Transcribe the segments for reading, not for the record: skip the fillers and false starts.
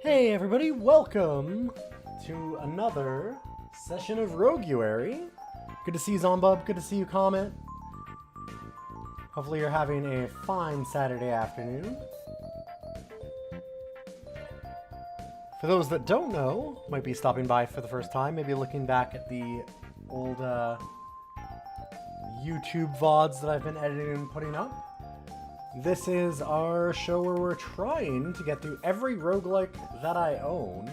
Hey everybody, welcome to another session of Roguary. Good to see you, Zombub. Good to see you, Comet. Hopefully you're having a fine Saturday afternoon. For those that don't know, might be stopping by for the first time, maybe looking back at the old YouTube VODs that I've been editing and putting up. This is our show where we're trying to get through every roguelike that I own.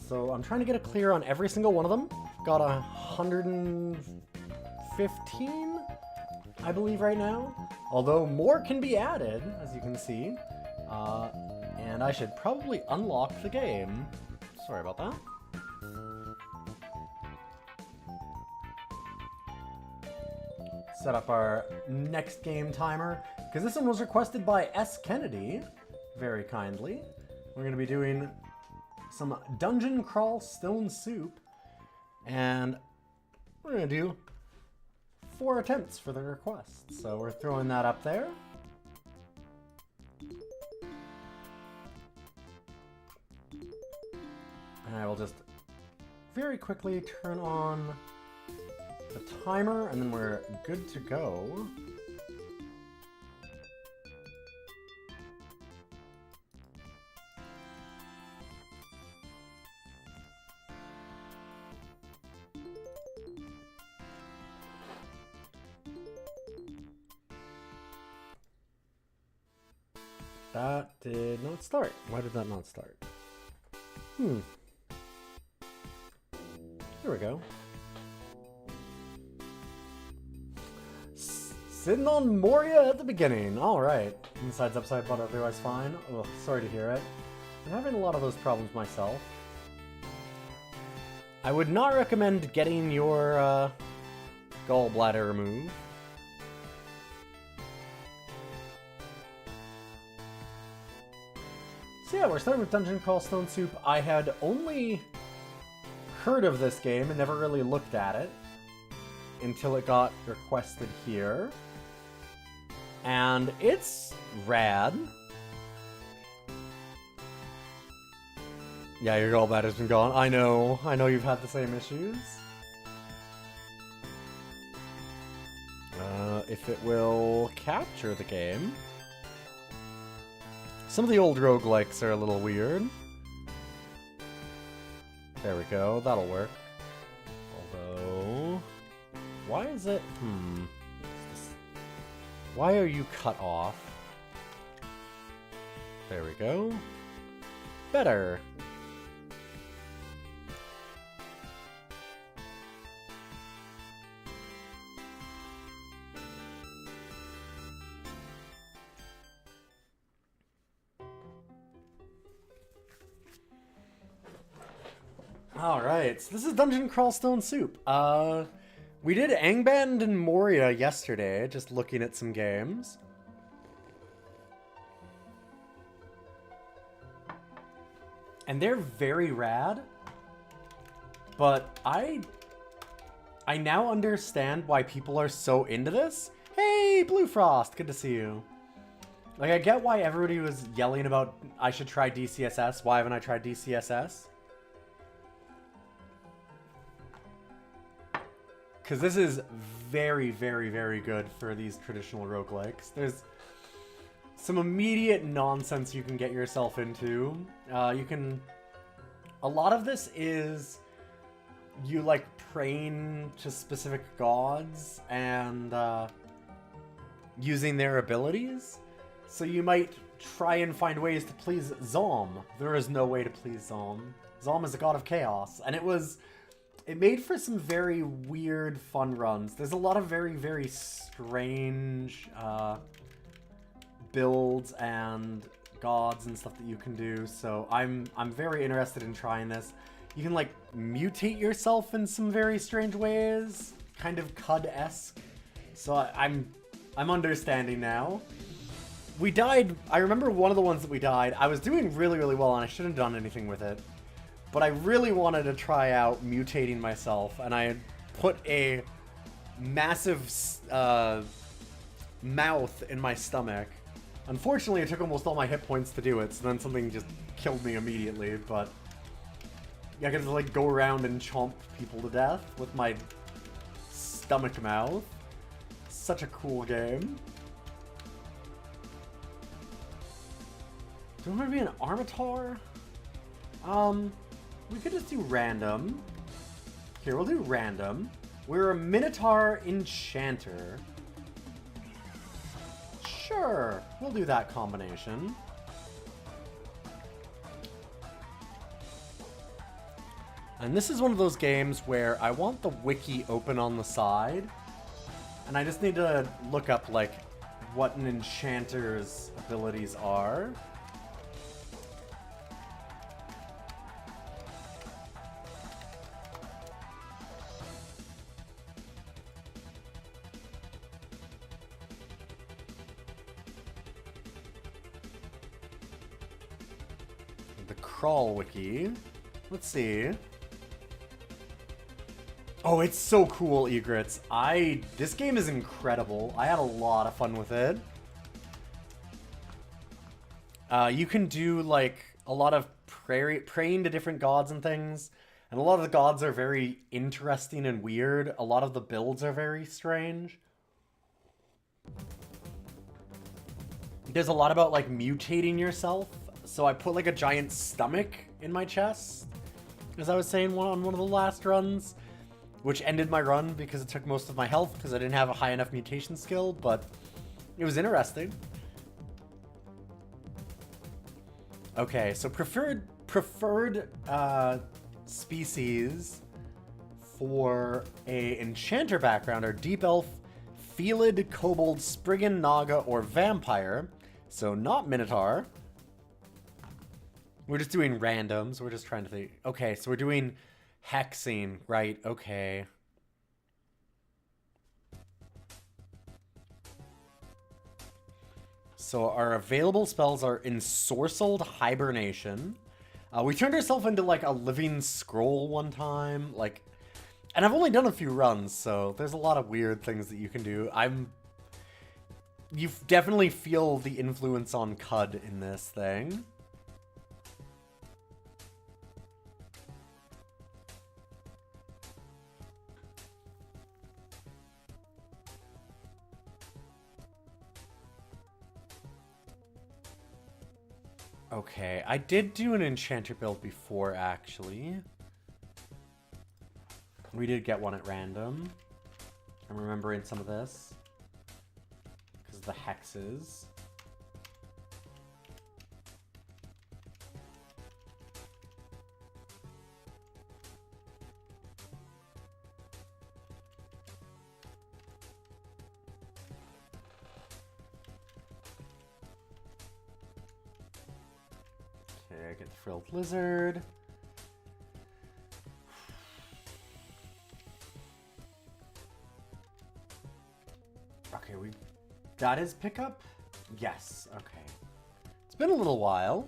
So I'm trying to get it clear on every single one of them. Got 115, I believe, right now. Although more can be added, as you can see. And I should probably unlock the game. Sorry about that. Set up our next game timer, because this one was requested by S. Kennedy, very kindly. We're going to be doing some dungeon crawl stone soup, and we're going to do 4 attempts for the request. So we're throwing that up there. And I will just very quickly turn on the timer, and then we're good to go. That did not start. Why did that not start? Here we go. Sitting on Moria at the beginning. Alright. Inside's upside, but otherwise fine. Ugh, sorry to hear it. I'm having a lot of those problems myself. I would not recommend getting your gallbladder removed. So yeah, we're starting with Dungeon Crawl Stone Soup. I had only heard of this game and never really looked at it until it got requested here. And it's rad. Yeah, your gallbladder's been gone. I know you've had the same issues. If it will capture the game. Some of the old roguelikes are a little weird. There we go, that'll work. Although... why is it... why are you cut off? There we go. Better. Alright, so this is Dungeon Crawl Stone Soup. We did Angband and Moria yesterday, just looking at some games. And they're very rad. But I now understand why people are so into this. Hey, Blue Frost, good to see you. Like, I get why everybody was yelling about I should try DCSS. Why haven't I tried DCSS? Because this is very, very, very good for these traditional roguelikes. There's some immediate nonsense you can get yourself into. A lot of this is you, like, praying to specific gods and using their abilities. So you might try and find ways to please Zom. There is no way to please Zom. Zom is a god of chaos, and it made for some very weird fun runs. There's a lot of very, very strange builds and gods and stuff that you can do. So I'm very interested in trying this. You can, like, mutate yourself in some very strange ways, kind of Cud-esque. So I'm understanding now. We died. I remember one of the ones that we died. I was doing really, really well, and I shouldn't have done anything with it. But I really wanted to try out mutating myself, and I had put a massive mouth in my stomach Unfortunately, it took almost all my hit points to do it, so then something just killed me immediately, but... Yeah, I could just, like, go around and chomp people to death with my stomach mouth. Such a cool game. Do I want to be an Armator? We could just do random. Here, we'll do random. We're a Minotaur Enchanter. Sure, we'll do that combination. And this is one of those games where I want the wiki open on the side. And I just need to look up, like, what an enchanter's abilities are. The crawl wiki. Let's see. Oh, it's so cool, Egrets. This game is incredible. I had a lot of fun with it. You can do, like, a lot of praying to different gods and things. And a lot of the gods are very interesting and weird. A lot of the builds are very strange. There's a lot about, like, mutating yourself. So I put, like, a giant stomach in my chest, as I was saying on one of the last runs. Which ended my run because it took most of my health because I didn't have a high enough mutation skill, but it was interesting. Okay, so preferred species for a enchanter background are Deep Elf, Felid, Kobold, Spriggan, Naga, or Vampire. So not Minotaur. We're just doing randoms. We're just trying to think. Okay, so we're doing hexing, right? Okay. So our available spells are Ensorcelled Hibernation. We turned ourselves into like a living scroll one time, like, and I've only done a few runs, so there's a lot of weird things that you can do. You definitely feel the influence on Cud in this thing. Okay, I did do an enchanter build before, actually. We did get one at random. I'm remembering some of this. Because of the hexes. Okay, I get the Frilled Lizard. Okay, we got his pickup? Yes, okay. It's been a little while.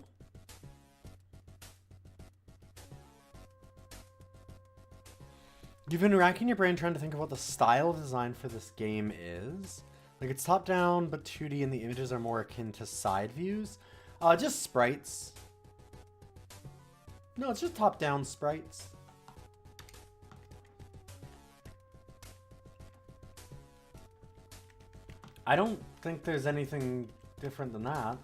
You've been racking your brain trying to think of what the style of design for this game is. Like, it's top-down, but 2D, and the images are more akin to side views. Just sprites. No, it's just top-down sprites. I don't think there's anything different than that.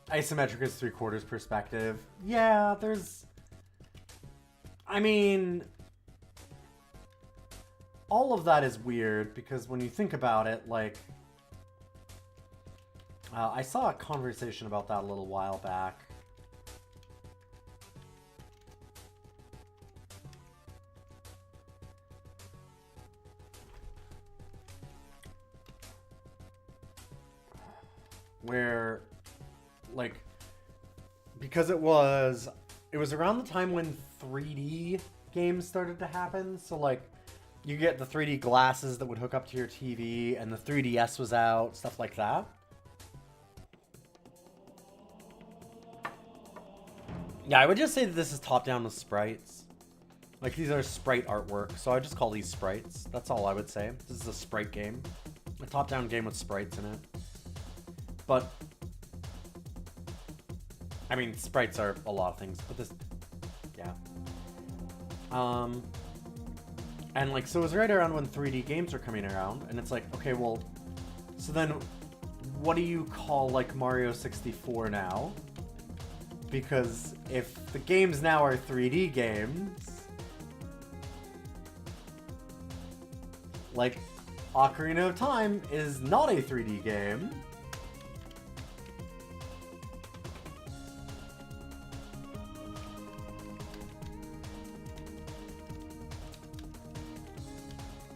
Isometric is 3/4 perspective. Yeah, there's... I mean... all of that is weird, because when you think about it, like... I saw a conversation about that a little while back. Where, like, because it was around the time when 3D games started to happen, so, like, you get the 3D glasses that would hook up to your TV, and the 3DS was out, stuff like that. Yeah, I would just say that this is top-down with sprites. Like, these are sprite artwork, so I just call these sprites. That's all I would say. This is a sprite game. A top-down game with sprites in it. But, I mean, sprites are a lot of things, but this, yeah. And, like, so it was right around when 3D games were coming around, and it's like, okay, well, so then what do you call, like, Mario 64 now? Because if the games now are 3D games, like, Ocarina of Time is not a 3D game.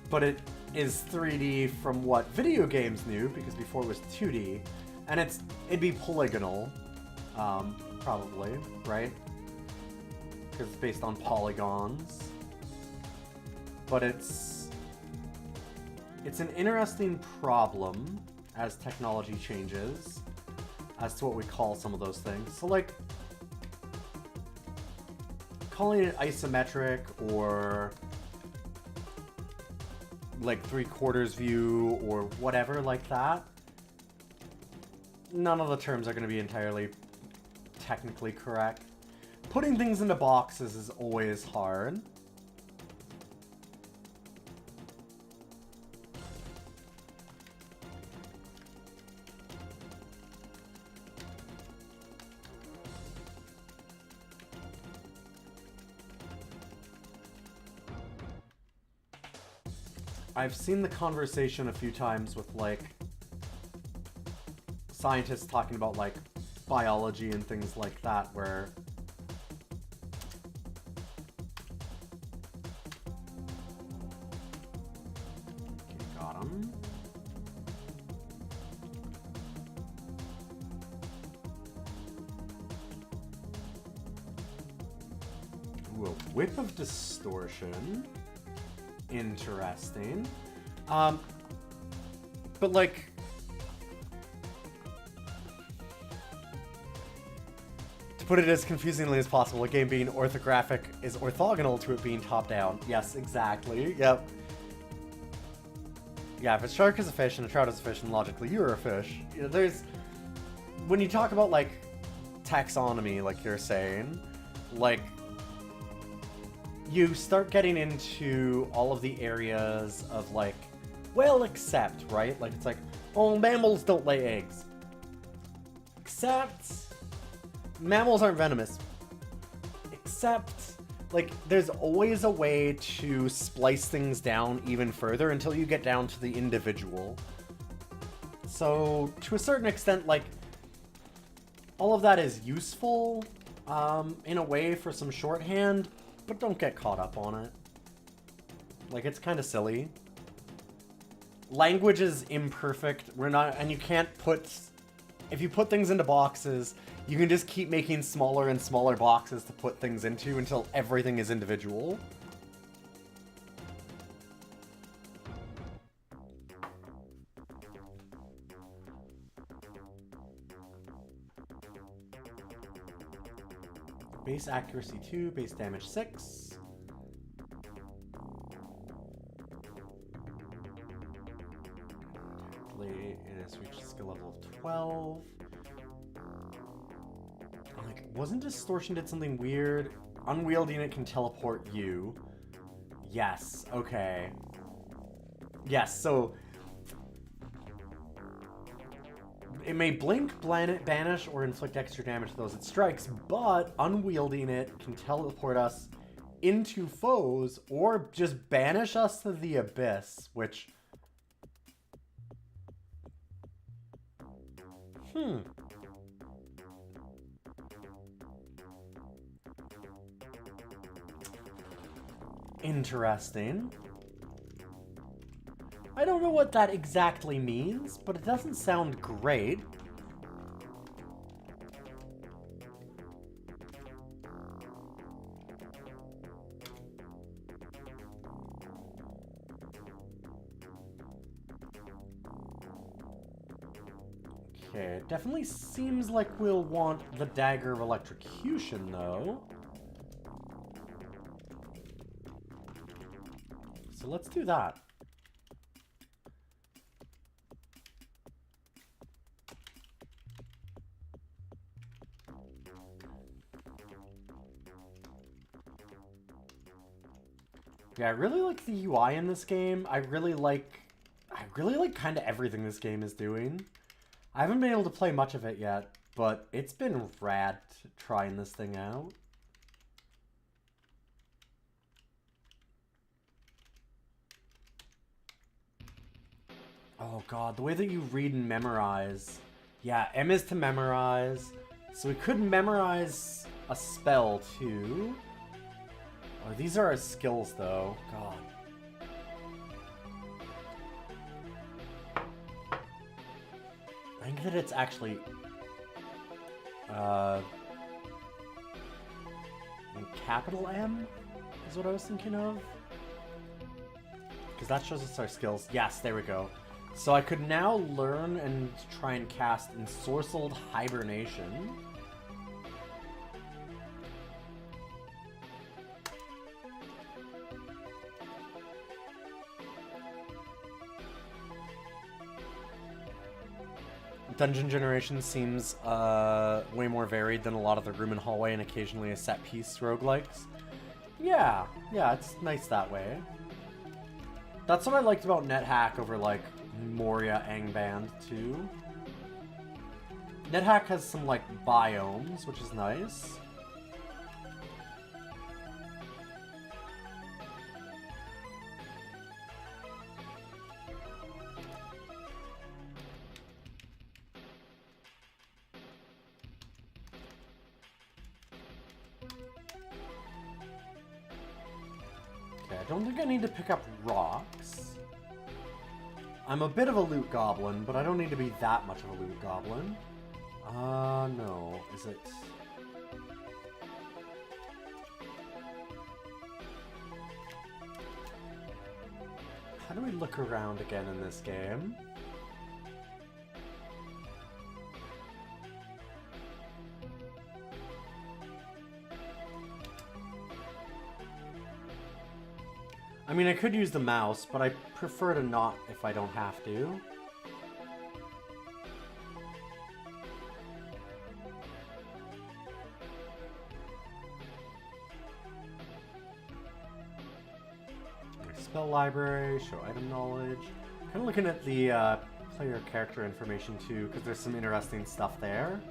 But it is 3D from what video games knew, because before it was 2D. And it'd be polygonal, probably, right? Because it's based on polygons. But it's an interesting problem as technology changes as to what we call some of those things. So, like, calling it isometric or like 3/4 view or whatever like that, none of the terms are going to be entirely technically correct. Putting things into boxes is always hard. I've seen the conversation a few times with, like, scientists talking about, like, biology and things like that, where okay, got him. Ooh, a whip of distortion. Interesting. But, like, to put it as confusingly as possible, a game being orthographic is orthogonal to it being top-down. Yes, exactly. Yep. Yeah, if a shark is a fish and a trout is a fish, and logically you're a fish. You know, there's... When you talk about, like, taxonomy, like you're saying, like, you start getting into all of the areas of, like, well, except, right? Like, it's like, oh, mammals don't lay eggs. Except, mammals aren't venomous. Except, like, there's always a way to splice things down even further until you get down to the individual. So, to a certain extent, like, all of that is useful, in a way for some shorthand, but don't get caught up on it. Like, it's kind of silly. Language is imperfect. And you can't put... If you put things into boxes, you can just keep making smaller and smaller boxes to put things into until everything is individual. Base accuracy 2, base damage 6. It has reached a skill level of 12. Like, wasn't Distortion did something weird? Unwielding it can teleport you. Yes, okay. Yes, so... It may blink, banish, or inflict extra damage to those it strikes, but unwielding it can teleport us into foes, or just banish us to the abyss, which... Interesting. I don't know what that exactly means, but it doesn't sound great. Okay, it definitely seems like we'll want the Dagger of Electrocution, though. so let's do that. Yeah, I really like the UI in this game. I really like kind of everything this game is doing. I haven't been able to play much of it yet, but it's been rad trying this thing out. Oh god, the way that you read and memorize. Yeah, M is to memorize. So we could memorize a spell too. Oh, these are our skills though. God. I think that it's actually capital M is what I was thinking of. Because that shows us our skills. Yes, there we go. So I could now learn and try and cast Ensorcelled Hibernation. Dungeon generation seems way more varied than a lot of the room and hallway and occasionally a set piece roguelikes. Yeah, it's nice that way. That's what I liked about NetHack over like Moria Angband too. NetHack has some like biomes, which is nice. I don't think I need to pick up rocks. I'm a bit of a loot goblin, but I don't need to be that much of a loot goblin. No. Is it... How do we look around again in this game? I mean, I could use the mouse, but I prefer to not if I don't have to. Spell library, show item knowledge. Kind of looking at the player character information too, because there's some interesting stuff there.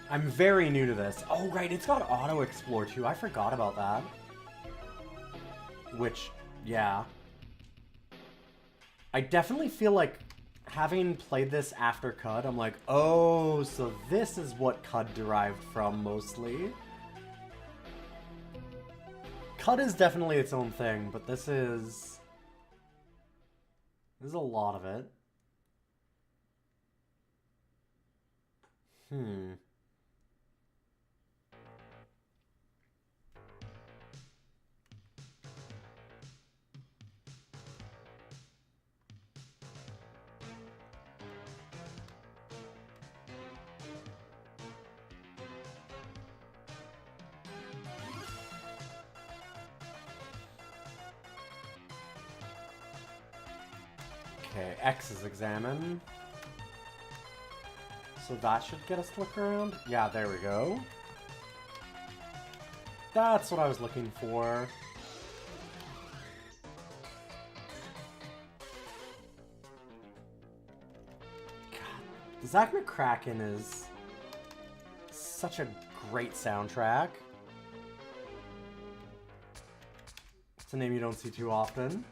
I'm very new to this. Oh, right, it's got auto-explore, too. I forgot about that. Which, yeah. I definitely feel like, having played this after CUD, I'm like, oh, so this is what CUD derived from, mostly. CUD is definitely its own thing, but this is... There's a lot of it. Okay, X is examine. So that should get us to look around? Yeah, there we go. That's what I was looking for. God, Zach McCracken is such a great soundtrack. It's a name you don't see too often.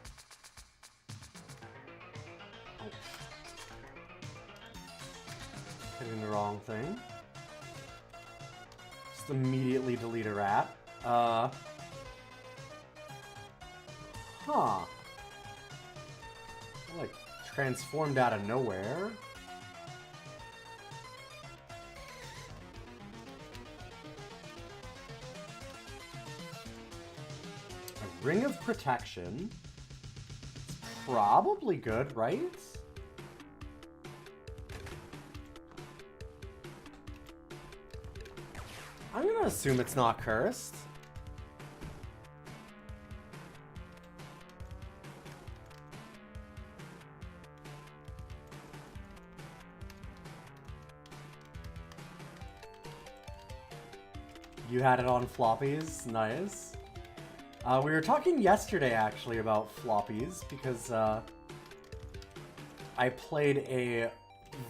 Hitting the wrong thing. Just immediately delete a rat. Huh. Like, transformed out of nowhere. A ring of protection. It's probably good, right? I'm gonna assume it's not cursed. You had it on floppies? Nice. We were talking yesterday, actually, about floppies, because I played a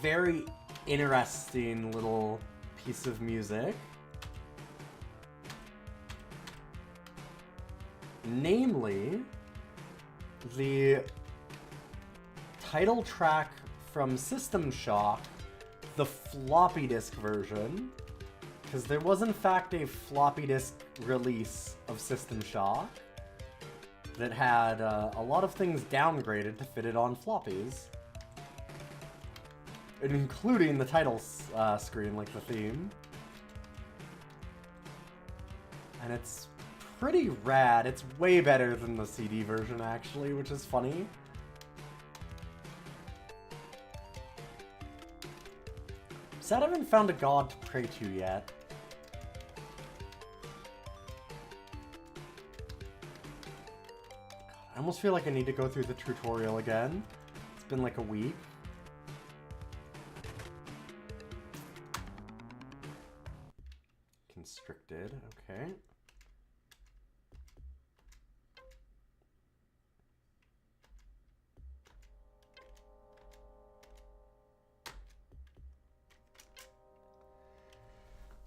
very interesting little piece of music. Namely, the title track from System Shock, the floppy disk version, because there was in fact a floppy disk release of System Shock that had a lot of things downgraded to fit it on floppies, including the title screen, like the theme. And it's pretty rad. It's way better than the CD version, actually, which is funny. Sad I haven't found a god to pray to yet. I almost feel like I need to go through the tutorial again. It's been like a week. Constricted, okay.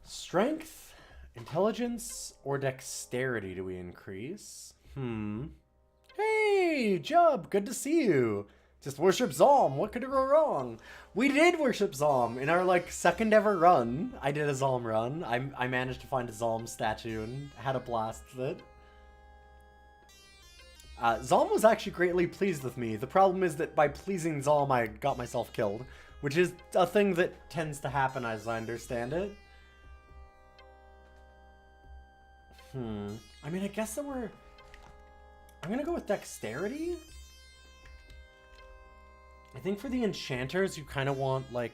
Strength, intelligence, or dexterity do we increase? Hey, Jub, good to see you. Just worship Zalm, what could go wrong? We did worship Zalm in our, like, second ever run. I did a Zalm run. I managed to find a Zalm statue and had a blast with it. Zalm was actually greatly pleased with me. The problem is that by pleasing Zalm, I got myself killed, which is a thing that tends to happen as I understand it. I mean, I guess that I'm gonna go with dexterity. I think for the enchanters, you kind of want, like,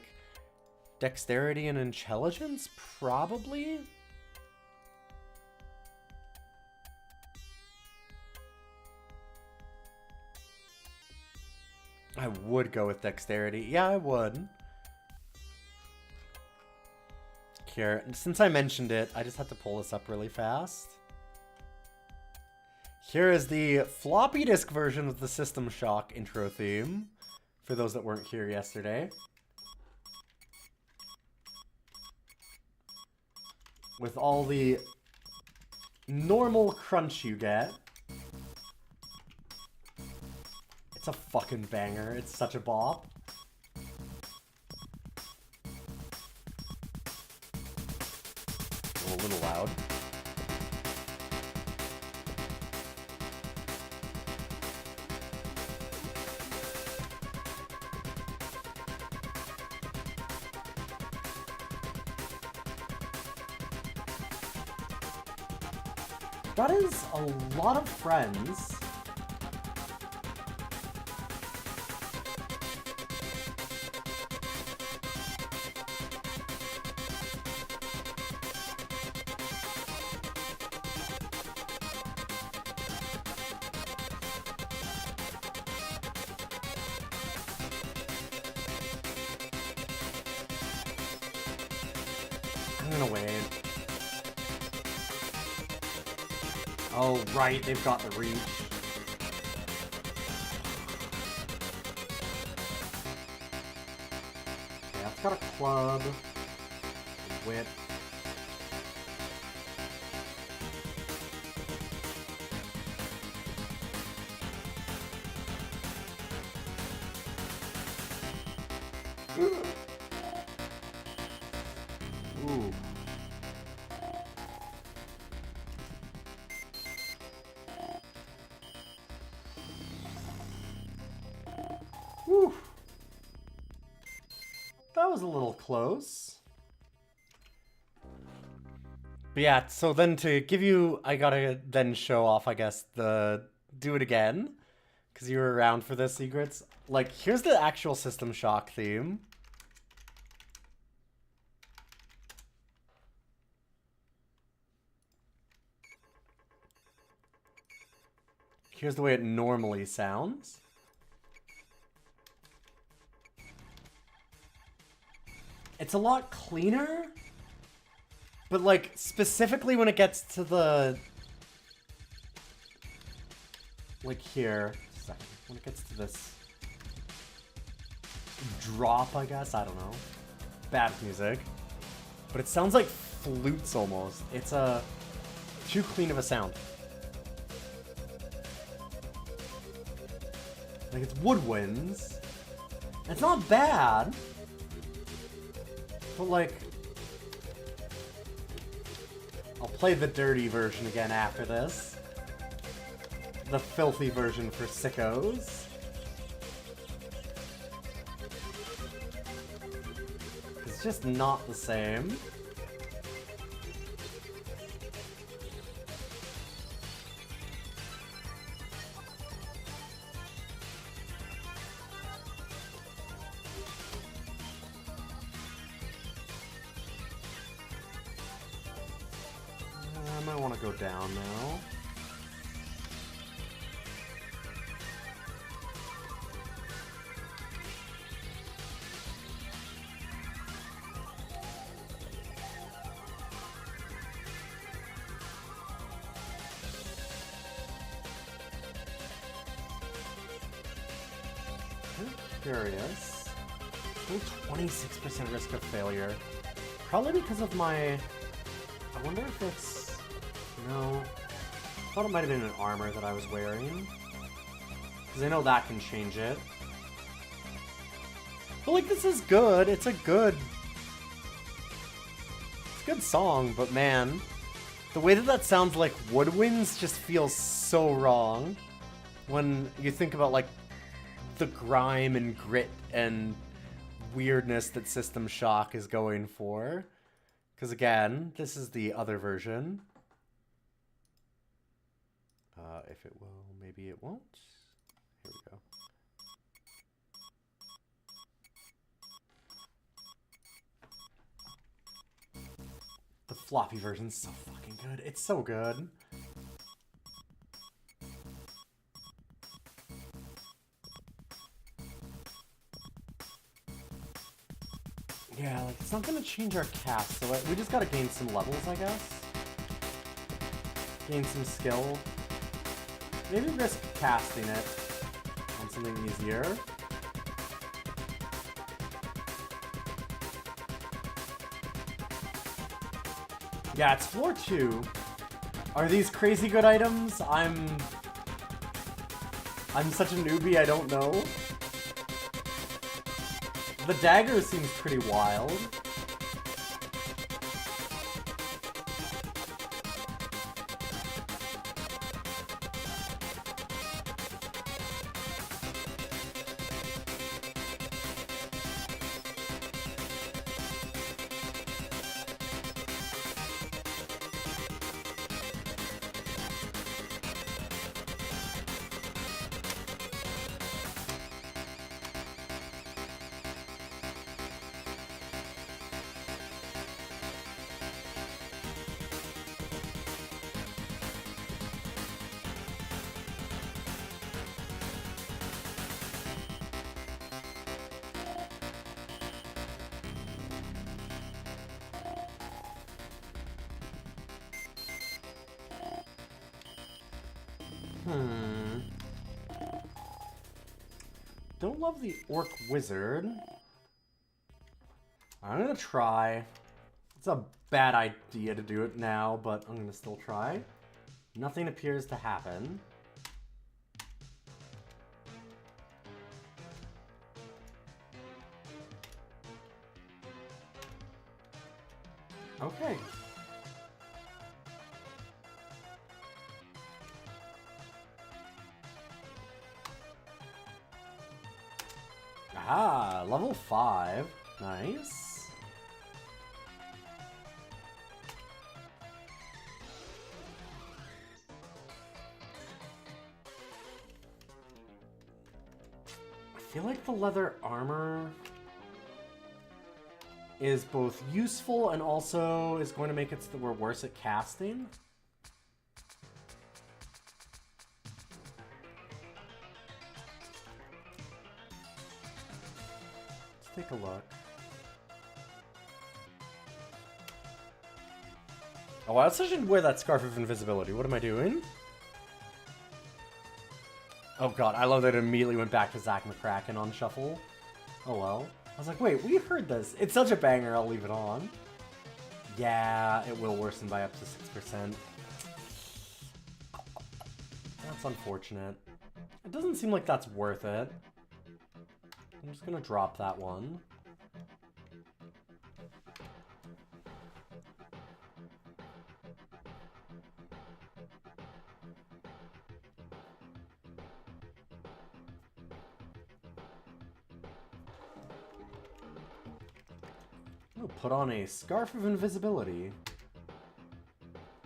dexterity and intelligence, probably? I would go with dexterity. Yeah, I would. Here, since I mentioned it, I just have to pull this up really fast. Here is the floppy disk version of the System Shock intro theme, for those that weren't here yesterday. With all the normal crunch you get. It's a fucking banger. It's such a bop. A little loud. That is a lot of friends. I'm gonna wait. Oh, right, they've got the reach. Yeah, it's got a club, a whip. Ooh. Whew. That was a little close. But yeah, so then to give you, I gotta then show off, I guess, the do it again. Because you were around for the secrets. Like, here's the actual System Shock theme. Here's the way it normally sounds. It's a lot cleaner, but like specifically when it gets to the like here, second, when it gets to this drop, I guess, I don't know. Bad music, but it sounds like flutes almost. It's too clean of a sound. Like it's woodwinds. It's not bad, but like I'll play the dirty version again after this. The filthy version for sickos. It's just not the same. I might want to go down now. I'm curious. Still 26% risk of failure. Probably because of my... I wonder if it's... No. I thought it might have been an armor that I was wearing. Because I know that can change it. But like, this is good. It's a good... It's a good song, but man... The way that sounds like woodwinds just feels so wrong. When you think about like the grime and grit and weirdness that System Shock is going for. Because again, this is the other version. If it will, maybe it won't. Here we go. The floppy version's so fucking good. It's so good. Yeah, like, it's not gonna change our cast, so we just gotta gain some levels, I guess. Gain some skill. Maybe risk casting it on something easier. Yeah, it's floor 2. Are these crazy good items? I'm such a newbie, I don't know. The dagger seems pretty wild. Don't love the Orc Wizard. I'm gonna try. It's a bad idea to do it now, but I'm gonna still try. Nothing appears to happen. Okay. Ah, level 5. Nice. I feel like the leather armor is both useful and also is going to make it so that we're worse at casting. take a look. Oh, I also should wear that Scarf of Invisibility. What am I doing? Oh god, I love that it immediately went back to Zack McCracken on shuffle. Oh well. I was like, wait, we heard this. It's such a banger, I'll leave it on. Yeah, it will worsen by up to 6%. That's unfortunate. It doesn't seem like that's worth it. I'm just gonna drop that one. Oh, put on a Scarf of Invisibility.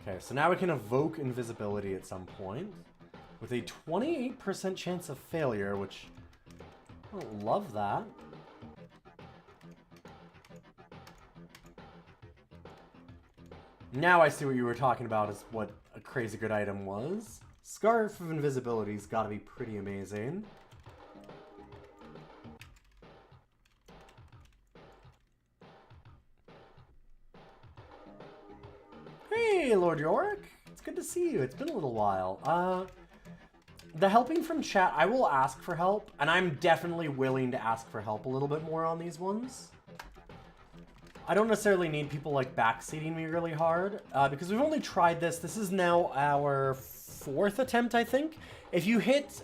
Okay, so now we can evoke invisibility at some point with a 28% chance of failure, which I don't love that. Now I see what you were talking about as what a crazy good item was. Scarf of Invisibility's gotta be pretty amazing. Hey, Lord Yorick! It's good to see you. It's been a little while. The helping from chat, I will ask for help, and I'm definitely willing to ask for help a little bit more on these ones. I don't necessarily need people, like, backseating me really hard, because we've only tried this. This is now our 4th attempt, I think. If you hit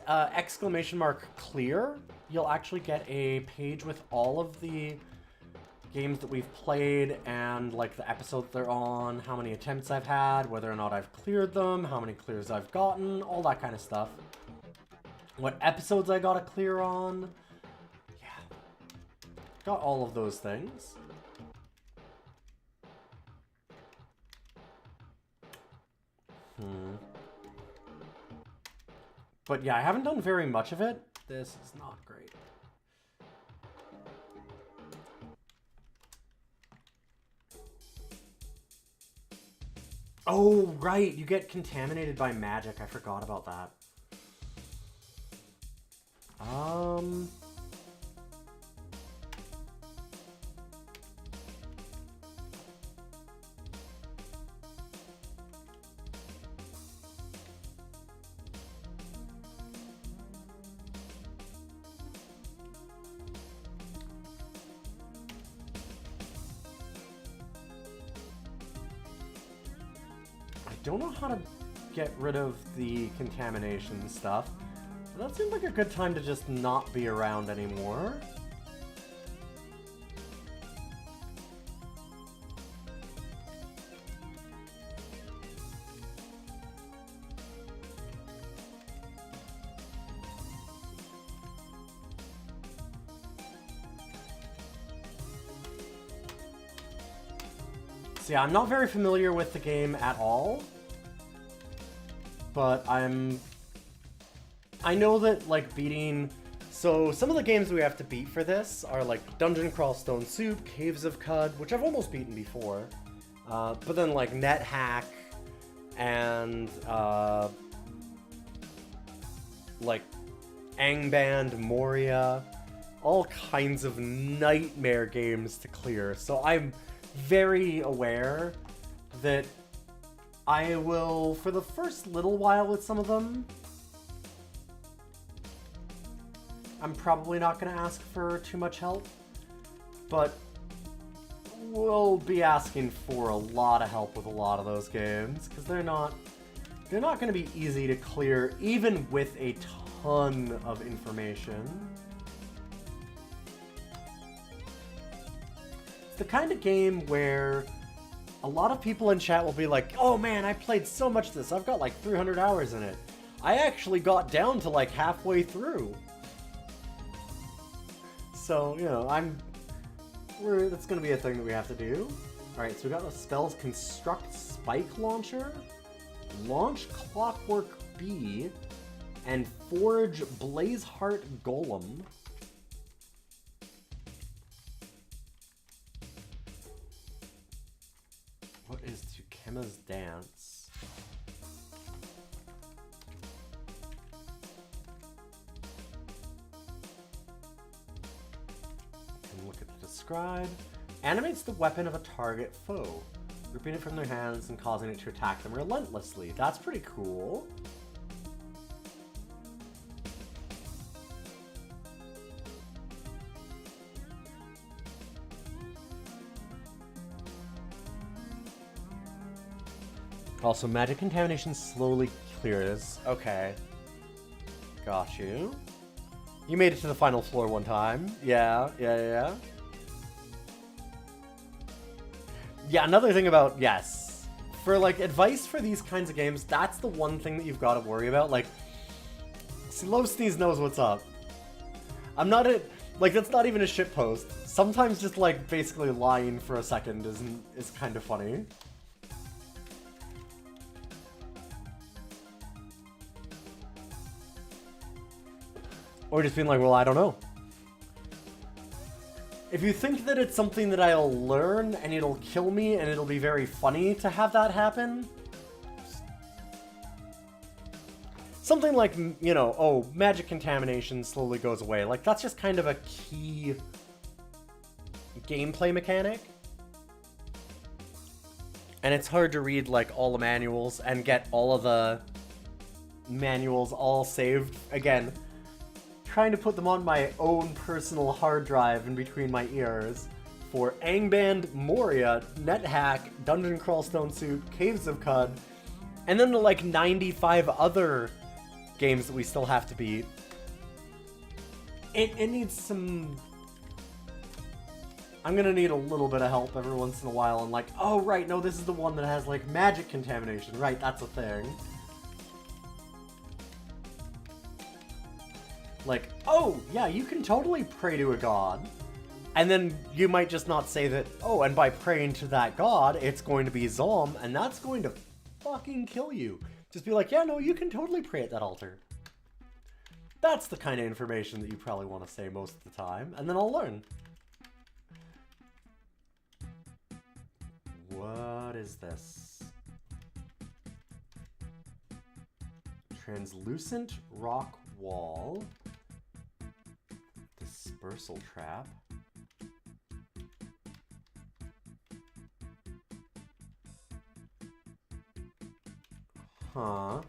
!clear, you'll actually get a page with all of the games that we've played and like the episodes they're on, how many attempts I've had, whether or not I've cleared them, how many clears I've gotten, all that kind of stuff. What episodes I got a clear on. Yeah. Got all of those things. But yeah, I haven't done very much of it. This is not great. Oh, right. You get contaminated by magic. I forgot about that. I don't know how to get rid of the contamination stuff. But that seems like a good time to just not be around anymore. So yeah, I'm not very familiar with the game at all. But I know that, like, beating... So, some of the games we have to beat for this are, like, Dungeon Crawl Stone Soup, Caves of Cud, which I've almost beaten before. But then, like, NetHack and, like, Angband, Moria, all kinds of nightmare games to clear. So I'm very aware that I will, for the first little while with some of them, I'm probably not going to ask for too much help, but we'll be asking for a lot of help with a lot of those games, because they're not going to be easy to clear, even with a ton of information. It's the kind of game where a lot of people in chat will be like, oh man, I played so much of this. I've got like 300 hours in it. I actually got down to like halfway through. So, you know, that's going to be a thing that we have to do. Alright, so we got the spells Construct Spike Launcher, Launch Clockwork Bee, and Forge Blazeheart Golem. What is Tukema's Dance? I can look Scribe. Animates the weapon of a target foe, ripping it from their hands and causing it to attack them relentlessly. That's pretty cool. Also, magic contamination slowly clears. Okay. Got you. You made it to the final floor one time. Yeah. Yeah, another thing about, yes. For, like, advice for these kinds of games, that's the one thing that you've got to worry about. Like, Low Sneeze knows what's up. I'm not a... Like, that's not even a shitpost. Sometimes just, like, basically lying for a second is kind of funny. Or just being like, well, I don't know. If you think that it's something that I'll learn and it'll kill me and it'll be very funny to have that happen... Something like, you know, oh, magic contamination slowly goes away. Like, that's just kind of a key gameplay mechanic. And it's hard to read, like, all the manuals and get all of the manuals all saved. Again, trying to put them on my own personal hard drive in between my ears for Angband, Moria, NetHack, Dungeon Crawl Stone Soup, Caves of Cud, and then the like 95 other games that we still have to beat. It needs some... I'm gonna need a little bit of help every once in a while and like, oh right, no, this is the one that has like magic contamination. Right, that's a thing. Like, oh, yeah, you can totally pray to a god. And then you might just not say that, oh, and by praying to that god, it's going to be Zom, and that's going to fucking kill you. Just be like, yeah, no, you can totally pray at that altar. That's the kind of information that you probably want to say most of the time, and then I'll learn. What is this? Translucent rock wall. Dispersal trap. Huh.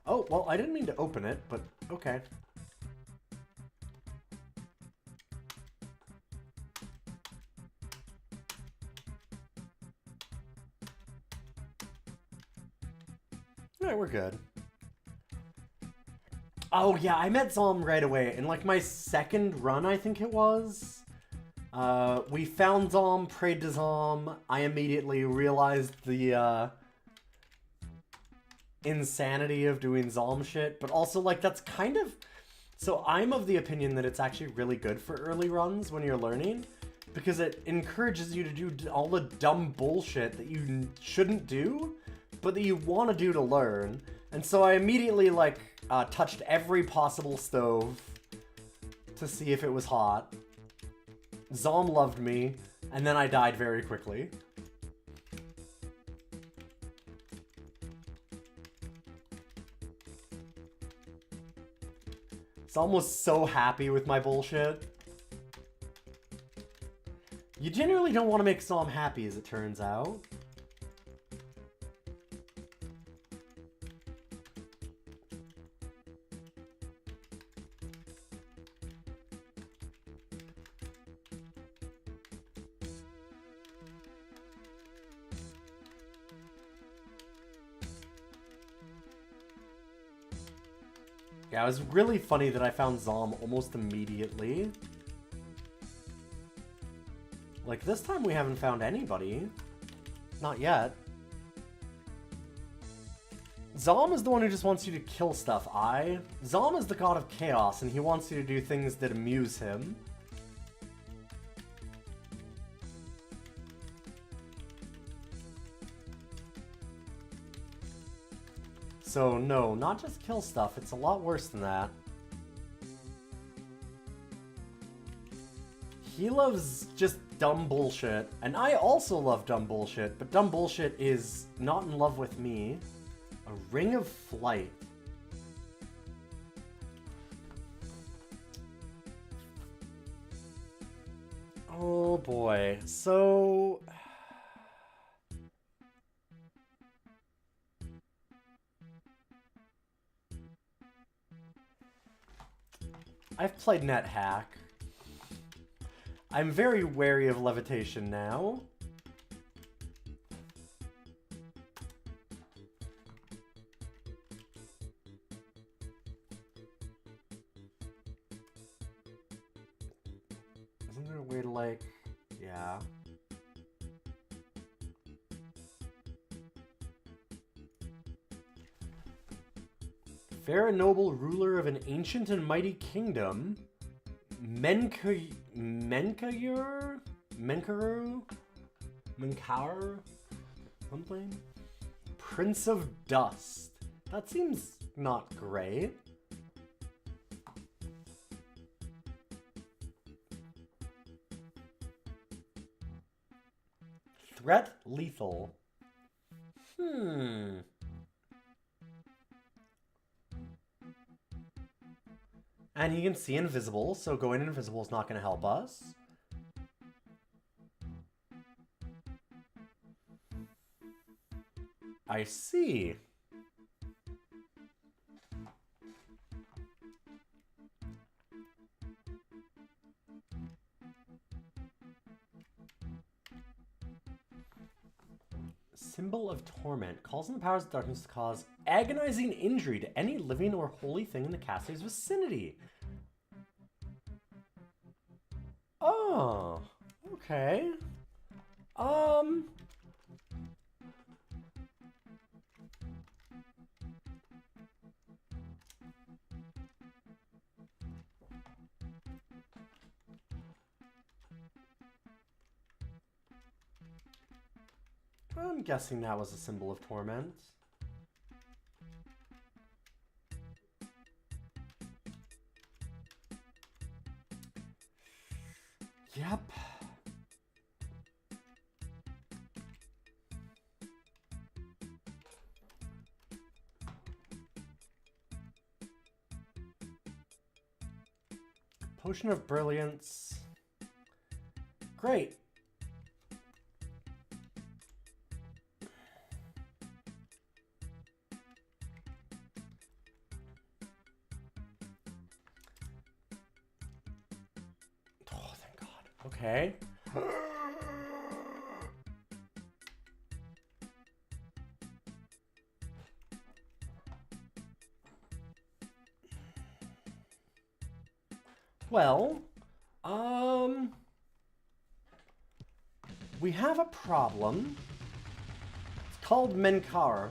Oh, well, I didn't mean to open it, but okay. Alright, we're good. Oh, yeah, I met Zom right away. In, like, my second run, I think it was. We found Zom, prayed to Zom. I immediately realized the, insanity of doing Zom shit. But also, like, that's kind of... So I'm of the opinion that it's actually really good for early runs when you're learning. Because it encourages you to do all the dumb bullshit that you shouldn't do, but that you want to do to learn. And so I immediately, like, touched every possible stove to see if it was hot. Zom loved me, and then I died very quickly. Zom was so happy with my bullshit. You generally don't want to make Zom happy, as it turns out. Yeah, it was really funny that I found Zom almost immediately. Like, this time we haven't found anybody. Not yet. Zom is the one who just wants you to kill stuff. Zom is the god of chaos, and he wants you to do things that amuse him. So, no, not just kill stuff. It's a lot worse than that. He loves just dumb bullshit, and I also love dumb bullshit, but dumb bullshit is not in love with me. A Ring of Flight. Oh boy. So... I've played NetHack. I'm very wary of levitation now. Isn't there a way to, like... Yeah. Fair and noble ruler of an ancient and mighty kingdom, Menkayur? Menkaru? Menkar? Something? Prince of Dust. That seems not great. Threat lethal. And he can see invisible, so going invisible is not going to help us. I see. Symbol of Torment. Calls on the powers of darkness to cause agonizing injury to any living or holy thing in the caster's vicinity. Oh, okay. I'm guessing that was a symbol of torment. Yep. Potion of Brilliance. Great. Oh, thank God. Okay. Well, we have a problem. It's called Menkar.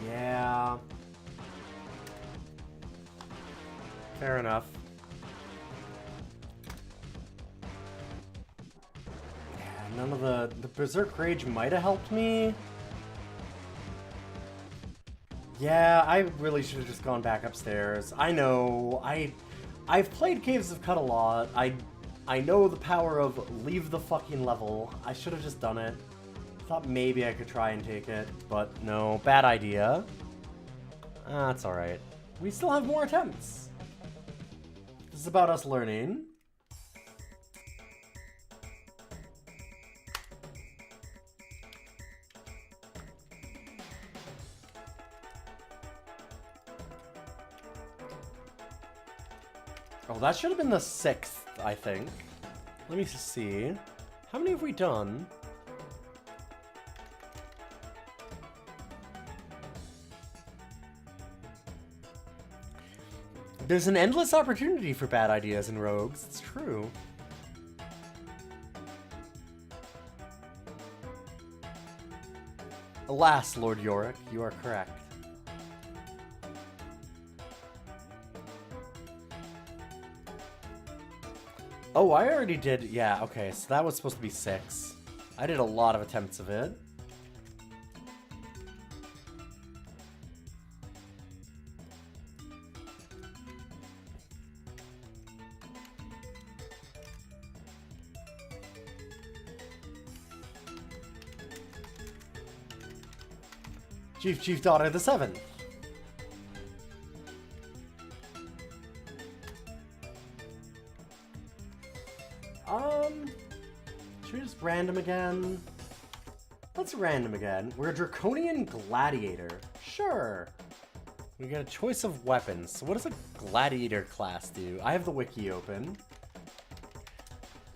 Yeah. Fair enough. Yeah, none of the Berserk Rage might have helped me. Yeah, I really should have just gone back upstairs. I know. I've played Caves of Cut a lot. I know the power of leave the fucking level. I should have just done it. Thought maybe I could try and take it, but no, bad idea. That's alright. We still have more attempts. This is about us learning. Oh, that should have been the 6th, I think. Let me see. How many have we done? There's an endless opportunity for bad ideas in rogues. It's true. Alas, Lord Yorick, you are correct. Oh, I already did. Yeah, okay, so that was supposed to be 6. I did a lot of attempts of it. Chief Daughter the 7th. Should we just random again? Let's random again. We're a Draconian Gladiator. Sure. We get a choice of weapons. So what does a Gladiator class do? I have the wiki open.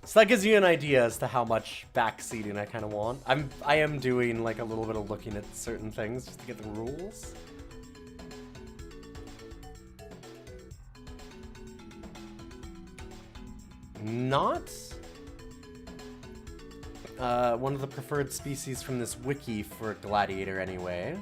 So that gives you an idea as to how much backseating I kind of want. I am doing like a little bit of looking at certain things just to get the rules. Not one of the preferred species from this wiki for Gladiator anyway.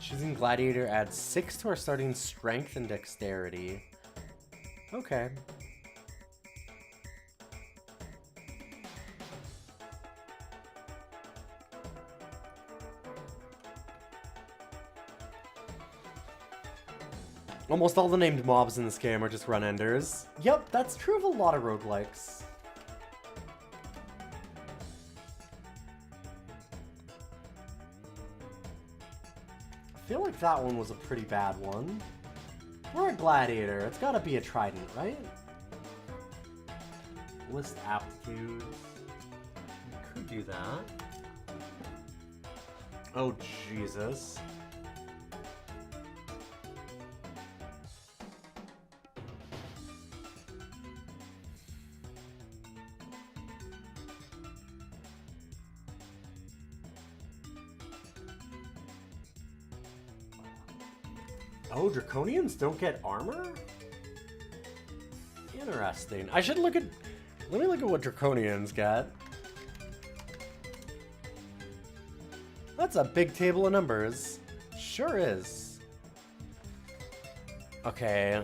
Choosing Gladiator adds 6 to our starting strength and dexterity. Okay. Almost all the named mobs in this game are just run-enders. Yep, that's true of a lot of roguelikes. I feel like that one was a pretty bad one. We're a gladiator. It's gotta be a trident, right? List aptitudes. We could do that. Oh, Jesus. Oh, Draconians don't get armor? Interesting. I should look at... Let me look at what Draconians get. That's a big table of numbers. Sure is. Okay.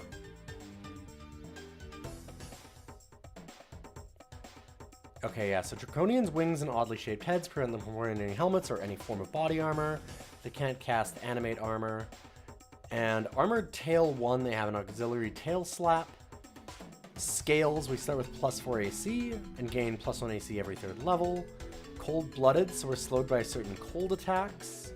Okay, yeah, so Draconians' wings and oddly shaped heads prevent them from wearing any helmets or any form of body armor. They can't cast animate armor. And Armored Tail 1, they have an auxiliary tail slap. Scales, we start with +4 AC and gain +1 AC every 3rd level. Cold-blooded, so we're slowed by certain cold attacks.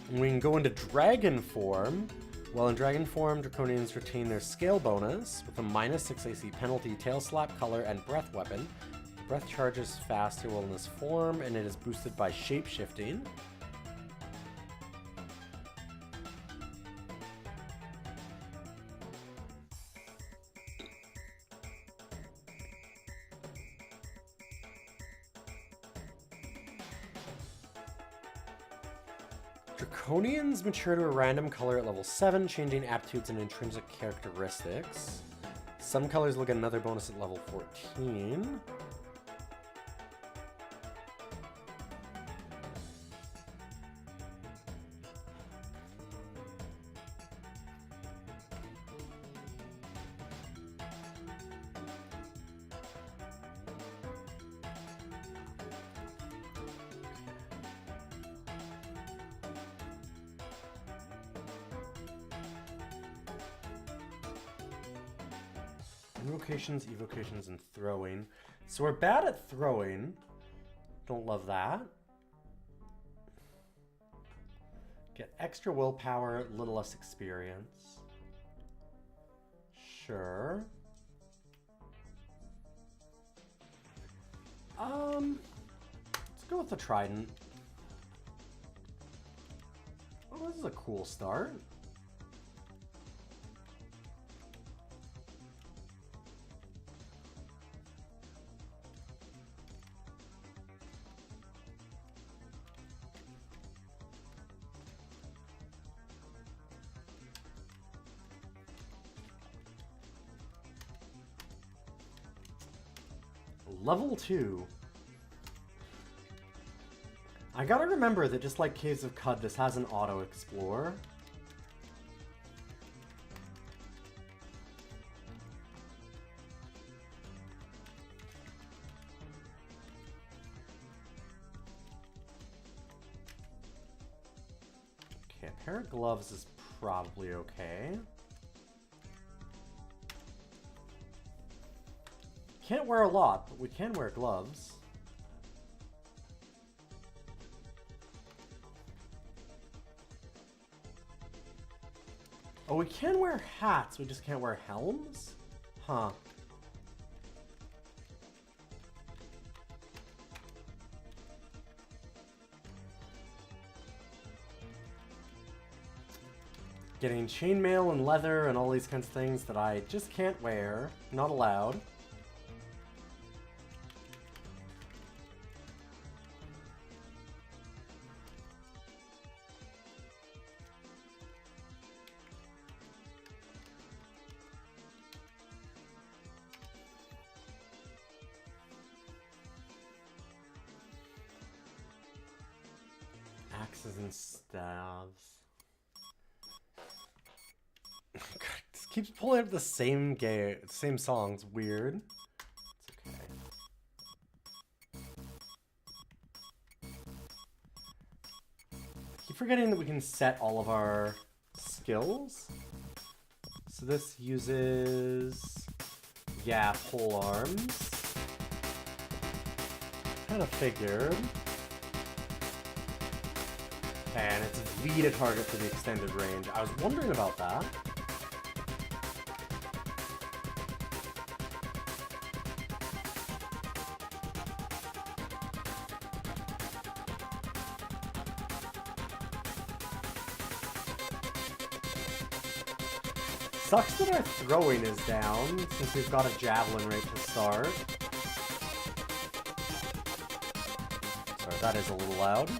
And we can go into Dragon form. Well, in Dragon form, Draconians retain their scale bonus with a -6 AC penalty, tail slap, color, and breath weapon. The breath charges faster while in this form, and it is boosted by shape-shifting. Draconians mature to a random color at level 7, changing aptitudes and intrinsic characteristics. Some colors will get another bonus at level 14. Invocations, evocations, and throwing. So we're bad at throwing. Don't love that. Get extra willpower, a little less experience. Sure. Let's go with the trident. Oh, this is a cool start. Level 2. I gotta remember that just like Caves of Cud, this has an auto-explore. Okay, a pair of gloves is probably okay. Can't wear a lot, but we can wear gloves. Oh, we can wear hats, we just can't wear helms? Huh. Getting chainmail and leather and all these kinds of things that I just can't wear. Not allowed. Axes and staves. This keeps pulling up the same songs. Weird. It's okay. I keep forgetting that we can set all of our skills. So this uses, yeah, pole arms. Kind of figured. And it's V to target for the extended range. I was wondering about that. Sucks that our throwing is down, since we've got a javelin right to start. Sorry, that is a little loud.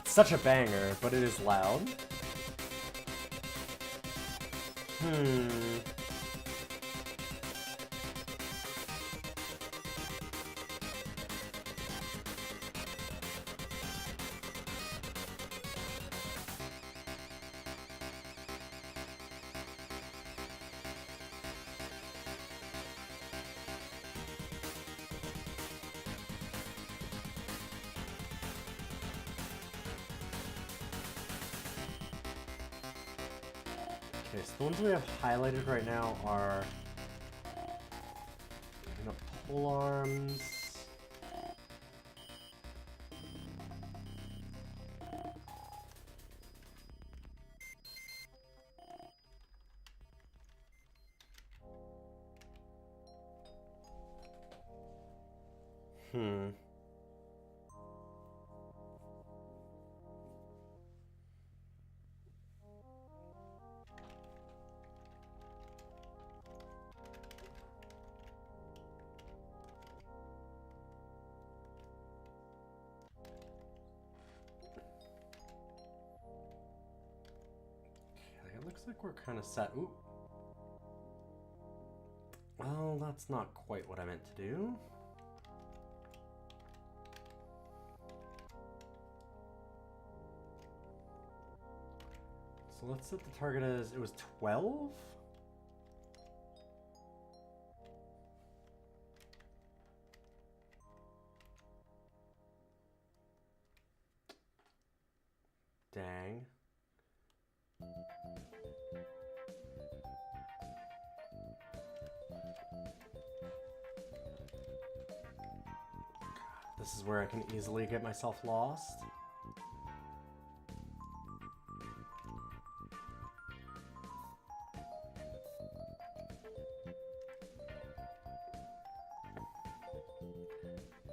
Such a banger, but it is loud. Okay, so the ones we have highlighted right now are pole arms. Looks like we're kind of set. Ooh. Well, that's not quite what I meant to do. So let's set the target as, it was 12? Dang. This is where I can easily get myself lost.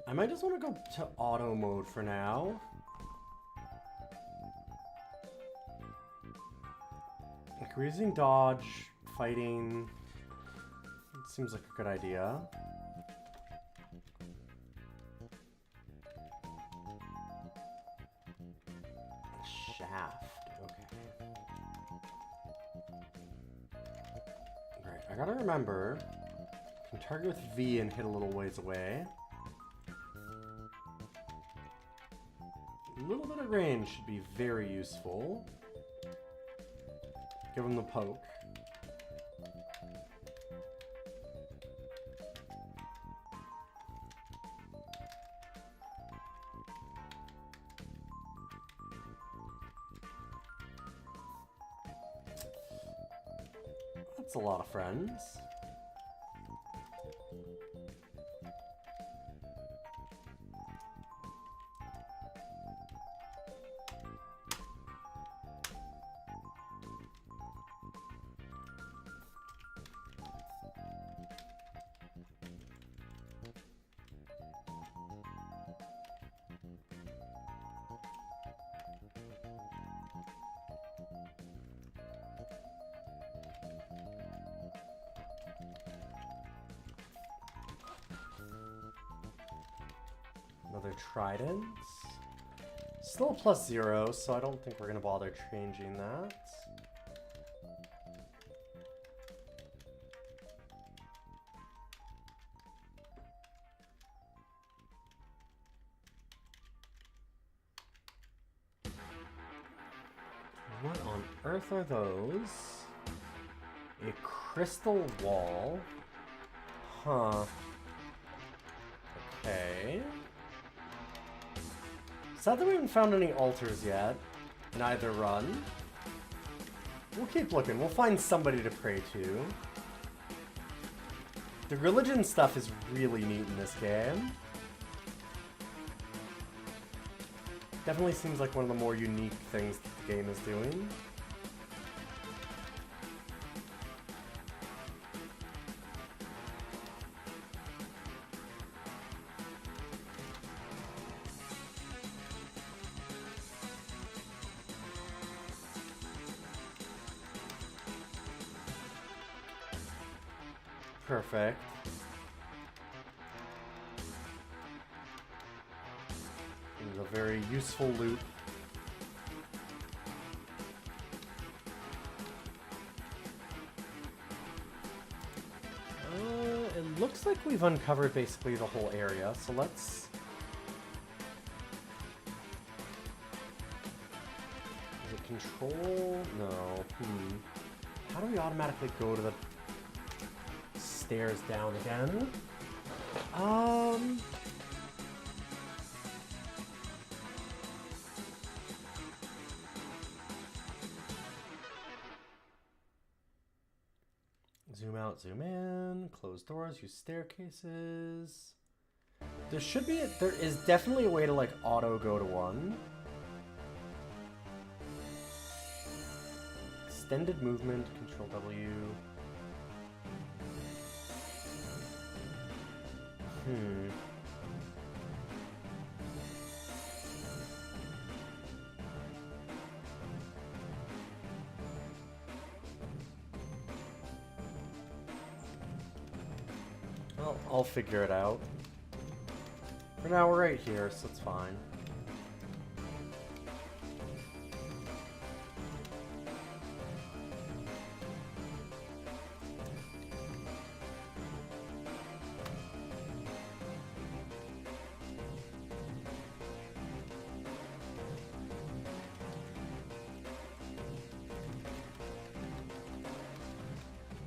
I might just want to go to auto mode for now. Like, we're using dodge, fighting. It seems like a good idea. Shaft, okay. Right, I gotta remember, you can target with V and hit a little ways away. A little bit of range should be very useful. Give him the poke. That's a lot of friends. Another trident. Still +0, so I don't think we're gonna bother changing that. What on earth are those? A crystal wall. Huh. Okay. Sad that we haven't found any altars yet in either run. We'll keep looking. We'll find somebody to pray to. The religion stuff is really neat in this game. Definitely seems like one of the more unique things that the game is doing. Perfect. It was a very useful loot. It looks like we've uncovered basically the whole area, so let's... Is it control? No. How do we automatically go to the stairs down again? Zoom out, zoom in, close doors, use staircases. There is definitely a way to like auto go to one. Extended movement, control W. Well, I'll figure it out. For now, we're right here, so it's fine.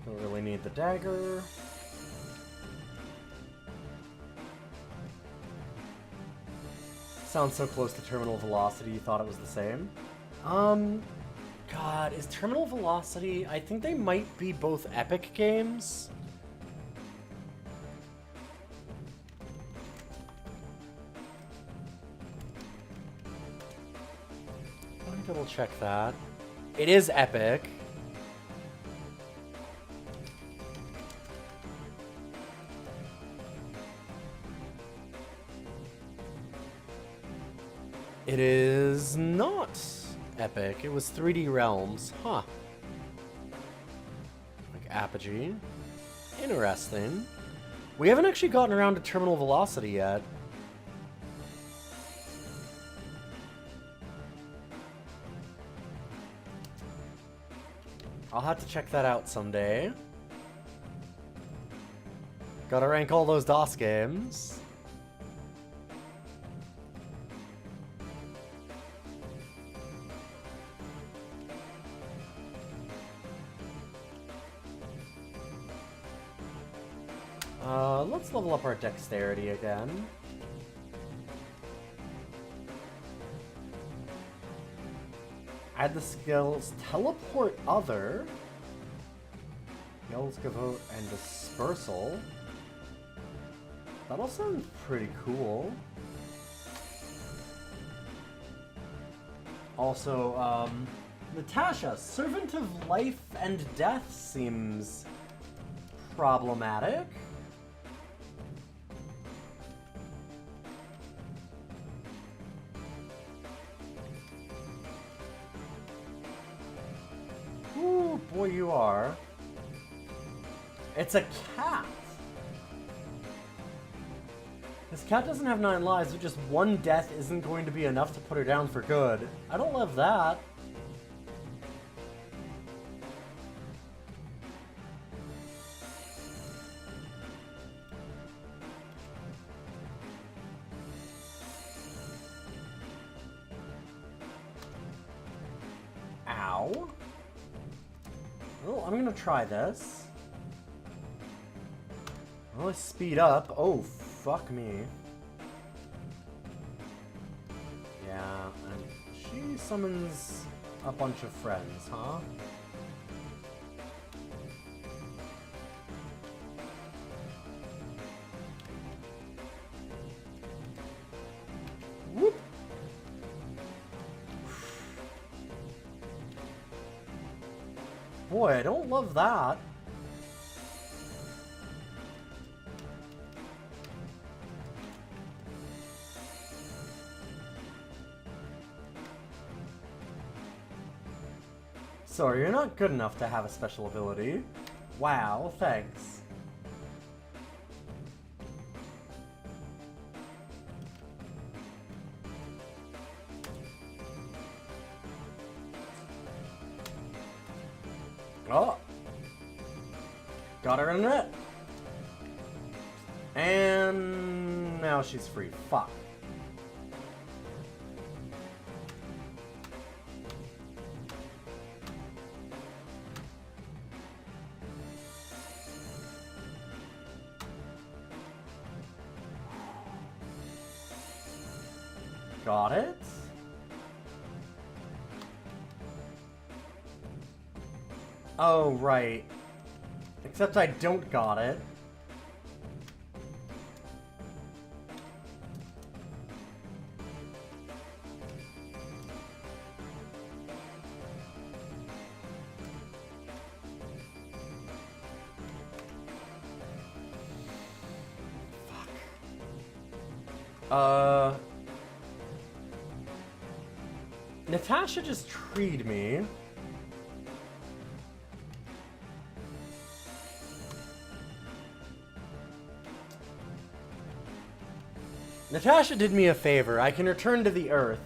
Don't really need the dagger. Sounds so close to terminal velocity, you thought it was the same. God, is terminal velocity... I think they might be both Epic games. Let me double check that. It is Epic. It is not Epic. It was 3D Realms. Huh. Like Apogee. Interesting. We haven't actually gotten around to terminal velocity yet. I'll have to check that out someday. Gotta rank all those DOS games. Let's level up our dexterity again. Add the skills Teleport Other. Gavote and Dispersal. That'll sound pretty cool. Also, Natasha, Servant of Life and Death seems problematic. Ooh, boy, you are. It's a cat. This cat doesn't have 9 lives, so just 1 death isn't going to be enough to put her down for good. I don't love that. Ow. Well, I'm gonna try this. Well, let's speed up. Oh, fuck me. Yeah, and she summons a bunch of friends, huh? Whoop! Boy, I don't love that. Sorry, you're not good enough to have a special ability. Wow, thanks. Oh! Got her in the net! And now she's free. Fuck. Got it. Oh, right. Except I don't got it. Fuck. Natasha just treed me. Natasha did me a favor. I can return to the Earth,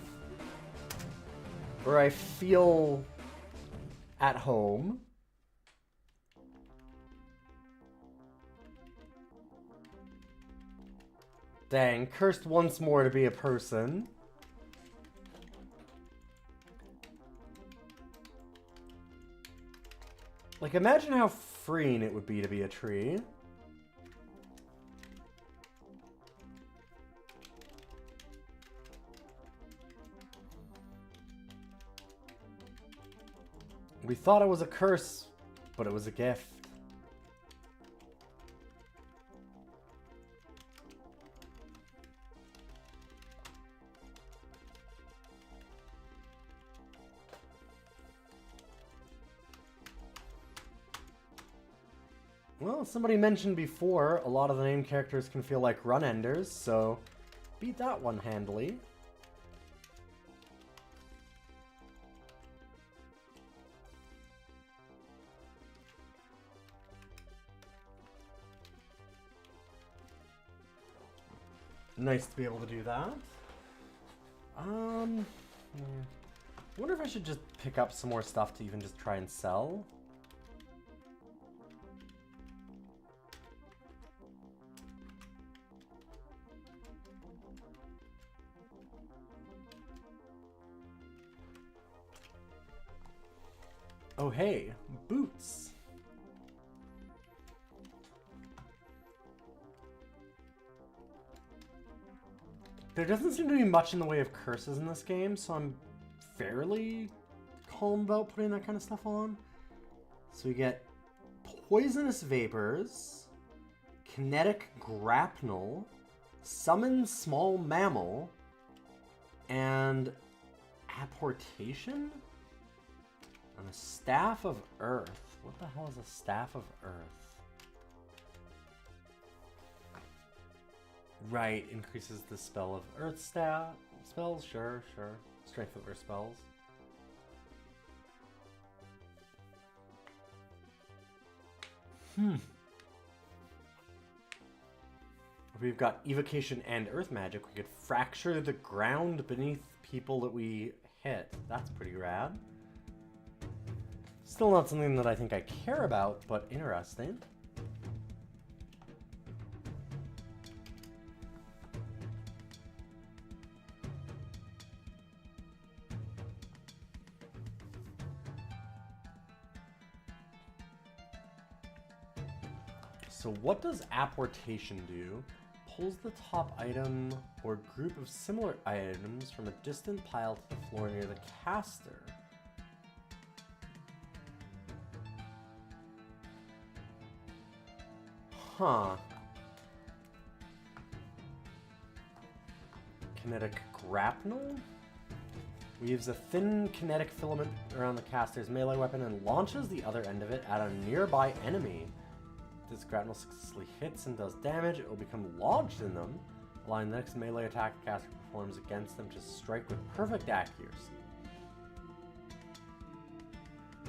where I feel at home. Dang, cursed once more to be a person. Like, imagine how freeing it would be to be a tree. We thought it was a curse, but it was a gift. Well, somebody mentioned before, a lot of the named characters can feel like run-enders, so beat that one handily. Nice to be able to do that. I wonder if I should just pick up some more stuff to even just try and sell. Oh hey, boots. There doesn't seem to be much in the way of curses in this game, so I'm fairly calm about putting that kind of stuff on. So we get Poisonous Vapors, Kinetic Grapnel, Summon Small Mammal, and Apportation? And a Staff of Earth. What the hell is a Staff of Earth? Right, increases the spell of Earth spells, sure. Strength of Earth spells. If we've got Evocation and Earth Magic, we could fracture the ground beneath people that we hit. That's pretty rad. Still not something that I think I care about, but interesting. So what does Apportation do? Pulls the top item or group of similar items from a distant pile to the floor near the caster. Huh. Kinetic Grapnel? Weaves a thin kinetic filament around the caster's melee weapon and launches the other end of it at a nearby enemy. This grapnel successfully hits and does damage, it will become lodged in them, allowing the next melee attack the caster performs against them to strike with perfect accuracy.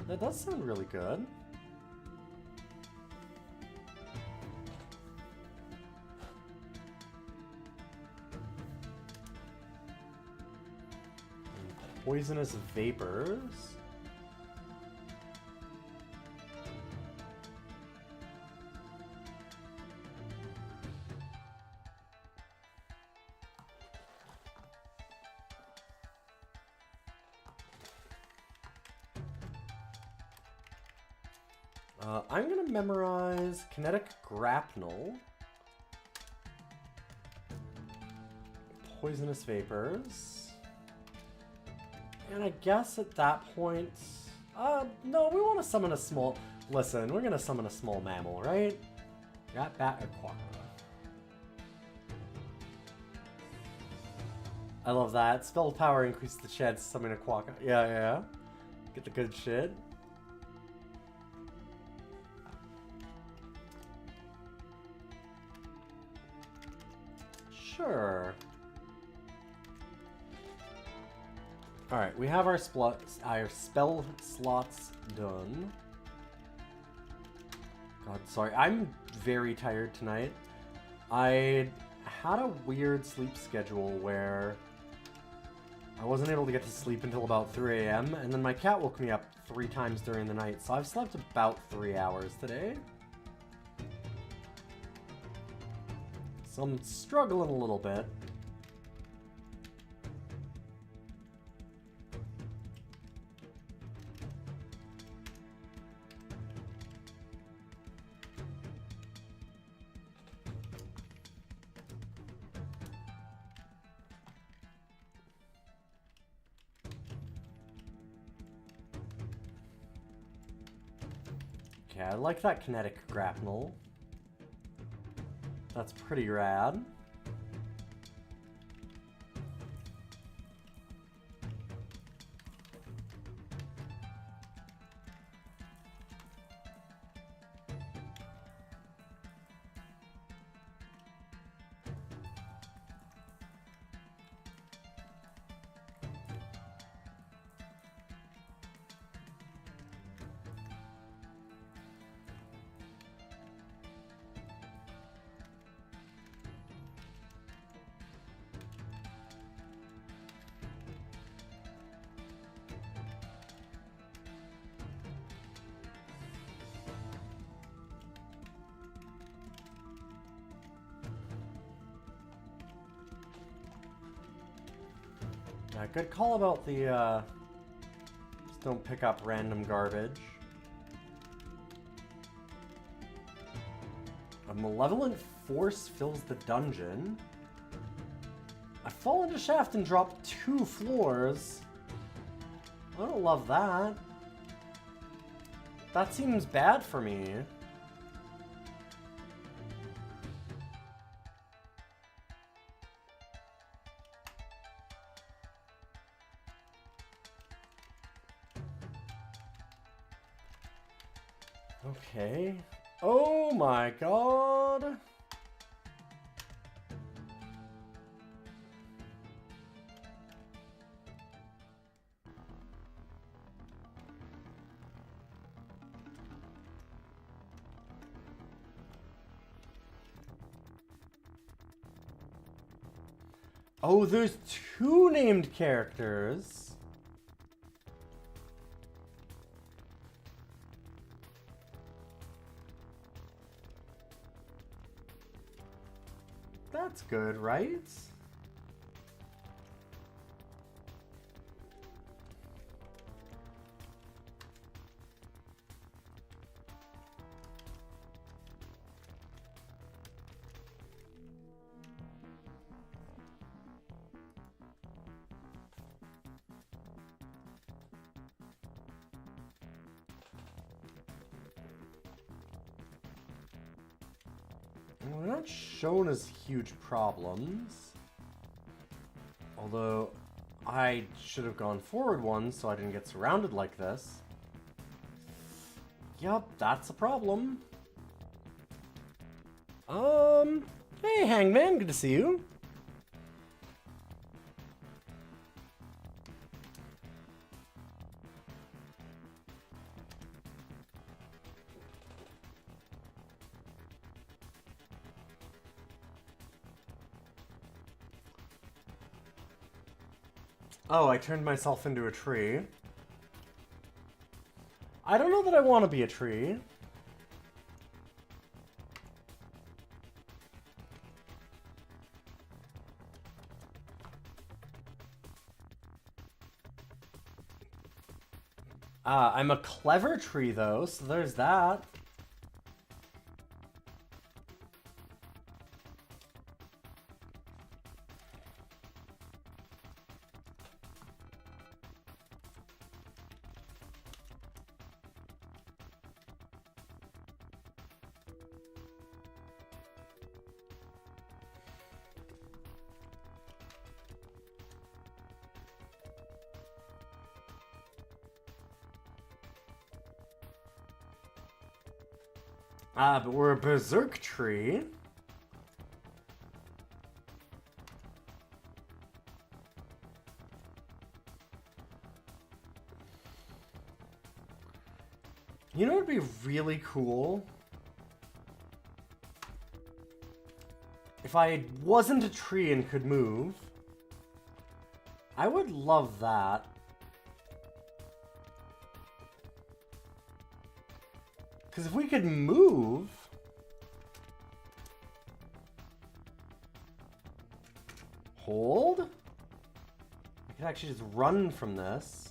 That does sound really good. And Poisonous Vapors. I'm going to memorize Kinetic Grapnel, Poisonous Vapors, and I guess at that point, no, we want to summon a small, listen, we're going to summon a small mammal, right? Rat, bat, or quagga. I love that. Spell power increases the chance to summon a quagga. Yeah. Get the good shit. Sure. Alright, we have our spell slots done. God, sorry. I'm very tired tonight. I had a weird sleep schedule where I wasn't able to get to sleep until about 3 a.m. and then my cat woke me up 3 times during the night, so I've slept about 3 hours today. So I'm struggling a little bit. Okay, I like that kinetic grapnel. That's pretty rad. Good call about the, just don't pick up random garbage. A malevolent force fills the dungeon. I fall into shaft and drop 2 floors. I don't love that. That seems bad for me. Okay. Oh my god. Oh, there's 2 named characters. That's good, right? We're not shown as huge problems. Although, I should have gone forward one so I didn't get surrounded like this. Yup, that's a problem. Hey Hangman, good to see you. Oh, I turned myself into a tree. I don't know that I want to be a tree. I'm a clever tree though, so there's that. But we're a berserk tree. You know what would be really cool? If I wasn't a tree and could move. I would love that. Because if we could move... Hold? I could actually just run from this.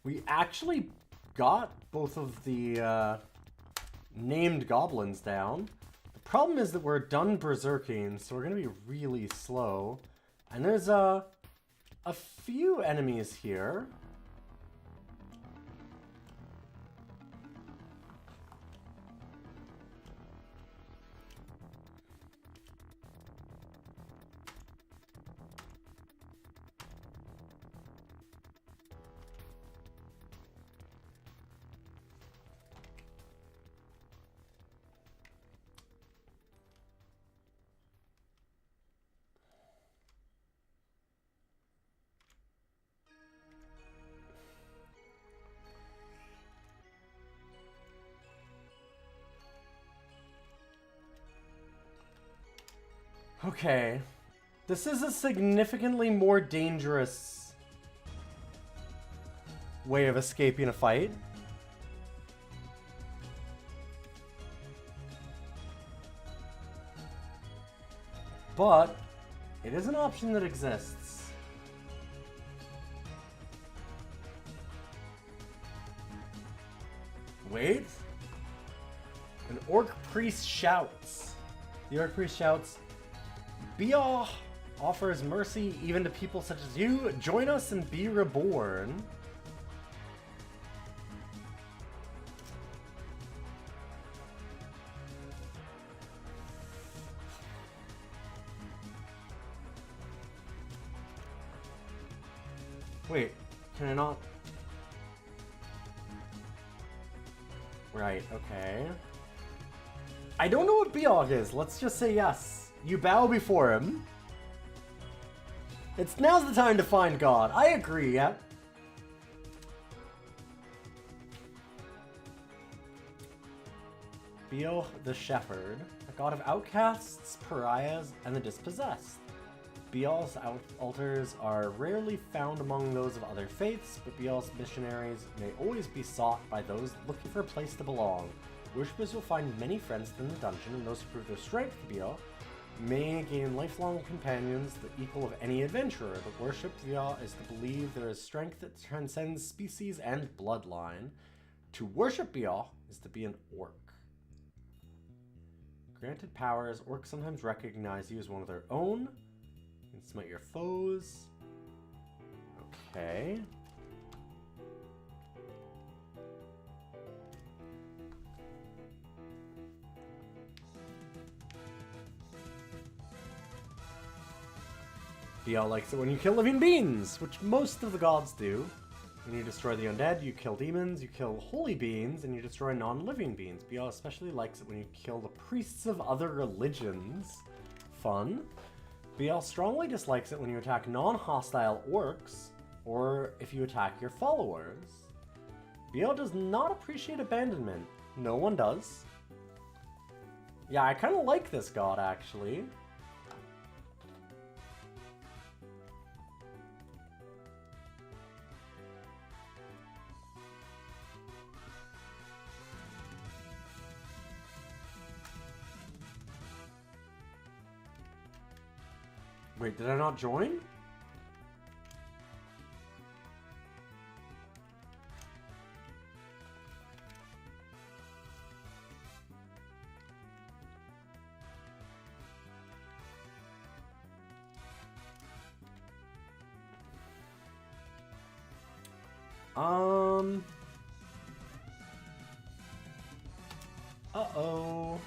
We actually got both of the named goblins down. The problem is that we're done berserking, so we're going to be really slow. And there's a few enemies here. Okay. This is a significantly more dangerous way of escaping a fight. But it is an option that exists. Wait. An orc priest shouts. The orc priest shouts, Bial offers mercy even to people such as you. Join us and be reborn. Wait, can I not? Right, okay. I don't know what Biog is. Let's just say yes. You bow before him. Now's the time to find God. I agree, yeah. Biog the Shepherd, a god of outcasts, pariahs, and the dispossessed. Bial's altars are rarely found among those of other faiths, but Bial's missionaries may always be sought by those looking for a place to belong. Worshippers will find many friends in the dungeon, and those who prove their strength to Bial may gain lifelong companions, the equal of any adventurer. The worship of Bial is to believe there is strength that transcends species and bloodline. To worship Bial is to be an orc. Granted powers, orcs sometimes recognize you as one of their own. You can smite your foes. Okay. Bial likes it when you kill living beings, which most of the gods do. When you destroy the undead, you kill demons, you kill holy beings, and you destroy non-living beings. Bial especially likes it when you kill the priests of other religions. Fun. Bial strongly dislikes it when you attack non-hostile orcs, or if you attack your followers. Bial does not appreciate abandonment. No one does. Yeah, I kind of like this god, actually. Wait, did I not join? Uh-oh.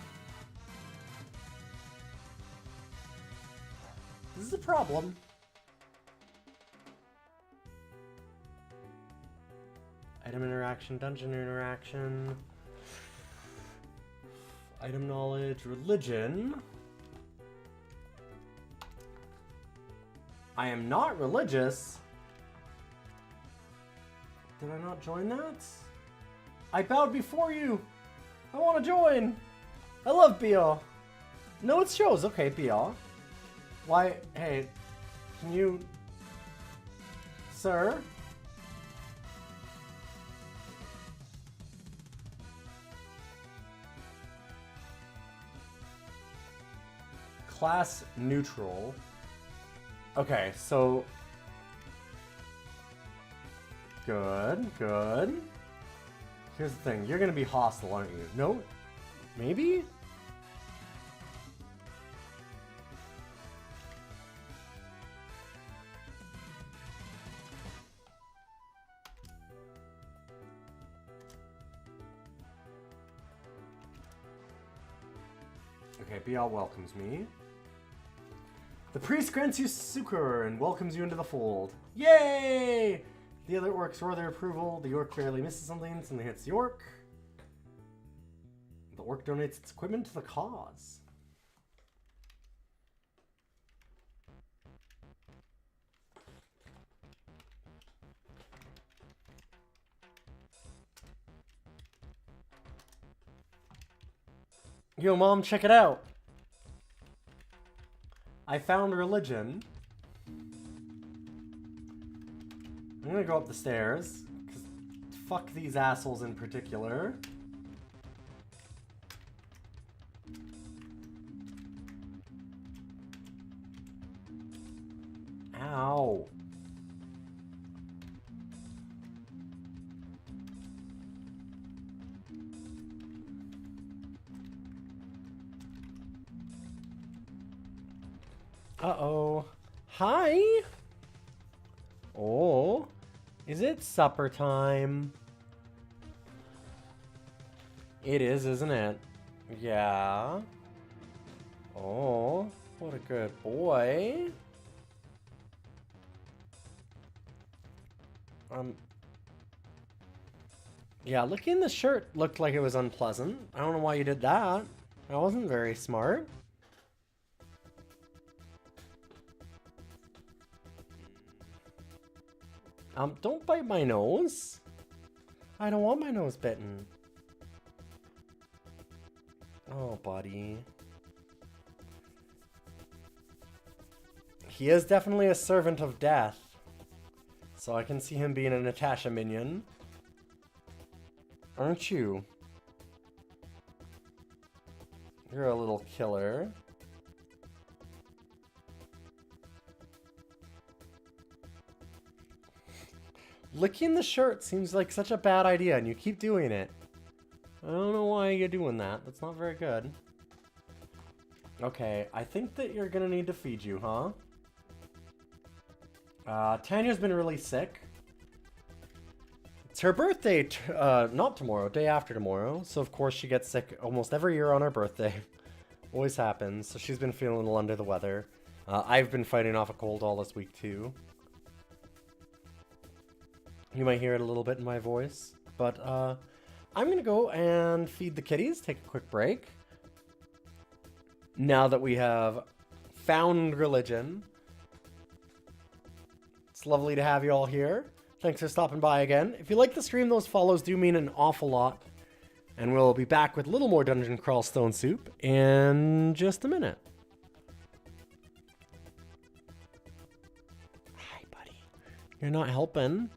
This is a problem. Item interaction, dungeon interaction. Item knowledge, religion. I am not religious. Did I not join that? I bowed before you. I want to join. I love Bial. No, it shows. Okay, Bial. Why? Hey, can you... Sir? Class neutral. Okay, so... Good, good. Here's the thing. You're gonna be hostile, aren't you? No? Maybe? Okay, Bial welcomes me. The priest grants you succor and welcomes you into the fold. Yay! The other orcs roar their approval. The orc barely misses something hits the orc. The orc donates its equipment to the cause. Yo, Mom, check it out. I found religion. I'm gonna go up the stairs, because fuck these assholes in particular. Ow. Uh-oh. Hi! Oh, is it supper time? It is, isn't it? Yeah. Oh, what a good boy. Yeah, looking the shirt looked like it was unpleasant. I don't know why you did that. That wasn't very smart. Don't bite my nose. I don't want my nose bitten. Oh, buddy. He is definitely a servant of death. So I can see him being a Natasha minion. Aren't you? You're a little killer. Licking the shirt seems like such a bad idea, and you keep doing it. I don't know why you're doing that. That's not very good. Okay, I think that you're gonna need to feed you, huh? Tanya's been really sick. It's her birthday, not tomorrow, day after tomorrow. So of course she gets sick almost every year on her birthday. Always happens. So she's been feeling a little under the weather. I've been fighting off a cold all this week too. You might hear it a little bit in my voice. But I'm gonna go and feed the kitties, take a quick break. Now that we have found religion. It's lovely to have you all here. Thanks for stopping by again. If you like the stream, those follows do mean an awful lot. And we'll be back with a little more Dungeon Crawl Stone Soup in just a minute. Hi, buddy. You're not helping.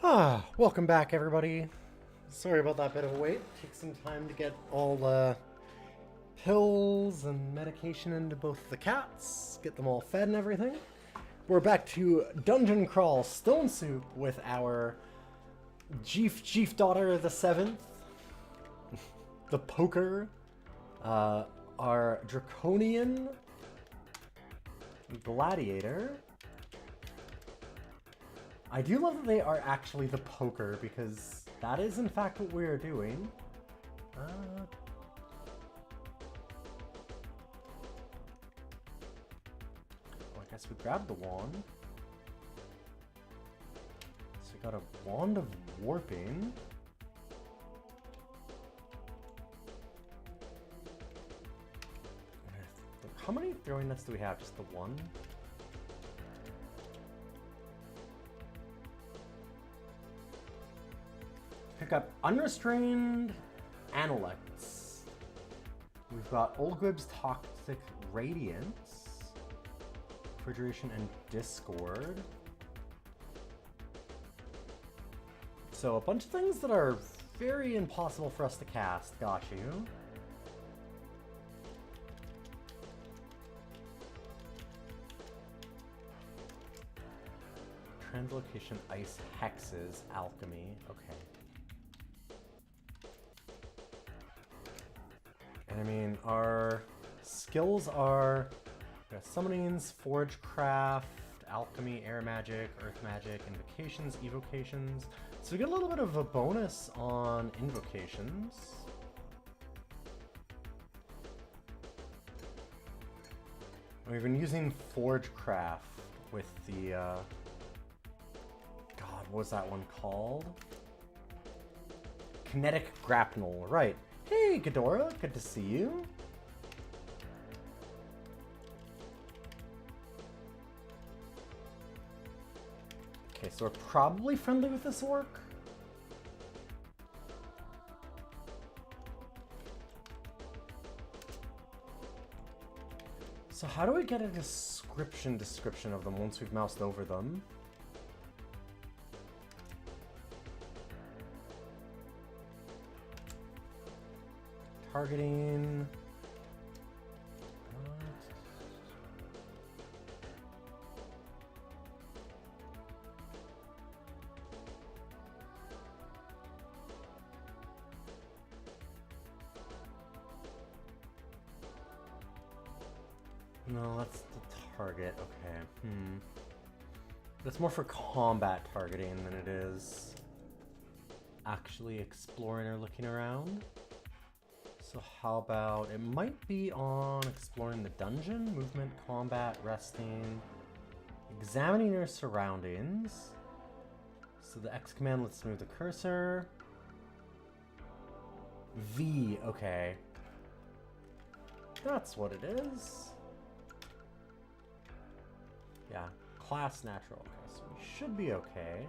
Welcome back, everybody. Sorry about that bit of a wait. Takes some time to get all the pills and medication into both the cats, get them all fed and everything. We're back to Dungeon Crawl Stone Soup with our Chief Daughter the 7th, the Poker, our Draconian Gladiator. I do love that they are actually the Poker, because that is in fact what we're doing. I guess we grabbed the wand. So we got a Wand of Warping. How many throwing nets do we have? Just the one? Pick up Unrestrained Analects. We've got Olgwib's Toxic Radiance, Refrigeration, and Discord. So a bunch of things that are very impossible for us to cast. Got you. Translocation, Ice, Hexes, Alchemy. Okay. And I mean, our skills are Summonings, Forgecraft, Alchemy, Air Magic, Earth Magic, Invocations, Evocations. So we get a little bit of a bonus on Invocations. We've been using Forgecraft with the, God, what was that one called? Kinetic Grapnel, right. Hey, Ghidorah, good to see you. Okay, so we're probably friendly with this orc. So how do we get a description of them once we've moused over them? Targeting. No, that's the target. Okay. That's more for combat targeting than it is actually exploring or looking around. So how about, it might be on exploring the dungeon, movement, combat, resting, examining your surroundings. So the X command, let's move the cursor. V, okay. That's what it is. Yeah, class natural, okay, so we should be okay.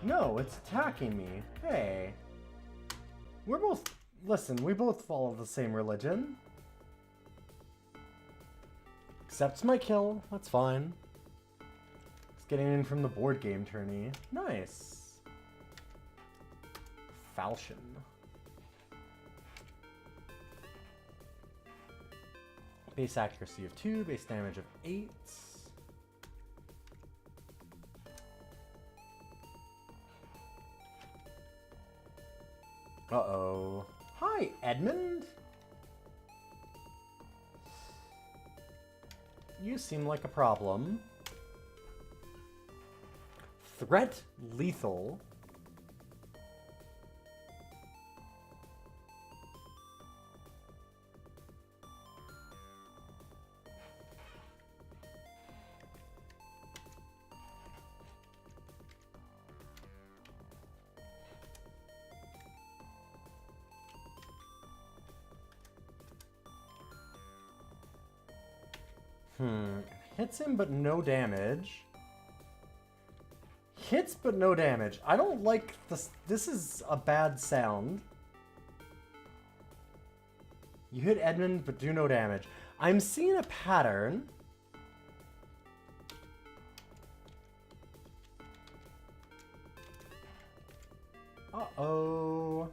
No, it's attacking me. Hey. We're both... Listen, we both follow the same religion. Accepts my kill. That's fine. It's getting in from the board game tourney. Nice. Falchion. Base accuracy of 2, base damage of 8. Uh-oh. Hi, Edmund. You seem like a problem. Threat lethal. Hits him, but no damage. Hits, but no damage. I don't like this. This is a bad sound. You hit Edmund, but do no damage. I'm seeing a pattern. Uh-oh.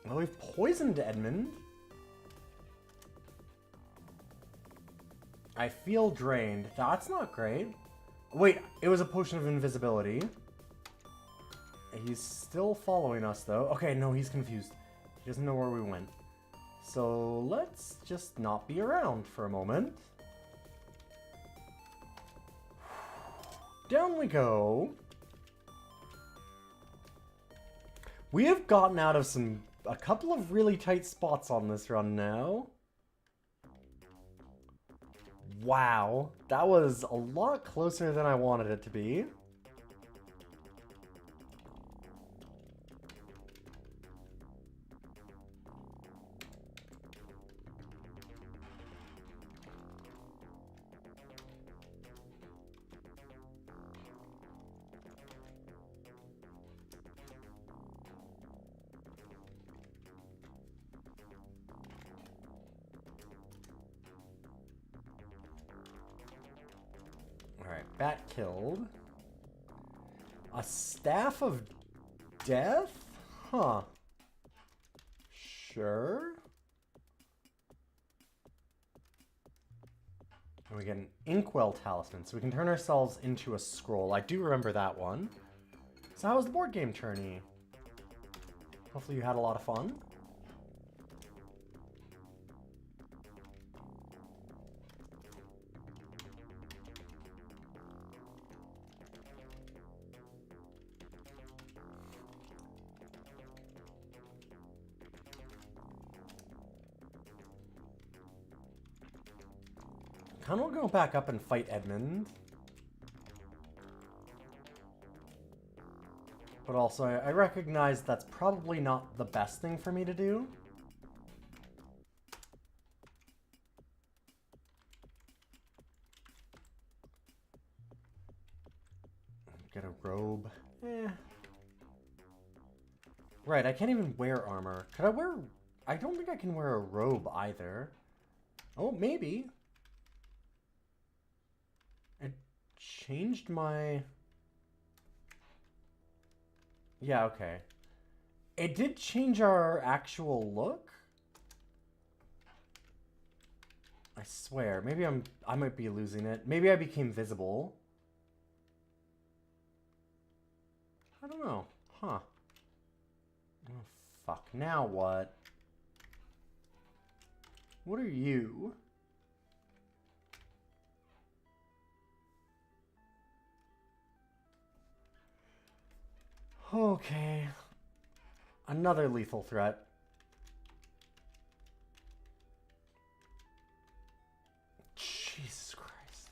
Well, we've poisoned Edmund. I feel drained. That's not great. Wait, it was a potion of invisibility. He's still following us, though. Okay, no, he's confused. He doesn't know where we went. So let's just not be around for a moment. Down we go. We have gotten out of a couple of really tight spots on this run now. Wow, that was a lot closer than I wanted it to be. Alright, bat killed. A staff of death? Huh. Sure. And we get an inkwell talisman, so we can turn ourselves into a scroll. I do remember that one. So how was the board game tourney? Hopefully you had a lot of fun. I don't go back up and fight Edmund. But also, I recognize that's probably not the best thing for me to do. Get a robe. Right, I can't even wear armor. Could I wear... I don't think I can wear a robe either. Oh, maybe. It changed my... Yeah, okay. It did change our actual look. I swear. Maybe I might be losing it. Maybe I became visible. I don't know. Huh. Oh, fuck. Now what? What are you? Okay. Another lethal threat. Jesus Christ.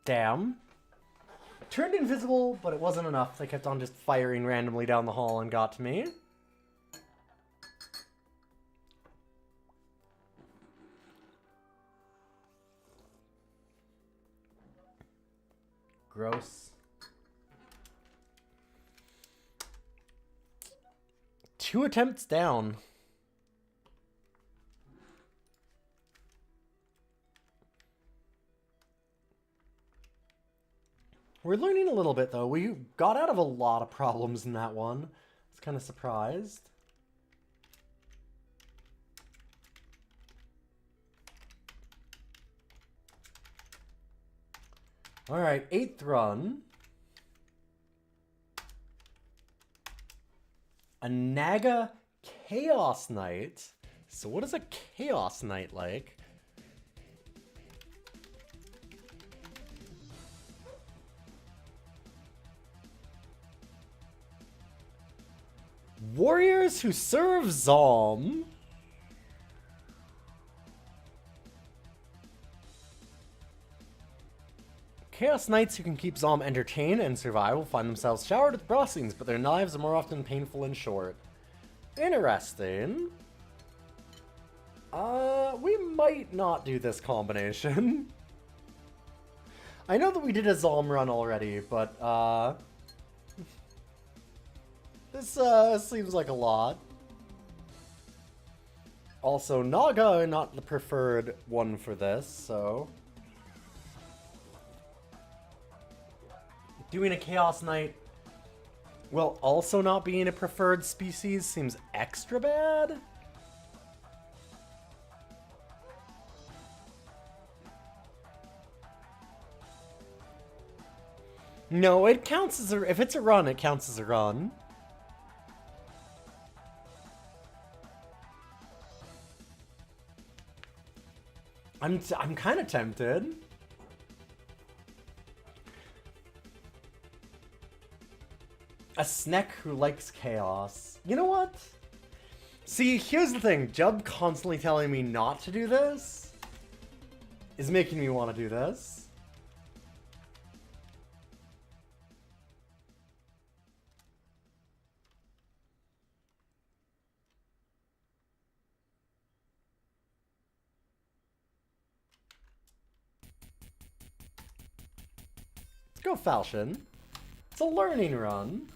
Damn. Turned invisible, but it wasn't enough. They kept on just firing randomly down the hall and got to me. Gross. 2 attempts down. We're learning a little bit, though. We got out of a lot of problems in that one. I was kind of surprised. Alright, 8th run. A Naga Chaos Knight. So what is a Chaos Knight like? Warriors who serve Zalm. Chaos Knights who can keep Zom entertained and survive will find themselves showered with blessings, but their knives are more often painful and short. Interesting. We might not do this combination. I know that we did a Zom run already, but, this, seems like a lot. Also, Naga are not the preferred one for this, so... Doing a Chaos Knight while also not being a preferred species seems extra bad. No, it counts as a... If it's a run, it counts as a run. I'm kind of tempted. A Sneck who likes chaos. You know what? See, here's the thing. Jub constantly telling me not to do this is making me want to do this. Let's go Falchion. It's a learning run.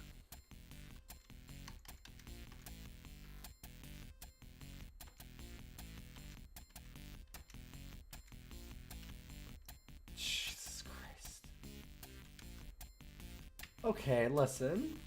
Jesus Christ. Okay, listen.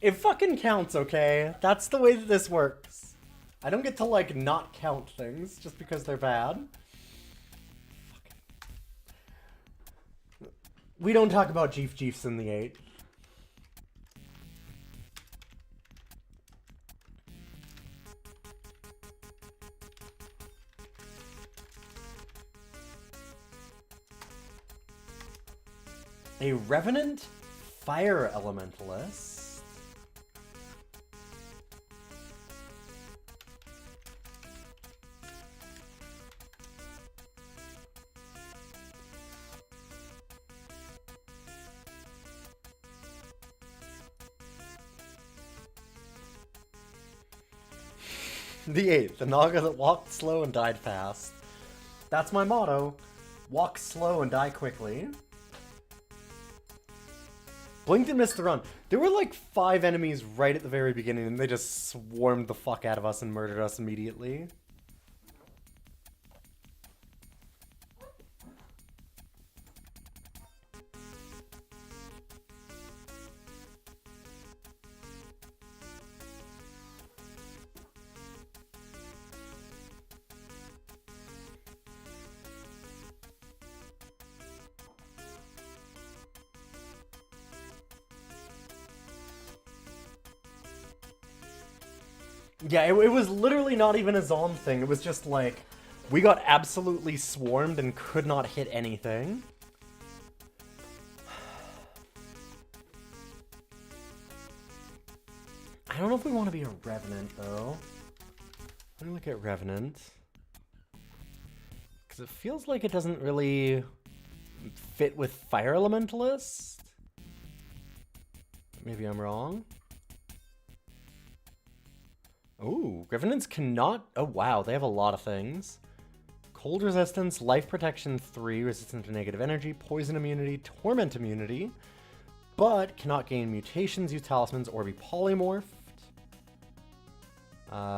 It fucking counts, okay? That's the way that this works. I don't get to, like, not count things just because they're bad. We don't talk about Jeefs in the 8. A Revenant Fire Elementalist. The 8th, the Naga that walked slow and died fast. That's my motto. Walk slow and die quickly. Blinked and missed the run. There were like 5 enemies right at the very beginning and they just swarmed the fuck out of us and murdered us immediately. Yeah, it was literally not even a Zom thing. It was just like, we got absolutely swarmed and could not hit anything. I don't know if we want to be a Revenant, though. Let me look at Revenant. Because it feels like it doesn't really fit with Fire Elementalist. Maybe I'm wrong. Oh, Revenants cannot... Oh, wow, they have a lot of things. Cold resistance, life protection 3, resistant to negative energy, poison immunity, torment immunity, but cannot gain mutations, use talismans, or be polymorphed.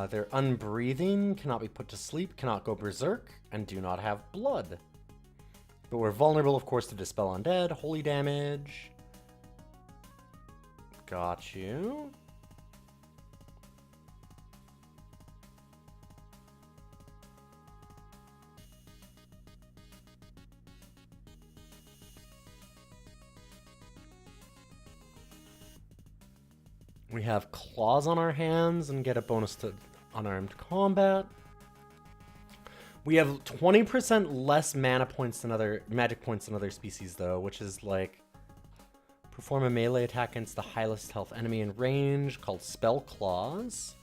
They're unbreathing, cannot be put to sleep, cannot go berserk, and do not have blood. But we're vulnerable, of course, to dispel undead, holy damage. Got you. We have claws on our hands and get a bonus to unarmed combat. We have 20% less mana points than other magic points than other species, though, which is like perform a melee attack against the highest health enemy in range called Spell Claws.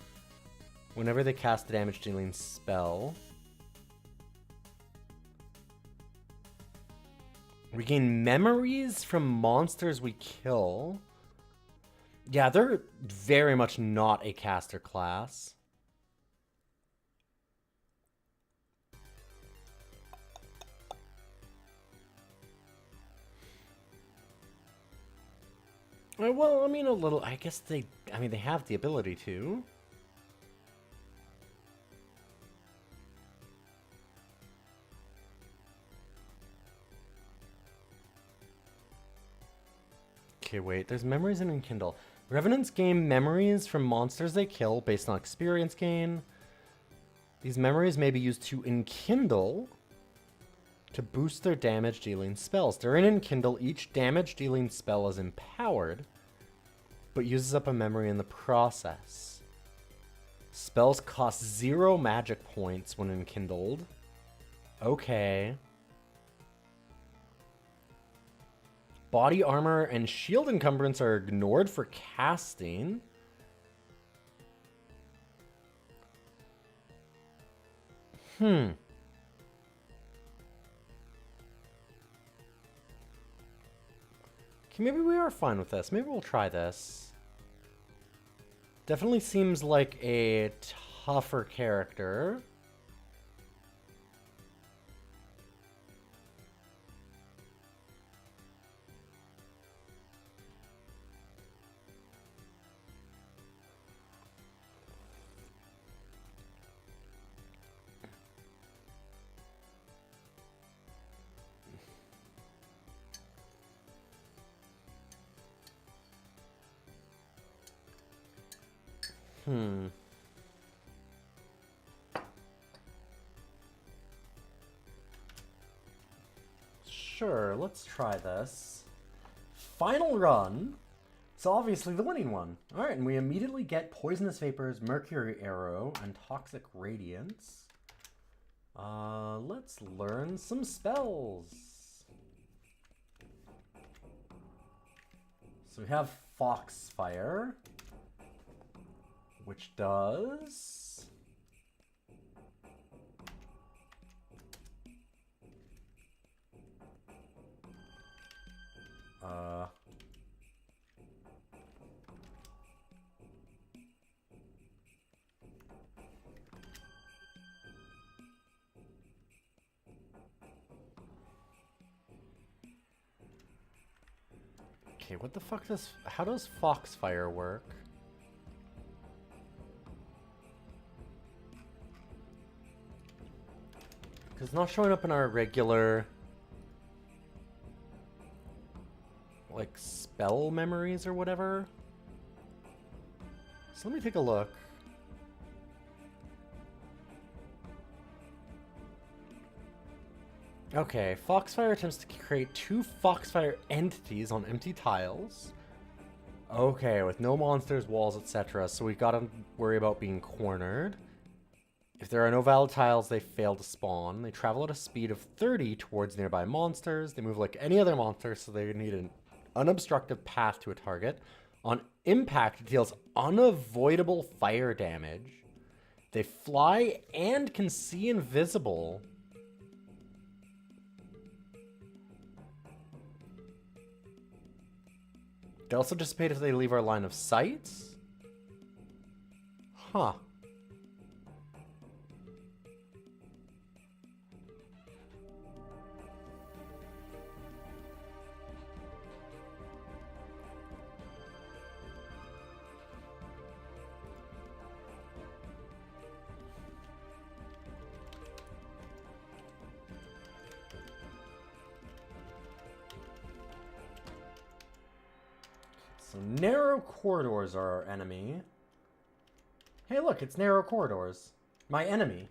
Whenever they cast a damage-dealing spell, we gain memories from monsters we kill. Yeah, they're very much not a caster class. Well, I mean, a little. I guess they have the ability to. Okay, wait. There's memories in Enkindle. Revenants gain memories from monsters they kill based on experience gain. These memories may be used to enkindle to boost their damage-dealing spells. During enkindle, each damage-dealing spell is empowered, but uses up a memory in the process. Spells cost 0 magic points when enkindled. Okay. Body armor and shield encumbrance are ignored for casting. Okay, maybe we are fine with this. Maybe we'll try this. Definitely seems like a tougher character. Sure, let's try this. Final run. It's obviously the winning one. Alright, and we immediately get Poisonous Vapors, Mercury Arrow, and Toxic Radiance. Let's learn some spells. So we have Foxfire, which does... Okay, what the fuck does... How does Foxfire work? Because it's not showing up in our regular... like, spell memories or whatever. So let me take a look. Okay, Foxfire attempts to create 2 Foxfire entities on empty tiles. Okay, with no monsters, walls, etc. So we gotta worry about being cornered. If there are no valid tiles, they fail to spawn. They travel at a speed of 30 towards nearby monsters. They move like any other monster, so they need an unobstructed path to a target. On impact, it deals unavoidable fire damage. They fly and can see invisible. They also dissipate if they leave our line of sight. Huh. So narrow corridors are our enemy. Hey, look, it's narrow corridors. My enemy.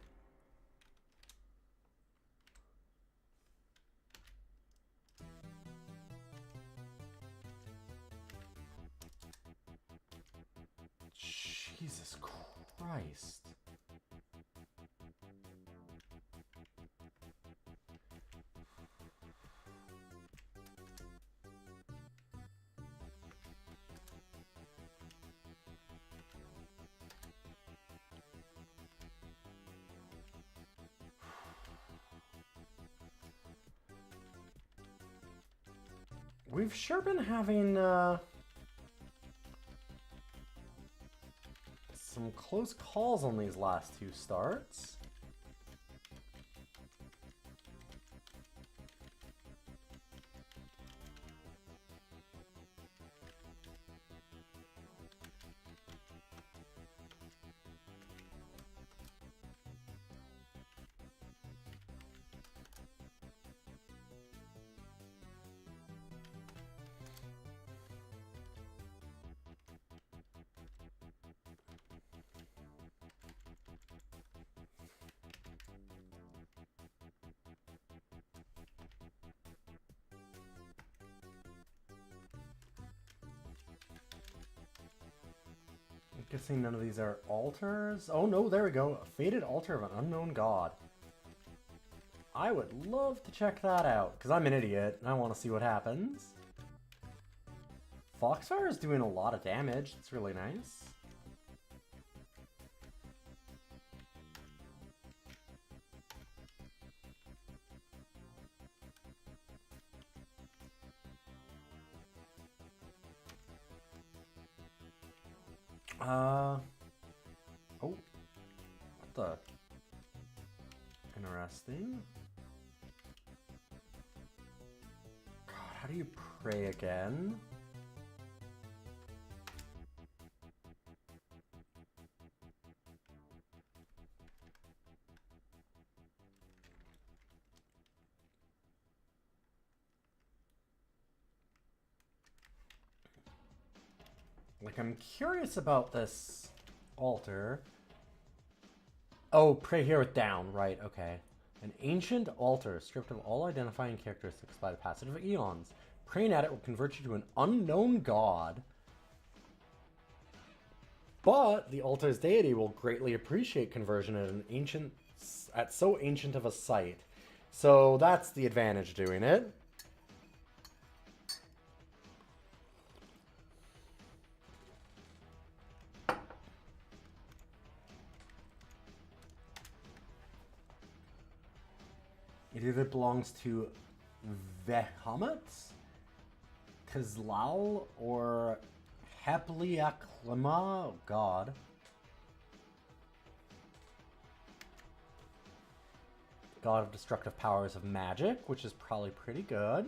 Jesus Christ. We've sure been having some close calls on these last two starts. I'm guessing none of these are altars. Oh no, there we go. A faded altar of an unknown god. I would love to check that out, because I'm an idiot and I want to see what happens. Foxfire is doing a lot of damage. It's really nice. Oh. What the? Interesting. God, how do you pray again? Like, I'm curious about this altar. Oh, pray here with down. Right, okay. An ancient altar stripped of all identifying characteristics by the passage of eons. Praying at it will convert you to an unknown god. But the altar's deity will greatly appreciate conversion at so ancient of a site. So that's the advantage doing it. It either belongs to Vehamet, Kazlal, or Hepliaklima, oh god. God of destructive powers of magic, which is probably pretty good.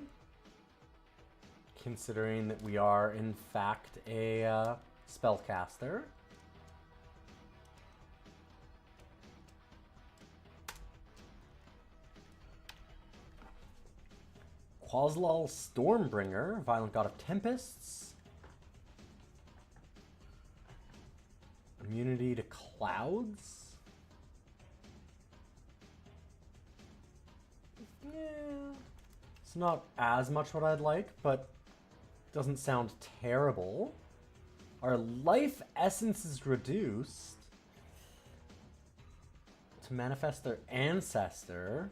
Considering that we are, in fact, a spellcaster. Quaslal Stormbringer, violent god of tempests. Immunity to clouds. Yeah, it's not as much what I'd like, but doesn't sound terrible. Our life essence is reduced to manifest their ancestor.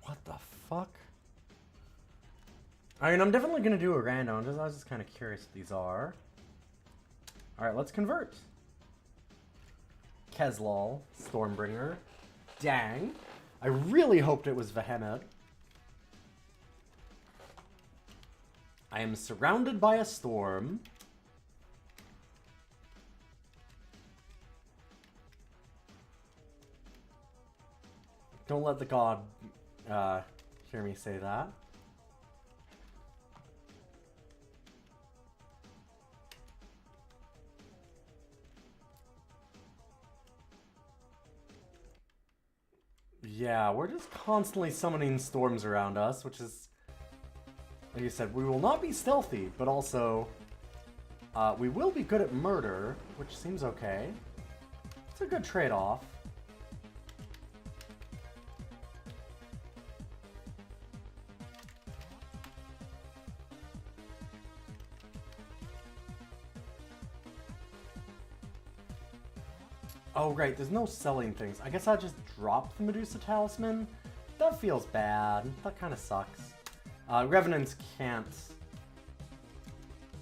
What the fuck? I mean, I'm definitely going to do a random. I was just kind of curious what these are. Alright, let's convert. Kazlal, Stormbringer. Dang. I really hoped it was Vehemet. I am surrounded by a storm. Don't let the god hear me say that. Yeah, we're just constantly summoning storms around us, which is, like you said, we will not be stealthy, but also we will be good at murder, which seems okay. It's a good trade-off. Oh, right, there's no selling things. I guess I just dropped the Medusa Talisman. That feels bad. That kind of sucks. Revenants can't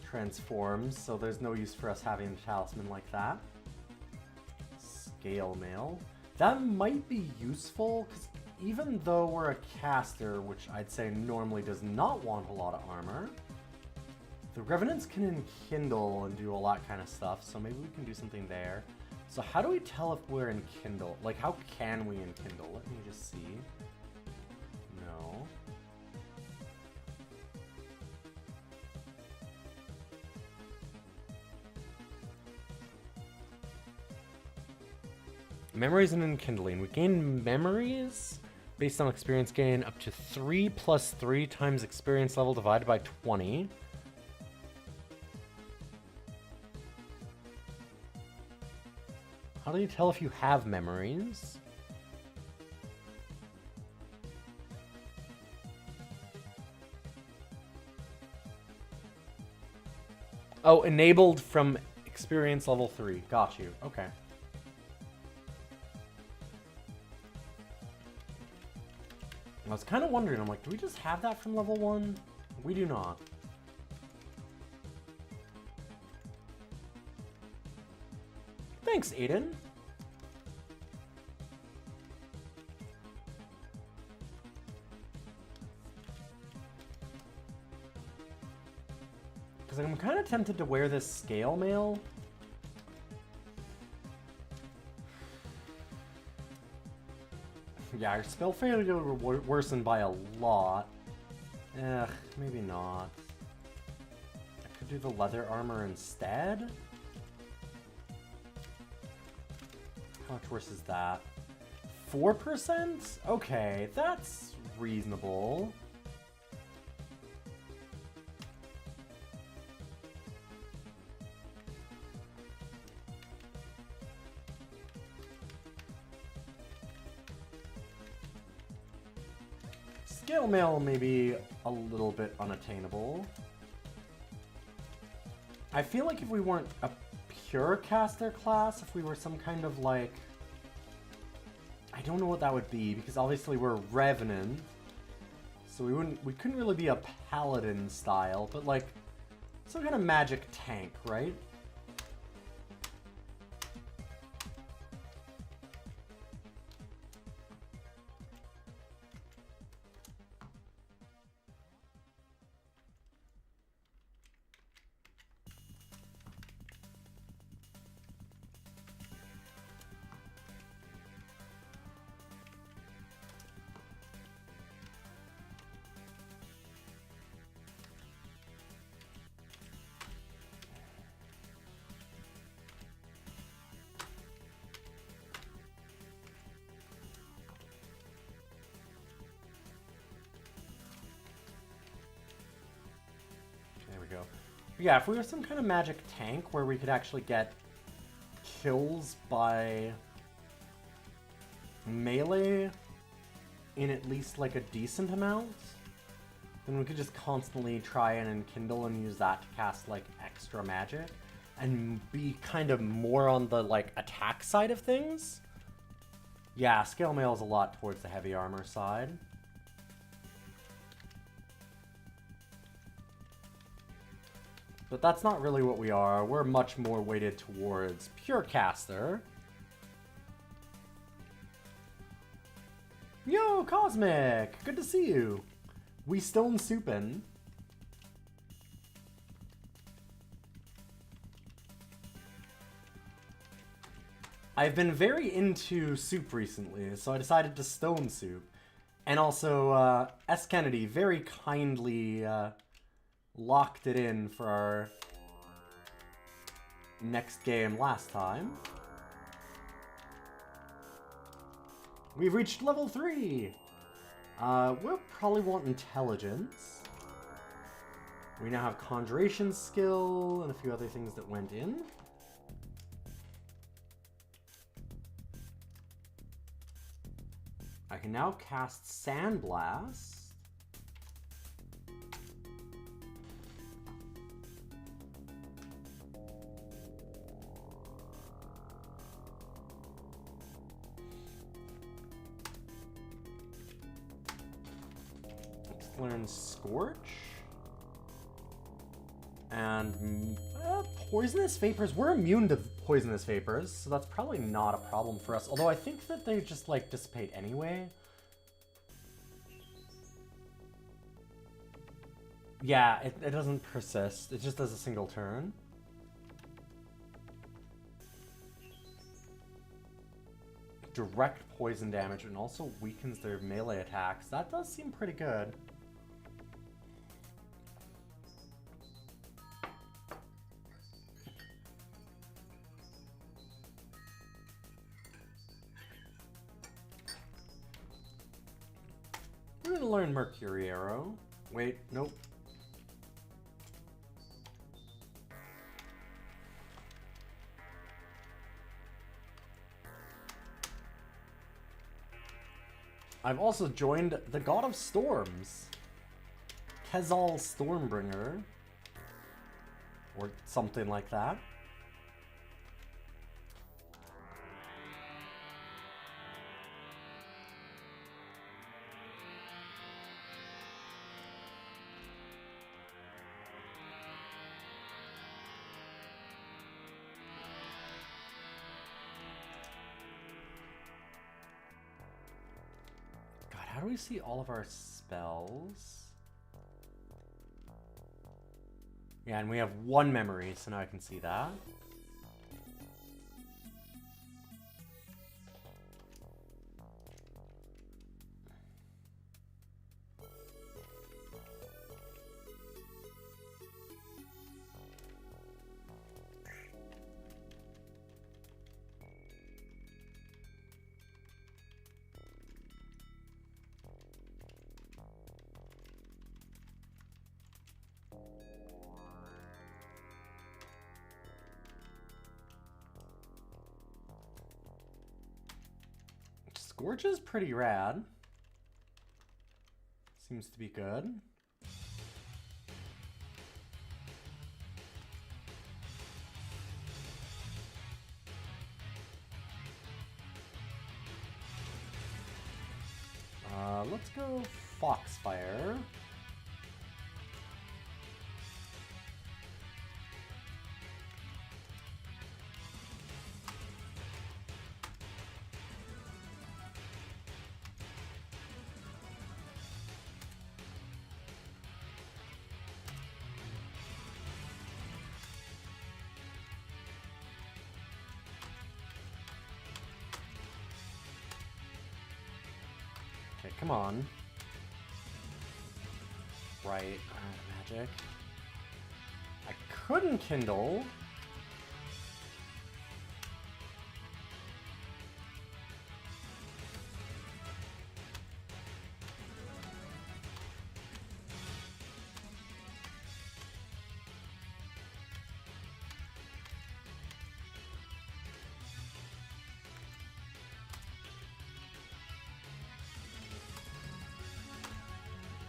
transform, so there's no use for us having a talisman like that. Scale mail. That might be useful, because even though we're a caster, which I'd say normally does not want a lot of armor, the Revenants can enkindle and do a lot kind of stuff, so maybe we can do something there. So how do we tell if we're enkindle? Like, how can we enkindle? Let me just see. No. Memories and enkindling. We gain memories based on experience gain up to 3 plus 3 times experience level divided by 20. How do you tell if you have memories? Oh, enabled from experience level 3. Got you. Okay. I was kind of wondering, I'm like, do we just have that from level 1? We do not. Thanks, Aiden. Because I'm kind of tempted to wear this scale mail. Yeah, our spell failure will worsen by a lot. Ugh, maybe not. I could do the leather armor instead. How much worse is that? 4%? Okay, that's reasonable. Scale mail may be a little bit unattainable. I feel like if we weren't a pure caster class, if we were some kind of like, I don't know what that would be, because obviously we're Revenant, so we couldn't really be a paladin style, but like some kind of magic tank, right? Yeah, if we were some kind of magic tank where we could actually get kills by melee in at least like a decent amount, then we could just constantly try and enkindle and use that to cast like extra magic and be kind of more on the like attack side of things. Yeah, scale mail is a lot towards the heavy armor side. But that's not really what we are. We're much more weighted towards pure caster. Yo, Cosmic! Good to see you. We stone soupin'. I've been very into soup recently, so I decided to stone soup. And also, S. Kennedy very kindly locked it in for our next game last time. We've reached level 3! We'll probably want intelligence. We now have conjuration skill and a few other things that went in. I can now cast Sandblast. Let's learn Scorch. And poisonous vapors. We're immune to poisonous vapors, so that's probably not a problem for us. Although I think that they just, like, dissipate anyway. Yeah, it doesn't persist. It just does a single turn. Direct poison damage and also weakens their melee attacks. That does seem pretty good. We're gonna learn Mercury Arrow. Wait, nope. I've also joined the God of Storms. Kezal Stormbringer. Or something like that. How do we see all of our spells? Yeah, and we have one memory, so now I can see that. Scorch is pretty rad. Seems to be good. Let's go Foxfire. Okay, come on. Right, magic. I couldn't kindle.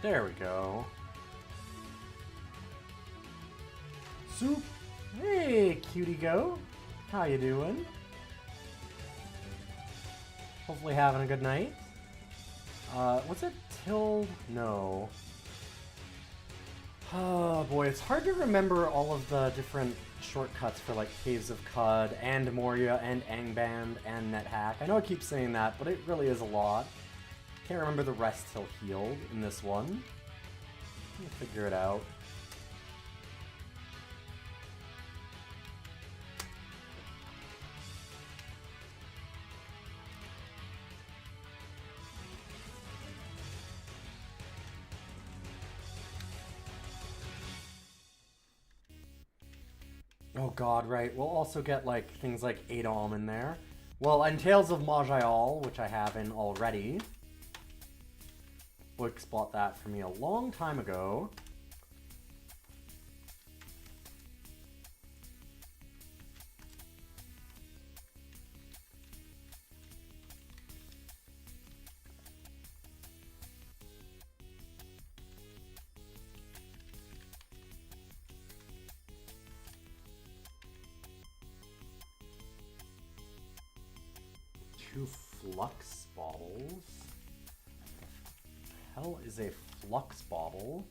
There we go. Soup. Hey, cutie go. How you doing? Hopefully having a good night. What's it? Till? No. Oh boy, it's hard to remember all of the different shortcuts for like Caves of Cud and Moria and Angband and NetHack. I know I keep saying that, but it really is a lot. Can't remember the rest till healed in this one. We'll figure it out. Oh god, right. We'll also get like things like Adom in there. Well, and Tales of Maj'Eyal, which I have in already. Book bought that for me a long time ago. Two flux baubles. Hell is a flux bauble?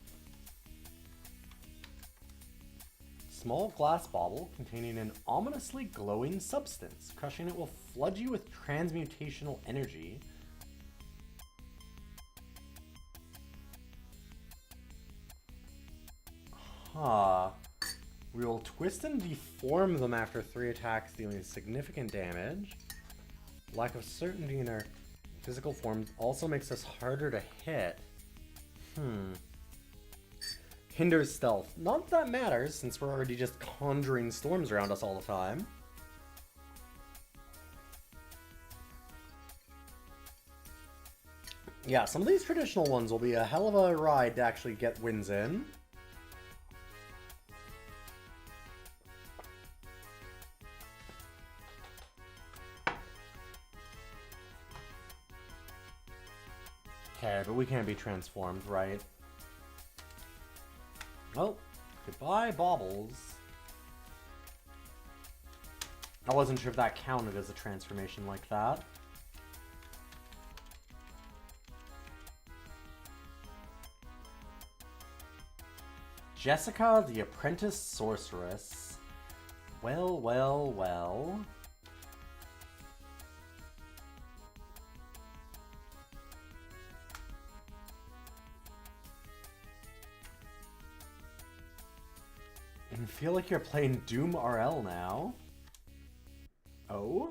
Small glass bauble containing an ominously glowing substance. Crushing it will flood you with transmutational energy. Huh. We will twist and deform them after 3 attacks, dealing significant damage. Lack of certainty in our physical form also makes us harder to hit. Hinders stealth. Not that matters, since we're already just conjuring storms around us all the time. Yeah, some of these traditional ones will be a hell of a ride to actually get wins in. Okay, but we can't be transformed, right? Well, goodbye, baubles. I wasn't sure if that counted as a transformation like that. Jessica, the Apprentice Sorceress. Well, well, well. I feel like you're playing Doom RL now. Oh?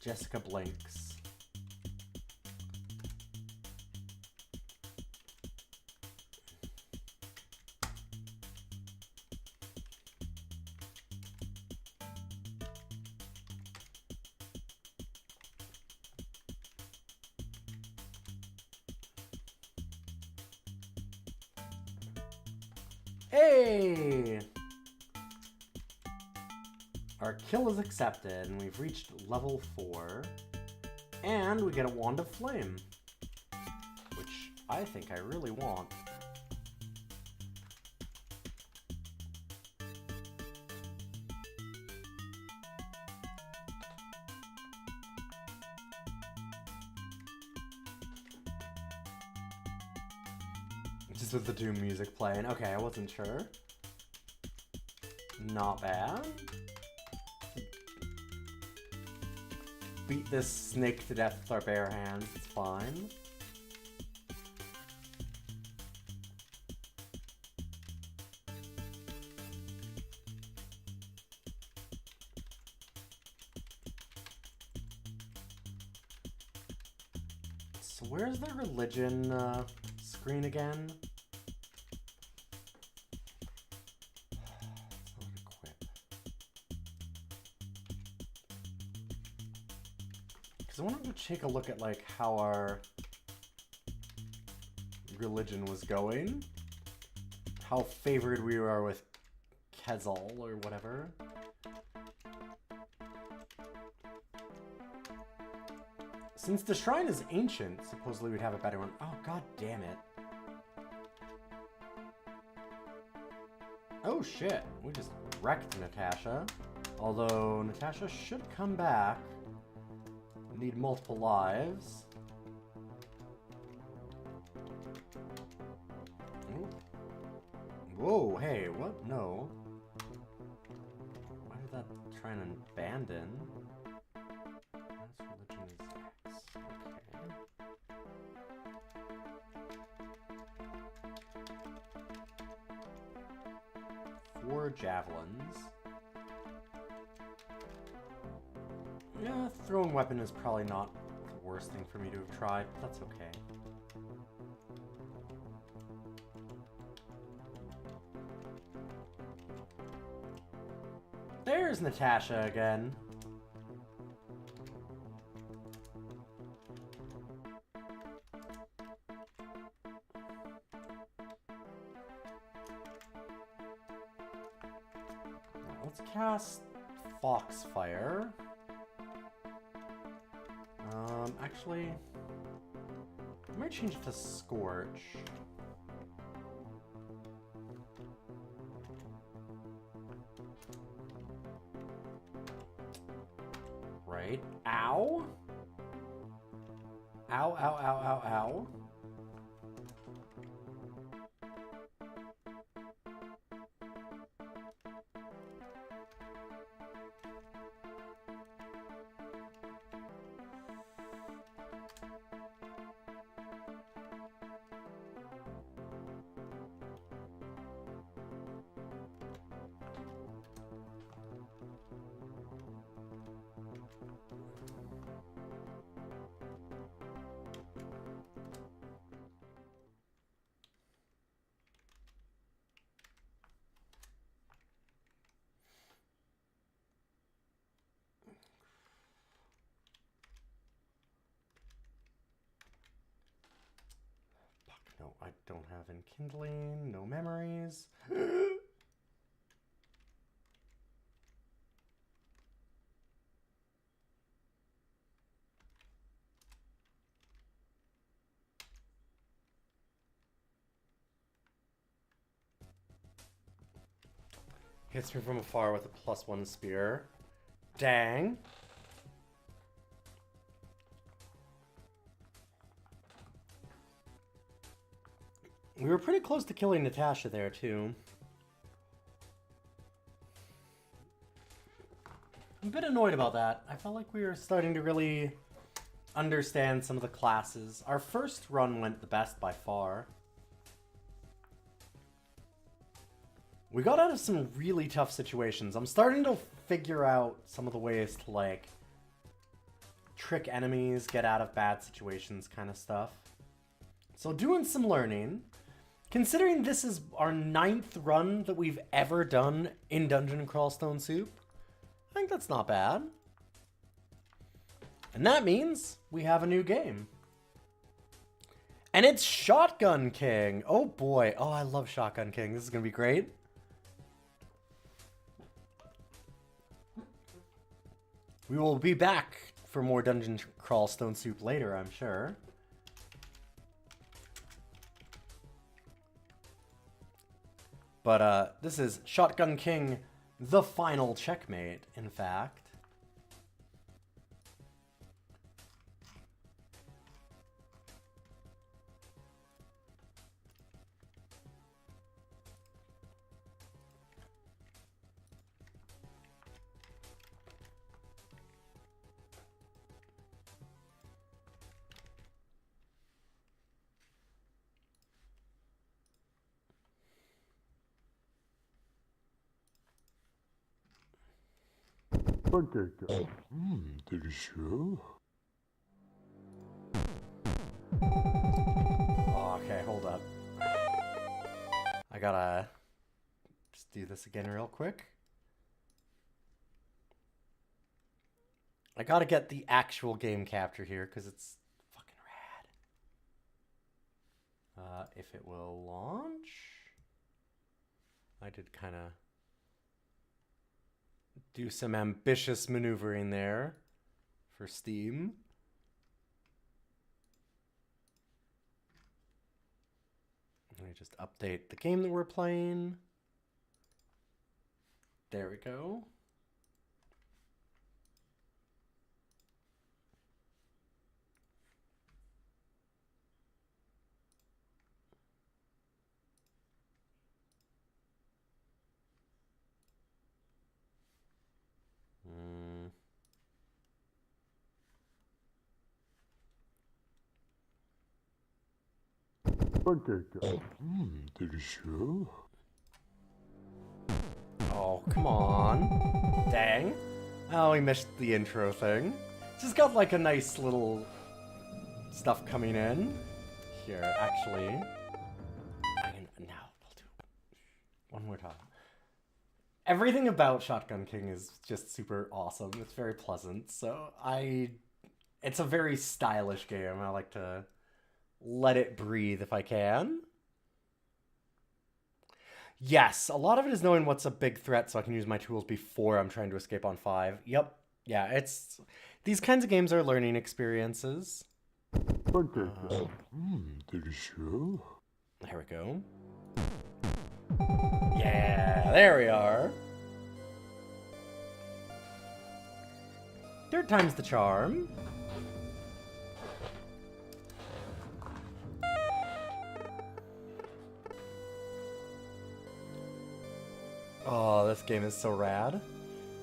Jessica blinks. Hey! Our kill is accepted, and we've reached level 4. And we get a Wand of Flame. Which I think I really want. Just with the Doom music playing. Okay, I wasn't sure. Not bad. Beat this snake to death with our bare hands. It's fine. So where's the religion screen again? I wanted to take a look at like how our religion was going, how favored we are with Kezal or whatever. Since the shrine is ancient, supposedly we'd have a better one. Oh, god damn it. Oh shit, we just wrecked Natasha. Although Natasha should come back. Need multiple lives. Ooh. Whoa, hey, what? No. Why did that try and abandon? That's religion is X. Okay. 4 javelins. Yeah, throwing weapon is probably not the worst thing for me to have tried, but that's okay. There's Natasha again. Let's cast Foxfire. Actually, I might change it to Scorch. Right. Ow! Ow, ow, ow, ow, ow. No, I don't have Enkindling, no memories. Hits me from afar with a +1 spear. Dang. We were pretty close to killing Natasha there, too. I'm a bit annoyed about that. I felt like we were starting to really understand some of the classes. Our first run went the best by far. We got out of some really tough situations. I'm starting to figure out some of the ways to, like, trick enemies, get out of bad situations kind of stuff. So doing some learning. Considering this is our 9th run that we've ever done in Dungeon Crawl Stone Soup, I think that's not bad. And that means we have a new game. And it's Shotgun King. Oh boy. Oh, I love Shotgun King. This is going to be great. We will be back for more Dungeon Crawl Stone Soup later, I'm sure. But this is Shotgun King, the final checkmate, in fact. Delicious. Okay, hold up. I gotta just do this again real quick. I gotta get the actual game capture here because it's fucking rad. If it will launch. I did kind of do some ambitious maneuvering there for Steam. Let me just update the game that we're playing. There we go. Delicious. Oh, come on. Dang. Oh, we missed the intro thing. Just got like a nice little stuff coming in. Here, actually. Now, we'll do it one more time. Everything about Shotgun King is just super awesome. It's very pleasant. So it's a very stylish game. I like to let it breathe if I can. Yes, a lot of it is knowing what's a big threat so I can use my tools before I'm trying to escape on 5. Yep. Yeah, these kinds of games are learning experiences. There we go. Yeah, there we are. Third time's the charm. Oh, this game is so rad.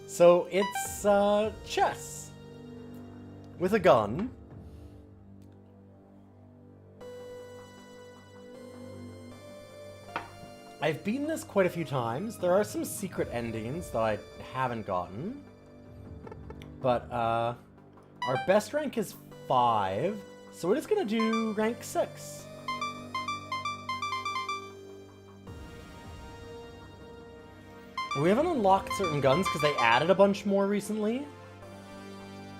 So it's chess with a gun. I've beaten this quite a few times. There are some secret endings that I haven't gotten. But our best rank is 5, so we're just gonna do rank 6. We haven't unlocked certain guns because they added a bunch more recently.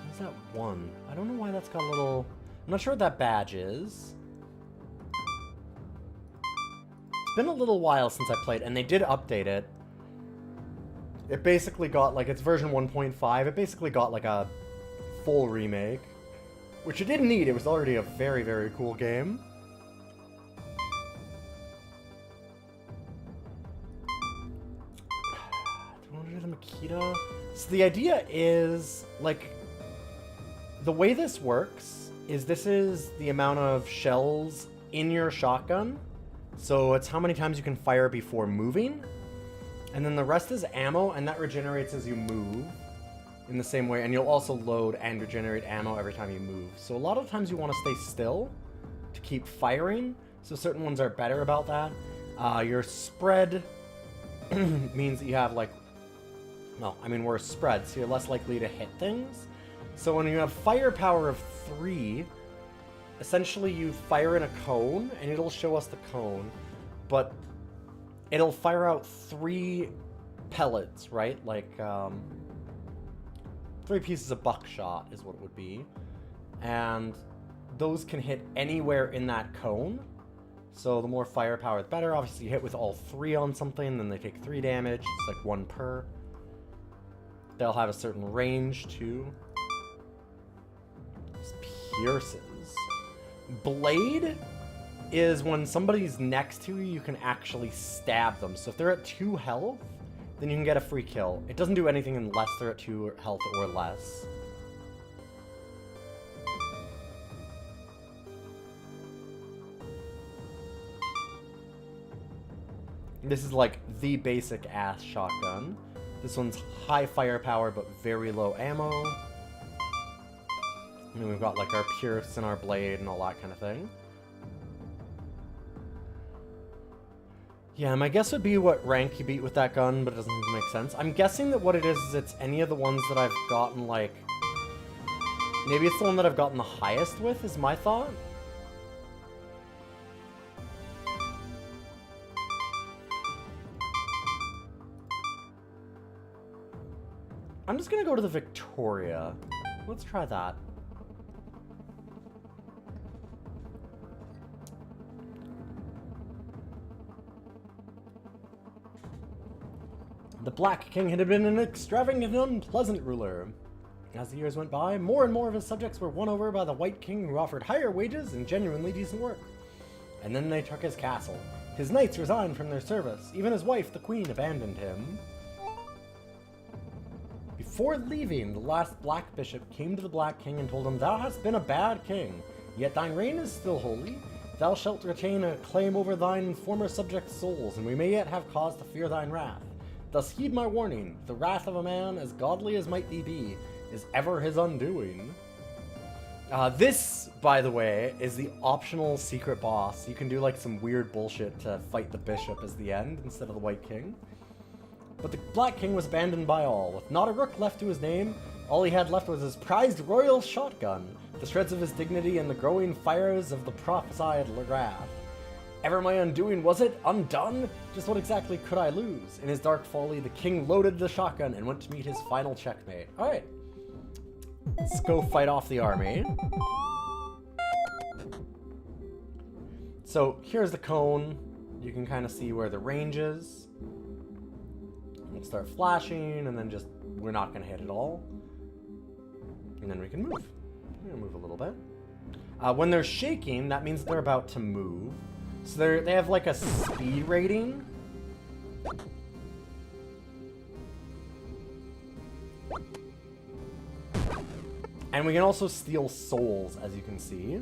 What's that one? I don't know why that's got a little... I'm not sure what that badge is. It's been a little while since I played, and they did update it. It basically got, like, it's version 1.5. It basically got, like, a full remake. Which it didn't need. It was already a very, very cool game. Do I want to do the Makita? So the idea is, like, the way this works is this is the amount of shells in your shotgun. So it's how many times you can fire before moving. And then the rest is ammo, and that regenerates as you move in the same way. And you'll also load and regenerate ammo every time you move. So a lot of times you want to stay still to keep firing. So certain ones are better about that. Your spread means that you have, like... Well, I mean, we're spread, so you're less likely to hit things. So when you have firepower of 3, essentially you fire in a cone, and it'll show us the cone. But... it'll fire out 3 pellets, right? Like, 3 pieces of buckshot is what it would be. And those can hit anywhere in that cone. So the more firepower, the better. Obviously, you hit with all 3 on something, then they take 3 damage. It's like 1 per. They'll have a certain range, too. Just pierces. Blade is when somebody's next to you, you can actually stab them. So if they're at 2 health, then you can get a free kill. It doesn't do anything unless they're at 2 health or less. This is like the basic ass shotgun. This one's high firepower but very low ammo. And then we've got like our pierce and our blade and all that kind of thing. Yeah, my guess would be what rank you beat with that gun, but it doesn't make sense. I'm guessing that what it is it's any of the ones that I've gotten, like... Maybe it's the one that I've gotten the highest with, is my thought. I'm just gonna go to the Victoria. Let's try that. The Black King had been an extravagant and unpleasant ruler. As the years went by, more and more of his subjects were won over by the White King, who offered higher wages and genuinely decent work. And then they took his castle. His knights resigned from their service. Even his wife, the Queen, abandoned him. Before leaving, the last Black Bishop came to the Black King and told him, "Thou hast been a bad king, yet thine reign is still holy. Thou shalt retain a claim over thine former subjects' souls, and we may yet have cause to fear thine wrath. Thus heed my warning, the wrath of a man, as godly as might be, is ever his undoing." This, by the way, is the optional secret boss. You can do like some weird bullshit to fight the bishop as the end instead of the White King. But the Black King was abandoned by all. With not a rook left to his name, all he had left was his prized royal shotgun, the shreds of his dignity and the growing fires of the prophesied wrath. Ever my undoing, was it? Undone? Just what exactly could I lose? In his dark folly, the king loaded the shotgun and went to meet his final checkmate. Alright. Let's go fight off the army. So, here's the cone. You can kind of see where the range is. It'll start flashing, and then just, we're not going to hit it all. And then we can move. We're going to move a little bit. When they're shaking, that means they're about to move. So they have like a speed rating. And we can also steal souls, as you can see.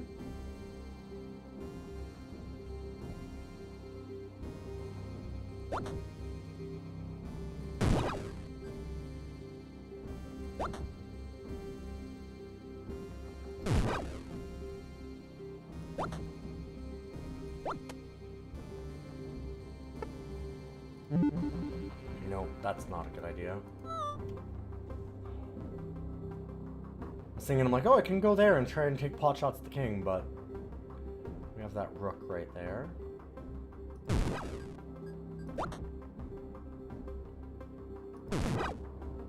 No, that's not a good idea. I was thinking, I'm like, oh, I can go there and try and take pot shots at the king, but we have that rook right there.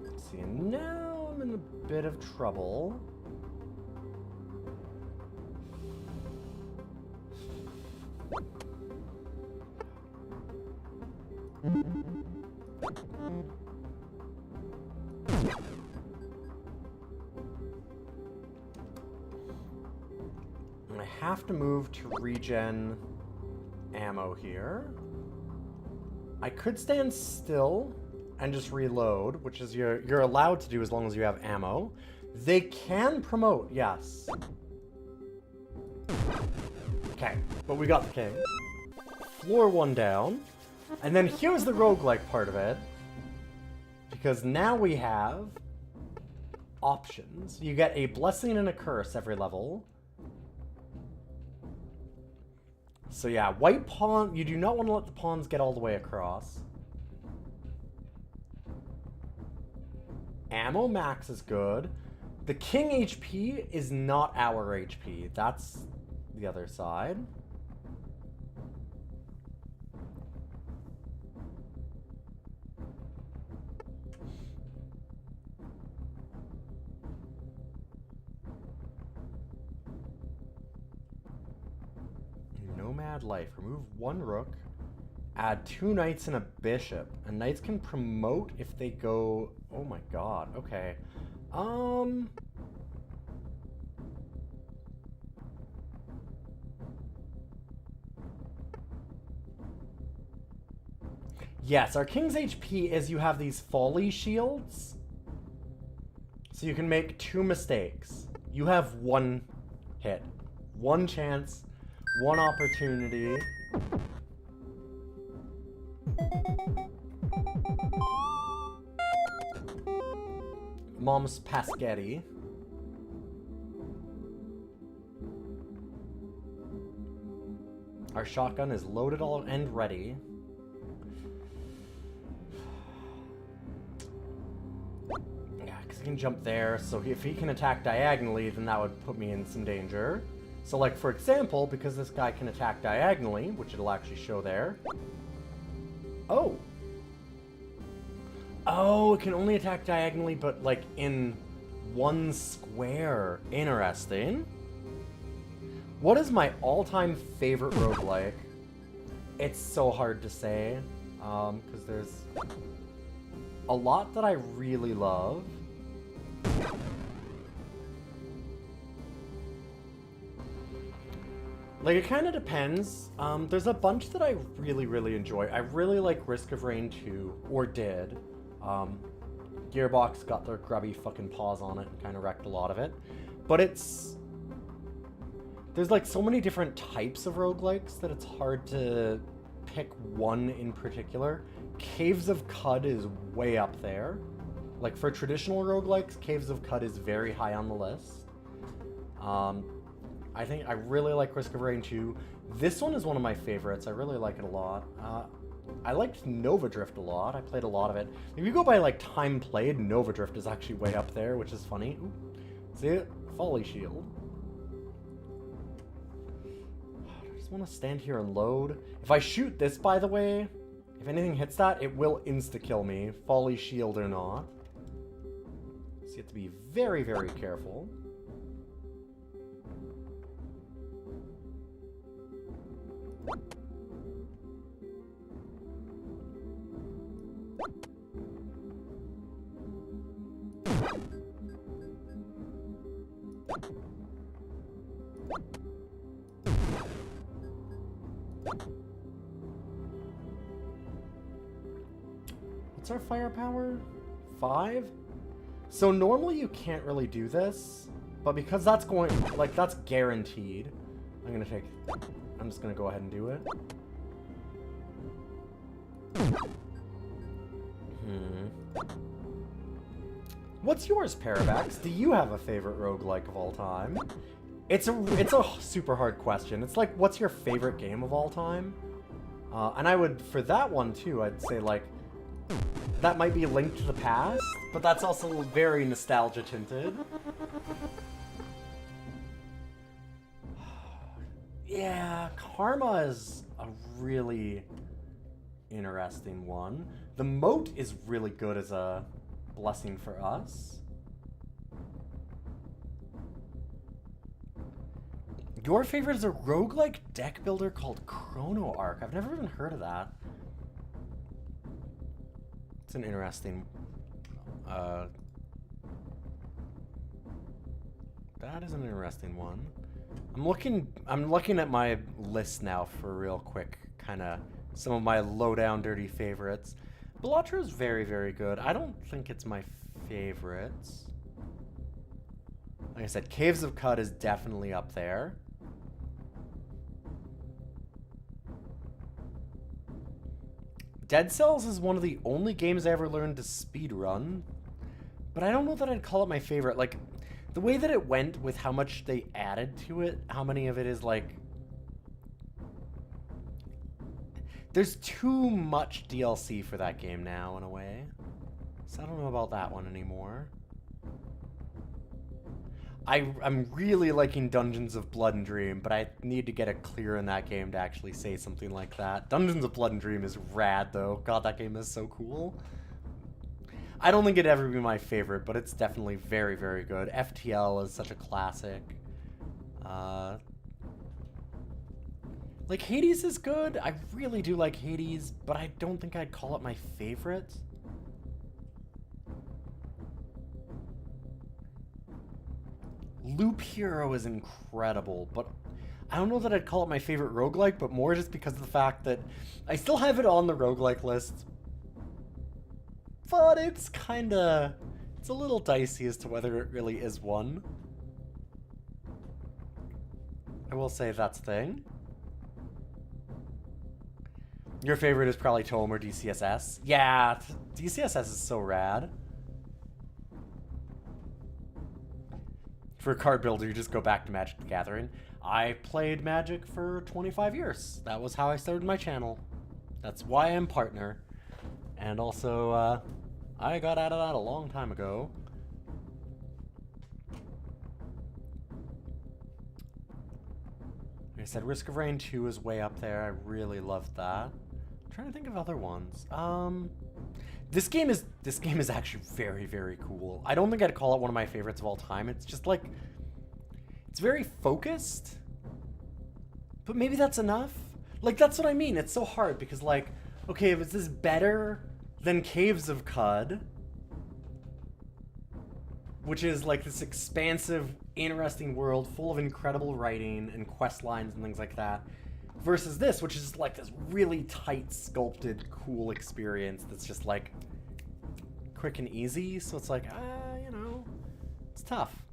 Let's see, and now I'm in a bit of trouble. I have to move to regen ammo here. I could stand still and just reload, which is you're allowed to do as long as you have ammo. They can promote, yes. Okay, but we got the king. Floor one down. And then here's the roguelike part of it. Because now we have options. You get a blessing and a curse every level. So yeah, white pawn, you do not want to let the pawns get all the way across. Ammo max is good. The king HP is not our HP. That's the other side. Nomad life. Remove one rook. Add 2 knights and a bishop. And knights can promote if they go... Oh my god. Okay. Yes, our king's HP is you have these folly shields. So you can make 2 mistakes. You have 1 hit. 1 chance. 1 opportunity. Mom's Paschetti. Our shotgun is loaded all and ready. Yeah, because he can jump there, so if he can attack diagonally, then that would put me in some danger. So, like, for example, because this guy can attack diagonally, which it'll actually show there. Oh! Oh, it can only attack diagonally, but, like, in 1 square. Interesting. What is my all-time favorite roguelike? It's so hard to say, because there's a lot that I really love. Like, it kind of depends. There's a bunch that I really, really enjoy. I really like Risk of Rain 2, or did. Gearbox got their grubby fucking paws on it and kind of wrecked a lot of it. But it's... There's, like, so many different types of roguelikes that it's hard to pick one in particular. Caves of Cud is way up there. Like, for traditional roguelikes, Caves of Cud is very high on the list. I think I really like Risk of Rain 2. This one is one of my favorites. I really like it a lot. I liked Nova Drift a lot. I played a lot of it. If you go by, like, time played, Nova Drift is actually way up there, which is funny. Ooh. See it? Folly Shield. want to stand here and load. If I shoot this, by the way, if anything hits that, it will insta-kill me, Folly Shield or not. So you have to be very, very careful. What's our firepower? 5? So normally you can't really do this, but because that's going, like, that's guaranteed, I'm just gonna go ahead and do it. What's yours, Parabax? Do you have a favorite roguelike of all time? It's a super hard question. It's like, what's your favorite game of all time? And I would, for that one too, I'd say like, that might be Link to the Past, but that's also very nostalgia tinted. Yeah, Karma is a really interesting one. The Moat is really good as a blessing for us. Your favorite is a roguelike deck builder called Chrono Arc. I've never even heard of that. It's an interesting... that is an interesting one. I'm looking at my list now for real quick, kind of some of my low-down dirty favorites. Balatro is very, very good. I don't think it's my favorites. Like I said, Caves of Cud is definitely up there. Dead Cells is one of the only games I ever learned to speedrun, but I don't know that I'd call it my favorite. Like, the way that it went with how much they added to it, how many of it is like... There's too much DLC for that game now, in a way. So I don't know about that one anymore. I'm really liking Dungeons of Blood and Dream, but I need to get it clear in that game to actually say something like that. Dungeons of Blood and Dream is rad, though. God, that game is so cool. I don't think it'd ever be my favorite, but it's definitely very, very good. FTL is such a classic. Like, Hades is good. I really do like Hades, but I don't think I'd call it my favorite. Loop Hero is incredible, but I don't know that I'd call it my favorite roguelike, but more just because of the fact that I still have it on the roguelike list. But it's kinda... it's a little dicey as to whether it really is one. I will say that's the thing. Your favorite is probably Tome or DCSS. Yeah, DCSS is so rad. For a card builder, you just go back to Magic the Gathering. I played Magic for 25 years. That was how I started my channel. That's why I'm partner. And also, I got out of that a long time ago. Like I said, Risk of Rain 2 is way up there. I really loved that. I'm trying to think of other ones. This game is actually very, very cool. I don't think I'd call it one of my favorites of all time. It's just like, it's very focused, but maybe that's enough. Like, that's what I mean. It's so hard because, like, okay, is this better than Caves of Cud, which is like this expansive, interesting world full of incredible writing and quest lines and things like that, versus this, which is like this really tight, sculpted, cool experience that's just like quick and easy. So it's like, you know, it's tough.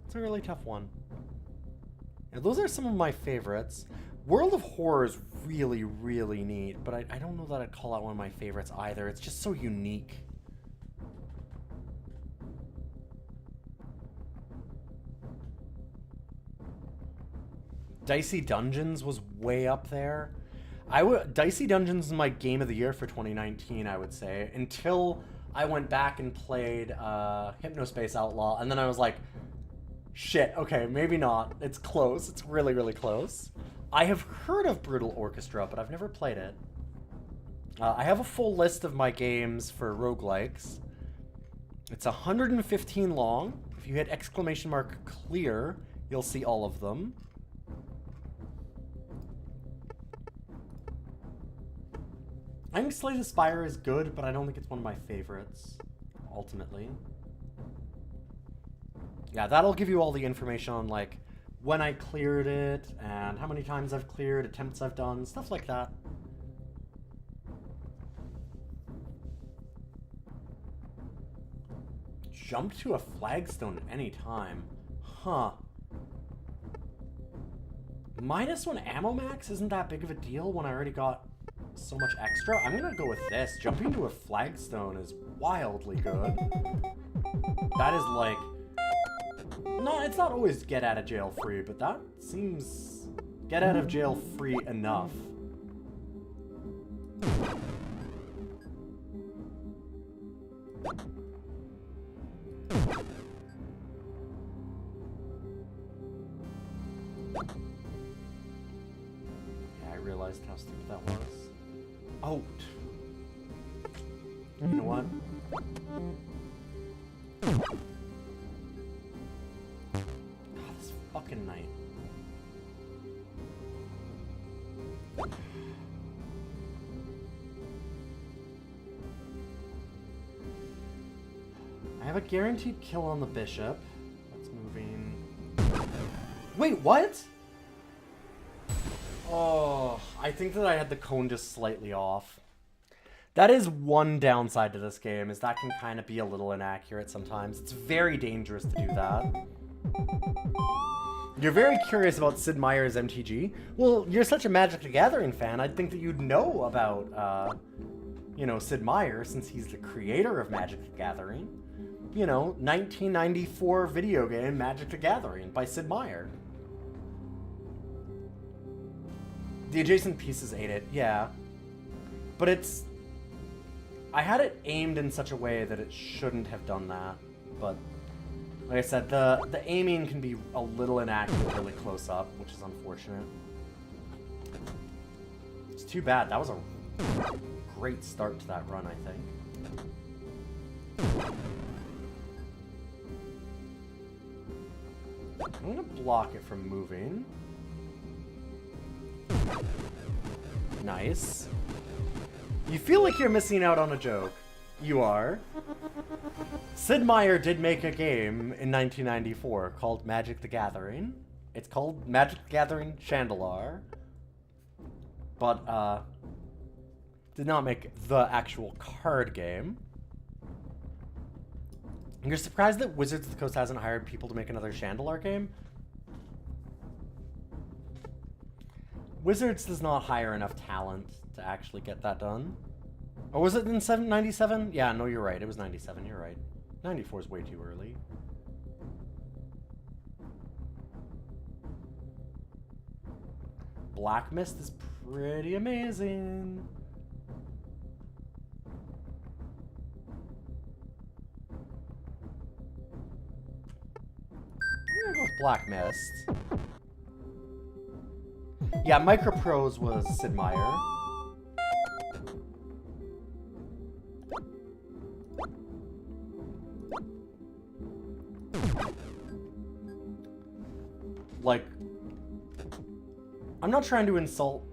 It's a really tough one. Now, those are some of my favorites. World of Horror is really, really neat, but I don't know that I'd call out one of my favorites either. It's just so unique. Dicey Dungeons was way up there. Dicey Dungeons is my game of the year for 2019, I would say, until I went back and played Hypnospace Outlaw, and then I was like, shit, okay, maybe not. It's close. It's really, really close. I have heard of Brutal Orchestra, but I've never played it. I have a full list of my games for roguelikes. It's 115 long. If you hit exclamation mark clear, you'll see all of them. I think Slay the Spire is good, but I don't think it's one of my favorites, ultimately. Yeah, that'll give you all the information on, like, when I cleared it, and how many times I've cleared, attempts I've done, stuff like that. Jump to a flagstone at any time. Huh. -1 ammo max isn't that big of a deal when I already got so much extra. I'm gonna go with this. Jumping to a flagstone is wildly good. That is like... No, it's not always get out of jail free, but that seems get out of jail free enough. Yeah, I realized how stupid that was. Oh. You know what? This fucking night. I have a guaranteed kill on the bishop. That's moving. Wait, what? Oh, I think that I had the cone just slightly off. That is one downside to this game, is that can kind of be a little inaccurate sometimes. It's very dangerous to do that. You're very curious about Sid Meier's MTG? Well, you're such a Magic the Gathering fan, I'd think that you'd know about, you know, Sid Meier, since he's the creator of Magic the Gathering. You know, 1994 video game Magic the Gathering by Sid Meier. The adjacent pieces ate it, yeah. But it's... I had it aimed in such a way that it shouldn't have done that. But, like I said, the aiming can be a little inaccurate really close up, which is unfortunate. It's too bad. That was a great start to that run, I think. I'm gonna block it from moving. Nice. You feel like you're missing out on a joke. You are. Sid Meier did make a game in 1994 called Magic the Gathering. It's called Magic the Gathering Chandelar. But, did not make the actual card game. You're surprised that Wizards of the Coast hasn't hired people to make another Chandelar game? Wizards does not hire enough talent to actually get that done. Or was it in 97? Yeah, no, you're right. It was 97. You're right. 94 is way too early. Black Mist is pretty amazing. I'm gonna go with Black Mist. Yeah, Microprose was Sid Meier. Like, I'm not trying to insult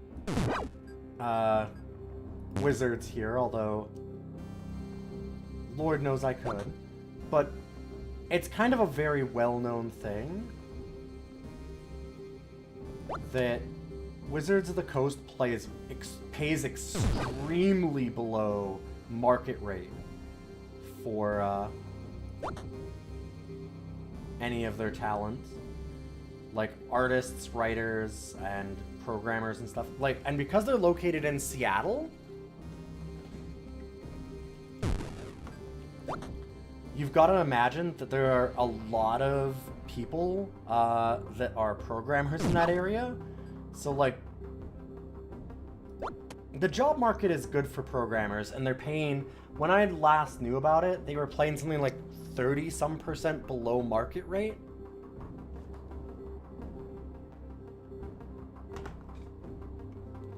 Wizards here, although Lord knows I could, but it's kind of a very well-known thing that Wizards of the Coast pays extremely below market rate for any of their talent. Like artists, writers, and programmers and stuff. Like, and because they're located in Seattle, you've got to imagine that there are a lot of people that are programmers in that area. So, like, the job market is good for programmers, and they're paying, when I last knew about it, they were paying something like 30-some% below market rate.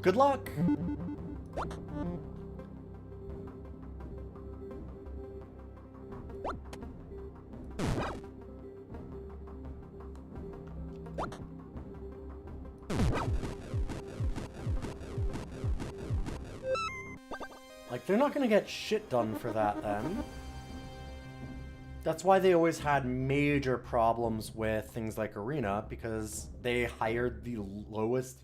Good luck! Like, they're not gonna get shit done for that, then. That's why they always had major problems with things like Arena, because they hired the lowest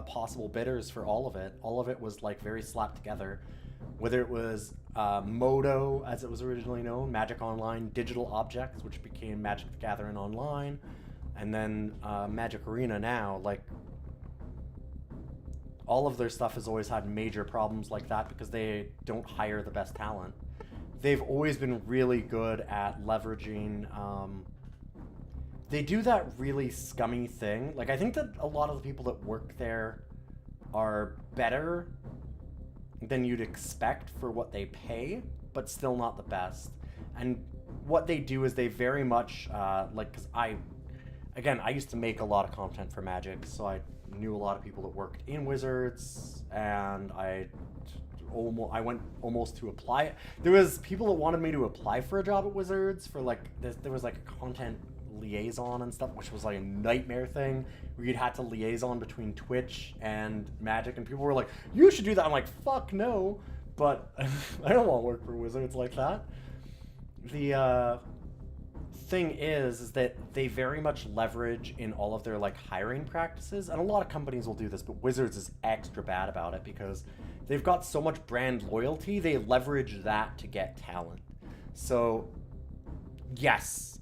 possible bidders for all of it. All of it was, like, very slapped together. Whether it was Modo, as it was originally known, Magic Online, Digital Objects, which became Magic the Gathering Online, and then Magic Arena now, like, all of their stuff has always had major problems like that because they don't hire the best talent. They've always been really good at leveraging, they do that really scummy thing. Like, I think that a lot of the people that work there are better than you'd expect for what they pay, but still not the best. And what they do is they very much, like, because I used to make a lot of content for Magic, so I knew a lot of people that worked in Wizards, and I went almost to apply. There was people that wanted me to apply for a job at Wizards for, like, there was like a content liaison and stuff, which was like a nightmare thing where you'd have to liaison between Twitch and Magic, and people were like, you should do that. I'm like, fuck no, but I don't want to work for Wizards like that. The thing is that they very much leverage in all of their, like, hiring practices, and a lot of companies will do this, but Wizards is extra bad about it because they've got so much brand loyalty. They leverage that to get talent. So yes,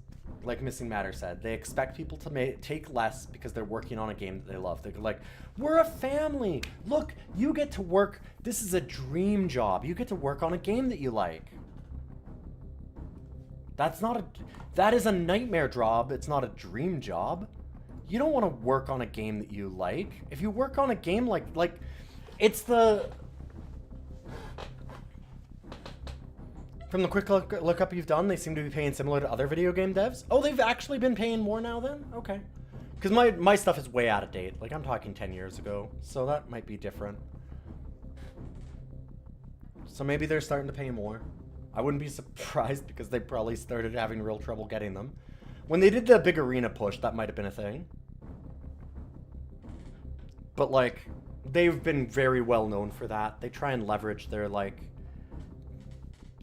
like Missing Matter said, they expect people to take less because they're working on a game that they love. They're like, we're a family, look, you get to work, this is a dream job, you get to work on a game that you like. That is a nightmare job. It's not a dream job. You don't want to work on a game that you like. If you work on a game like it's the... From the quick look-up you've done, they seem to be paying similar to other video game devs. Oh, they've actually been paying more now then? Okay. Because my stuff is way out of date. Like, I'm talking 10 years ago. So that might be different. So maybe they're starting to pay more. I wouldn't be surprised because they probably started having real trouble getting them. When they did the big arena push, that might have been a thing. But, like, they've been very well known for that. They try and leverage their, like,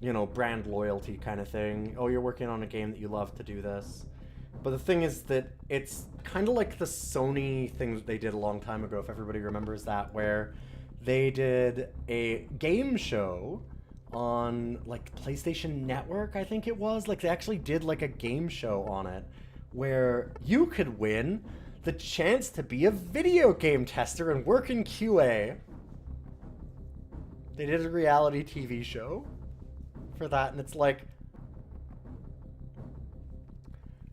you know, brand loyalty kind of thing. Oh, you're working on a game that you love to do this. But the thing is that it's kind of like the Sony thing that they did a long time ago, if everybody remembers that, where they did a game show on, like, PlayStation Network, I think it was. Like, they actually did, like, a game show on it where you could win the chance to be a video game tester and work in QA. They did a reality TV show for that, and it's like,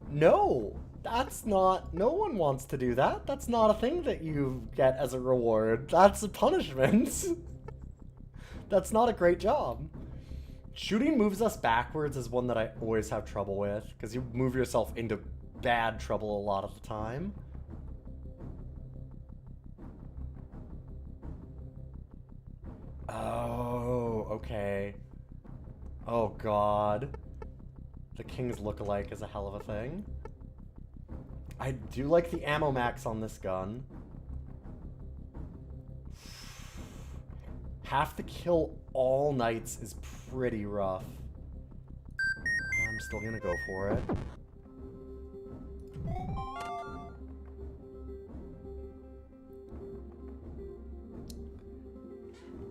no, that's not, no one wants to do that. That's not a thing that you get as a reward. That's a punishment. That's not a great job. Shooting moves us backwards is one that I always have trouble with, because you move yourself into bad trouble a lot of the time. Oh, okay. Oh god. The King's lookalike is a hell of a thing. I do like the ammo max on this gun. Have to kill all knights is pretty rough. I'm still gonna go for it.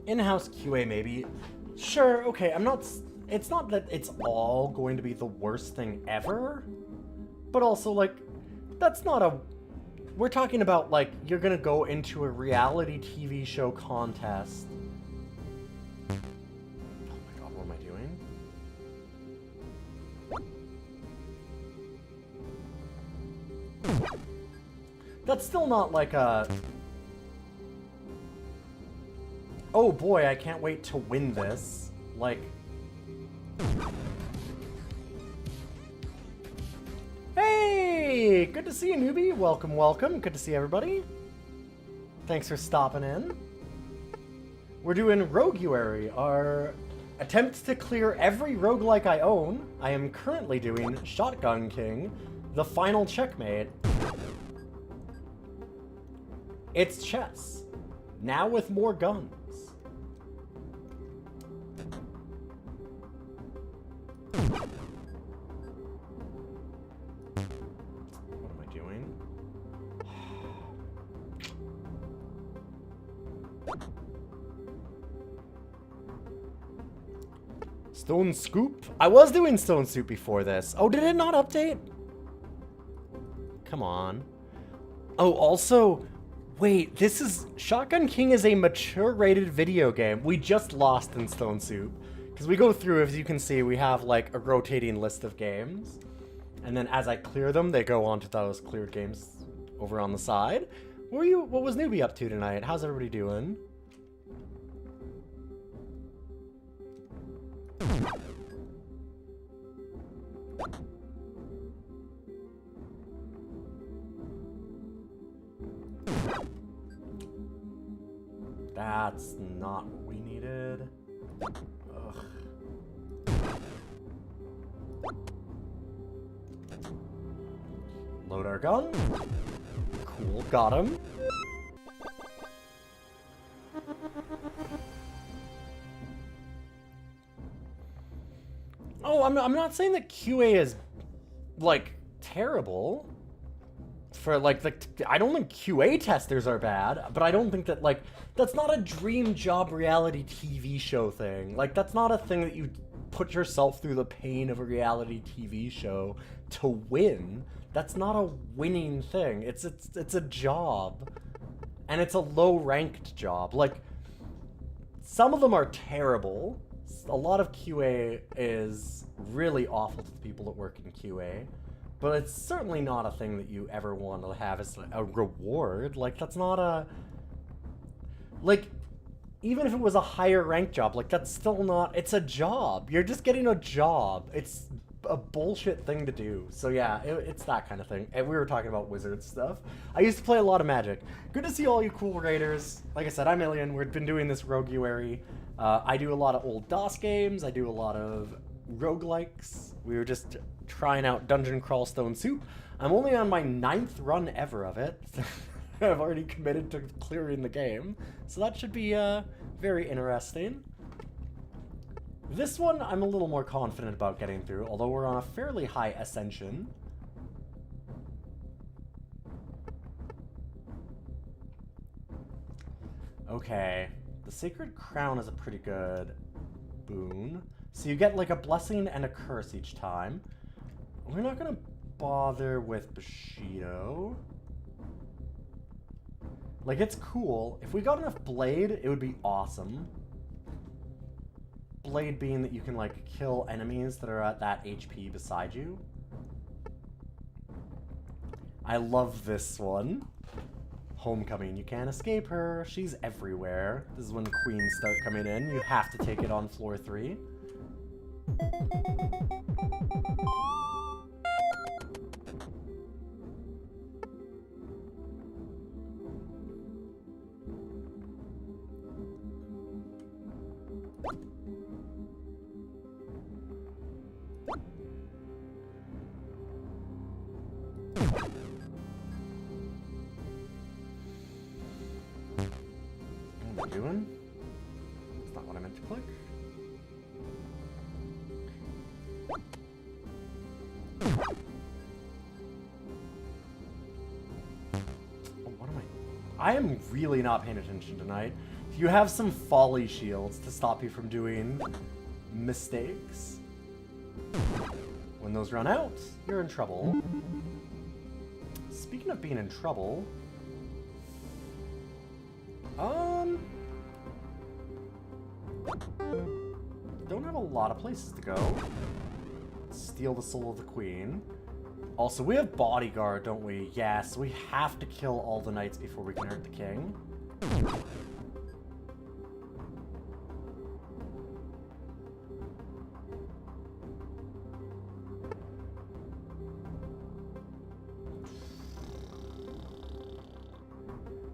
In-house QA maybe. Sure, okay, I'm not... It's not that it's all going to be the worst thing ever, but also, like, that's not a... We're talking about, like, you're gonna go into a reality TV show contest. Oh my god, what am I doing? That's still not like a... Oh boy, I can't wait to win this. Like... Hey! Good to see you, newbie. Welcome, welcome. Good to see everybody. Thanks for stopping in. We're doing Roguary, our attempt to clear every roguelike I own. I am currently doing Shotgun King, the final checkmate. It's chess, now with more guns. What am I doing? Stone Scoop? I was doing Stone Soup before this. Oh, did it not update? Come on. Oh, also, wait, this is... Shotgun King is a mature rated video game. We just lost in Stone Soup. Because we go through, as you can see, we have like a rotating list of games. And then as I clear them, they go on to those cleared games over on the side. What was Newbie up to tonight? How's everybody doing? That's not what we needed. Ugh. Load our gun. Cool, got him. Oh, I'm not saying that QA is, like, terrible. For, like, I don't think QA testers are bad, but I don't think that, like, that's not a dream job reality TV show thing. Like, that's not a thing that you put yourself through the pain of a reality TV show to win. That's not a winning thing. It's a job. And it's a low-ranked job. Like, some of them are terrible. A lot of QA is really awful to the people that work in QA. But it's certainly not a thing that you ever want to have as a reward. Like, that's not a... Like, even if it was a higher ranked job, like, that's still not... It's a job. You're just getting a job. It's a bullshit thing to do. So yeah, it's that kind of thing. And we were talking about wizard stuff. I used to play a lot of Magic. Good to see all you cool raiders. Like I said, I'm Alien. We've been doing this Roguary. I do a lot of old DOS games. I do a lot of roguelikes. We were just trying out Dungeon Crawl Stone Soup. I'm only on my 9th run ever of it. I've already committed to clearing the game. So that should be very interesting. This one I'm a little more confident about getting through, although we're on a fairly high ascension. Okay, the Sacred Crown is a pretty good boon. So you get like a blessing and a curse each time. We're not gonna bother with Bushido. Like, it's cool. If we got enough Blade, it would be awesome. Blade being that you can, like, kill enemies that are at that HP beside you. I love this one. Homecoming. You can't escape her. She's everywhere. This is when queens start coming in. You have to take it on floor 3. What am I doing? That's not what I meant to click. Oh, what am I am really not paying attention tonight. You have some folly shields to stop you from doing mistakes. When those run out, you're in trouble. Speaking of being in trouble, don't have a lot of places to go. Steal the soul of the queen. Also, we have bodyguard, don't we? Yes, we have to kill all the knights before we can hurt the king.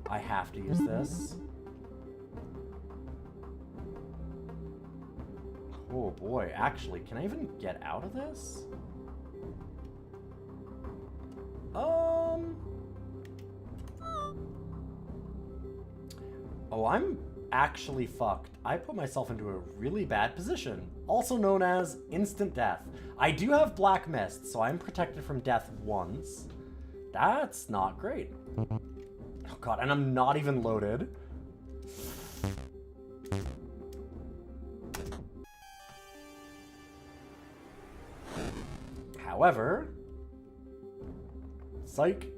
I have to use this. Oh boy, actually, can I even get out of this? Oh, I'm actually fucked. I put myself into a really bad position, also known as instant death. I do have Black Mist, so I'm protected from death once. That's not great. Oh god, and I'm not even loaded. However, psych.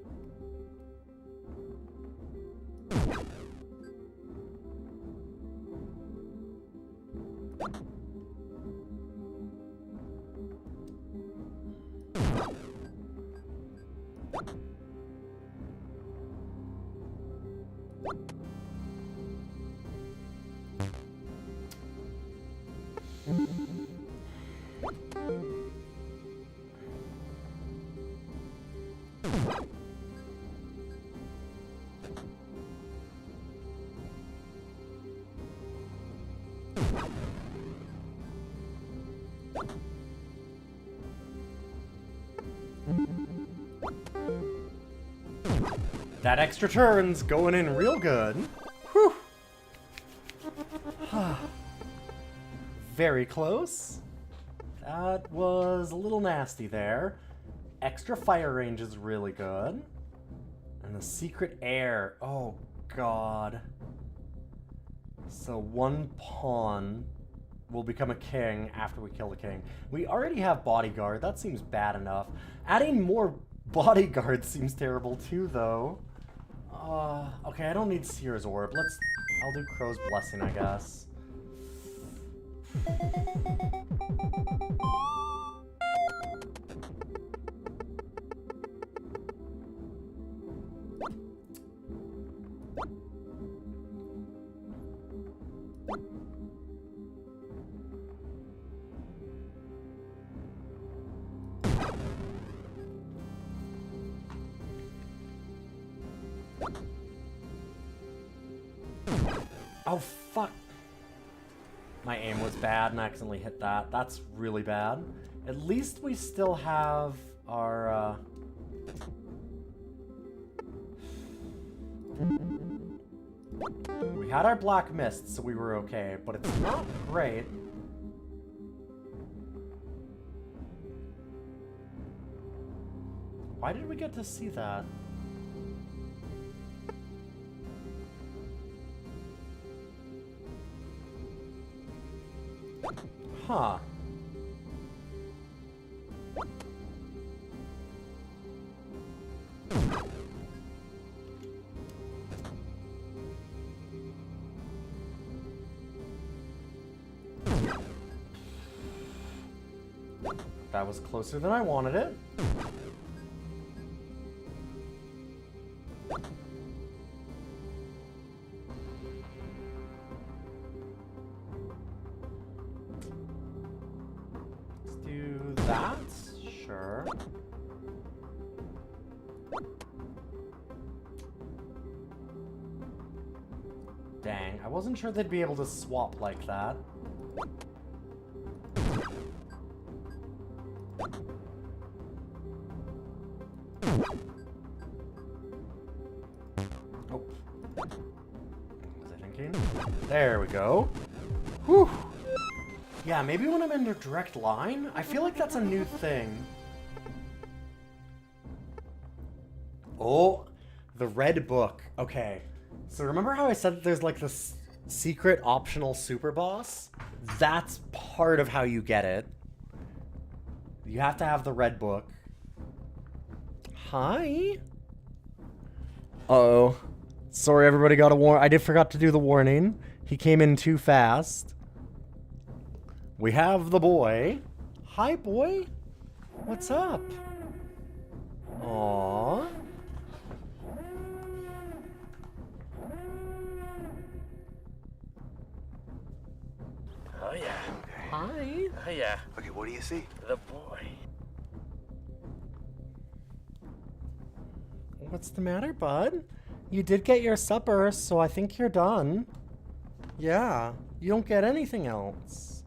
That extra turn's going in real good. Whew. Very close. That was a little nasty there. Extra fire range is really good. And the secret air. Oh, God. So one pawn will become a king after we kill the king. We already have bodyguard. That seems bad enough. Adding more bodyguard seems terrible too, though. Okay, I don't need Seer's Orb. I'll do Crow's Blessing, I guess. Oh, fuck. My aim was bad and I accidentally hit that. That's really bad. At least we still have our, We had our Black Mist, so we were okay, but it's not great. Why did we get to see that? Huh. That was closer than I wanted it. Dang, I wasn't sure they'd be able to swap like that. Oh. What was I thinking? There we go. Whew. Yeah, maybe when I'm in a direct line? I feel like that's a new thing. Oh, the red book. Okay. So remember how I said that there's like this secret optional super boss? That's part of how you get it. You have to have the red book. Hi. Uh-oh. Sorry, everybody got a warning. I forgot to do the warning. He came in too fast. We have the boy. Hi, boy. What's up? Aww. Oh, yeah. Hi. Oh, yeah. Okay, what do you see? The boy. What's the matter, bud? You did get your supper, so I think you're done. Yeah, you don't get anything else.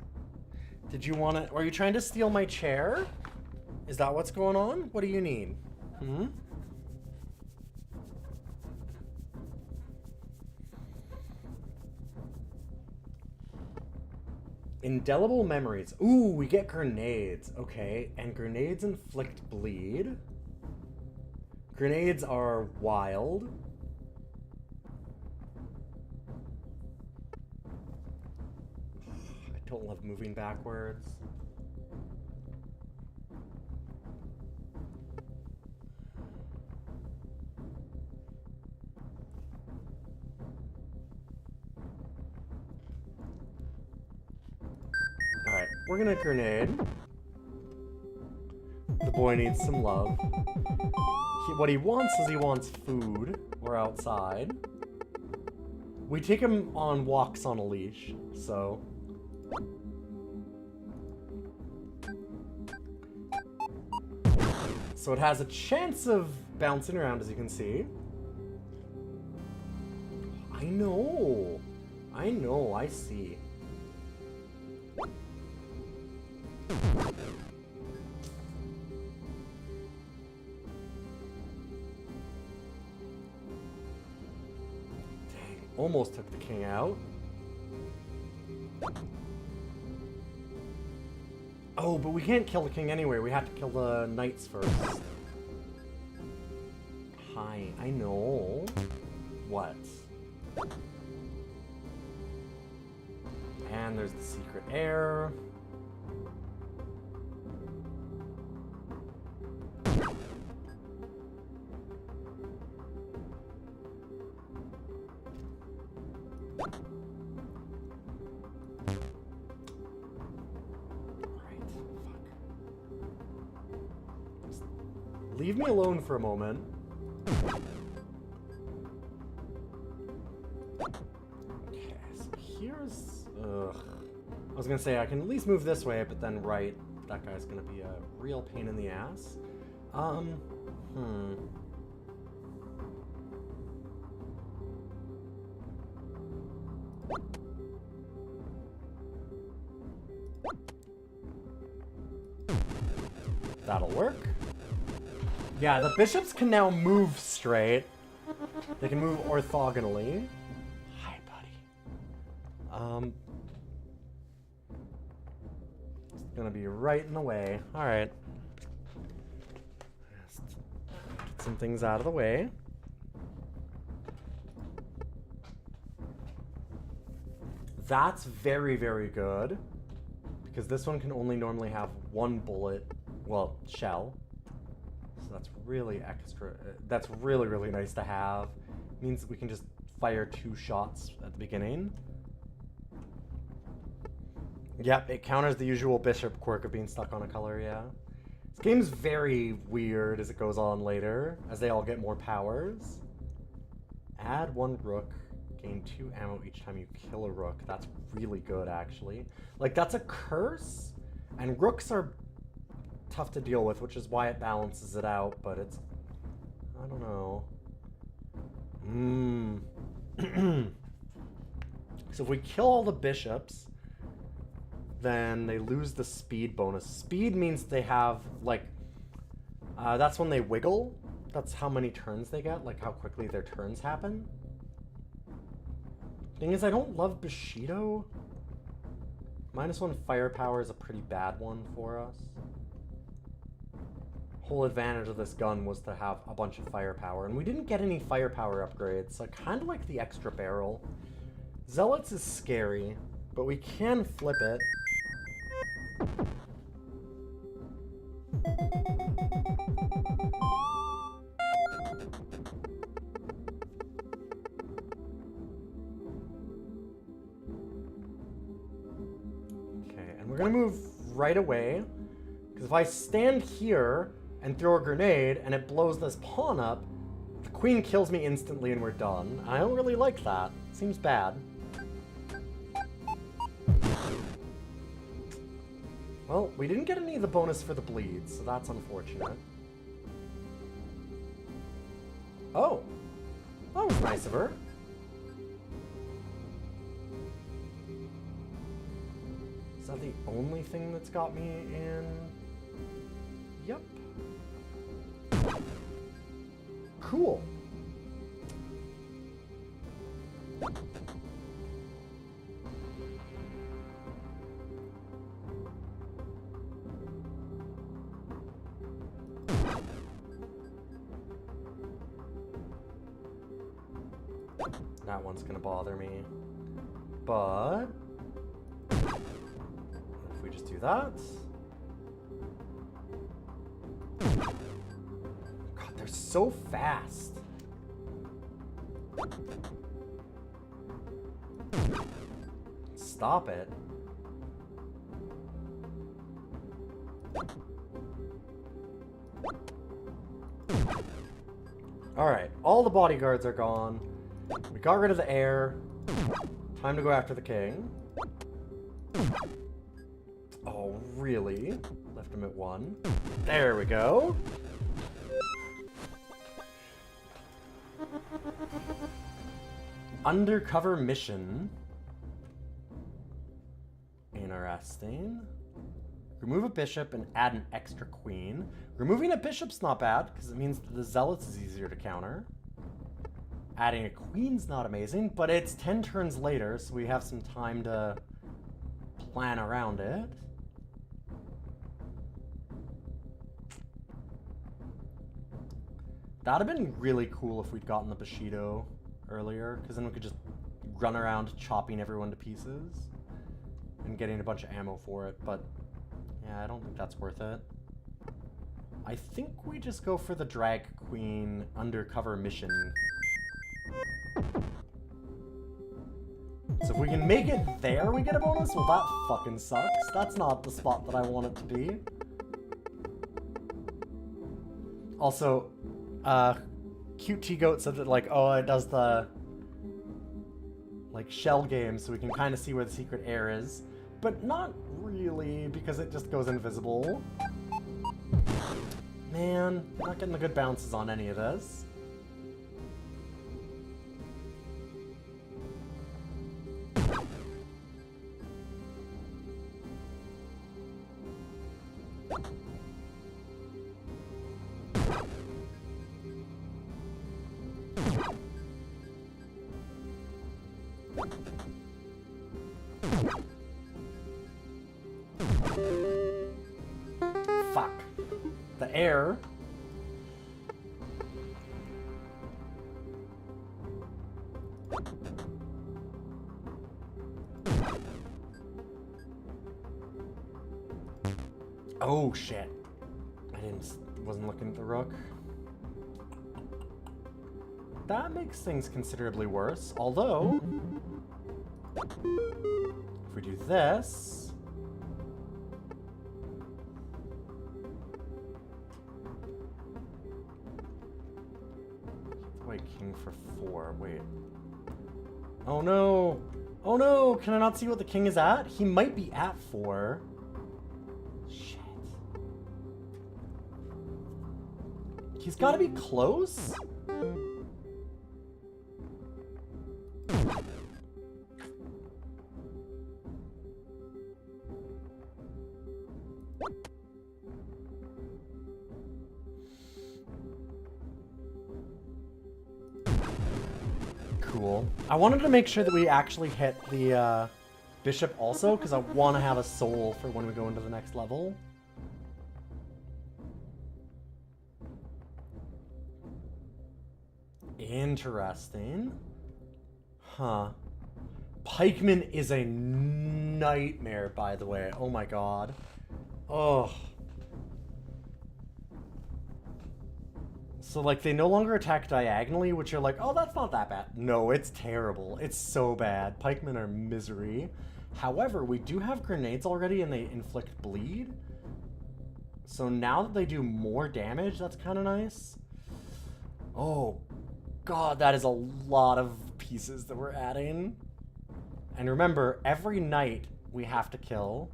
Did you want to... Are you trying to steal my chair? Is that what's going on? What do you need? Hmm? Indelible memories. Ooh, we get grenades. Okay, and grenades inflict bleed. Grenades are wild. I don't love moving backwards. Alright, we're gonna grenade. The boy needs some love. What he wants is he wants food. We're outside. We take him on walks on a leash, so... So it has a chance of bouncing around, as you can see. I know. I see. Almost took the king out. Oh, but we can't kill the king anyway. We have to kill the knights first. Hi, I know. What? And there's the secret heir. Leave me alone for a moment. Okay, so here's... I was gonna say I can at least move this way, but then right, that guy's gonna be a real pain in the ass. That'll work. Yeah, the bishops can now move straight. They can move orthogonally. Hi, buddy. It's gonna be right in the way. Alright. Get some things out of the way. That's very, very good. Because this one can only normally have one bullet, well, shell. So that's really extra. That's really, really nice to have. Means we can just fire 2 shots at the beginning. Yep, it counters the usual bishop quirk of being stuck on a color, yeah. This game's very weird as it goes on later, as they all get more powers. Add 1 rook, gain 2 ammo each time you kill a rook. That's really good, actually. Like, that's a curse, and rooks are tough to deal with, which is why it balances it out, but it's... I don't know. So if we kill all the bishops, then they lose the speed bonus. Speed means they have, like... that's when they wiggle. That's how many turns they get, like how quickly their turns happen. Thing is, I don't love Bushido. -1 firepower is a pretty bad one for us. Whole advantage of this gun was to have a bunch of firepower, and we didn't get any firepower upgrades, so I kind of like the extra barrel. Zealots is scary, but we can flip it. Okay, and we're gonna move right away, because if I stand here and throw a grenade, and it blows this pawn up, the queen kills me instantly and we're done. I don't really like that. Seems bad. Well, we didn't get any of the bonus for the bleeds, so that's unfortunate. Oh! That was nice of her. that the only thing that's got me in? Yep. Cool. That one's gonna bother me. But if we just do that. God, they're so fast. Stop it. Alright, all the bodyguards are gone. We got rid of the heir. Time to go after the king. Oh, really? Left him at 1. There we go. Undercover mission. Interesting. Remove a bishop and add an extra queen. Removing a bishop's not bad, because it means that the zealots is easier to counter. Adding a queen's not amazing, but it's 10 turns later, so we have some time to plan around it. That'd have been really cool if we'd gotten the Bushido earlier, because then we could just run around chopping everyone to pieces and getting a bunch of ammo for it, but yeah, I don't think that's worth it. I think we just go for the drag queen undercover mission. So if we can make it there, we get a bonus? Well, that fucking sucks. That's not the spot that I want it to be. Also, Cute T-Goat said that, like, oh, it does the, like, shell game, so we can kind of see where the secret heir is. But not really, because it just goes invisible. Man, not getting the good bounces on any of this. Fuck. The heir. Oh shit. Wasn't looking at the rook. That makes things considerably worse, although if we do this, wait, king for 4, wait. Oh no! Oh no! Can I not see what the king is at? He might be at 4. Shit. He's gotta be close? Cool. I wanted to make sure that we actually hit the bishop also, because I want to have a soul for when we go into the next level. Interesting. Huh. Pikeman is a nightmare, by the way. Oh my god. Oh. So, like, they no longer attack diagonally, which you're like, oh, that's not that bad. No, it's terrible. It's so bad. Pikemen are misery. However, we do have grenades already, and they inflict bleed. So now that they do more damage, that's kind of nice. Oh, God, that is a lot of pieces that we're adding. And remember, every knight we have to kill.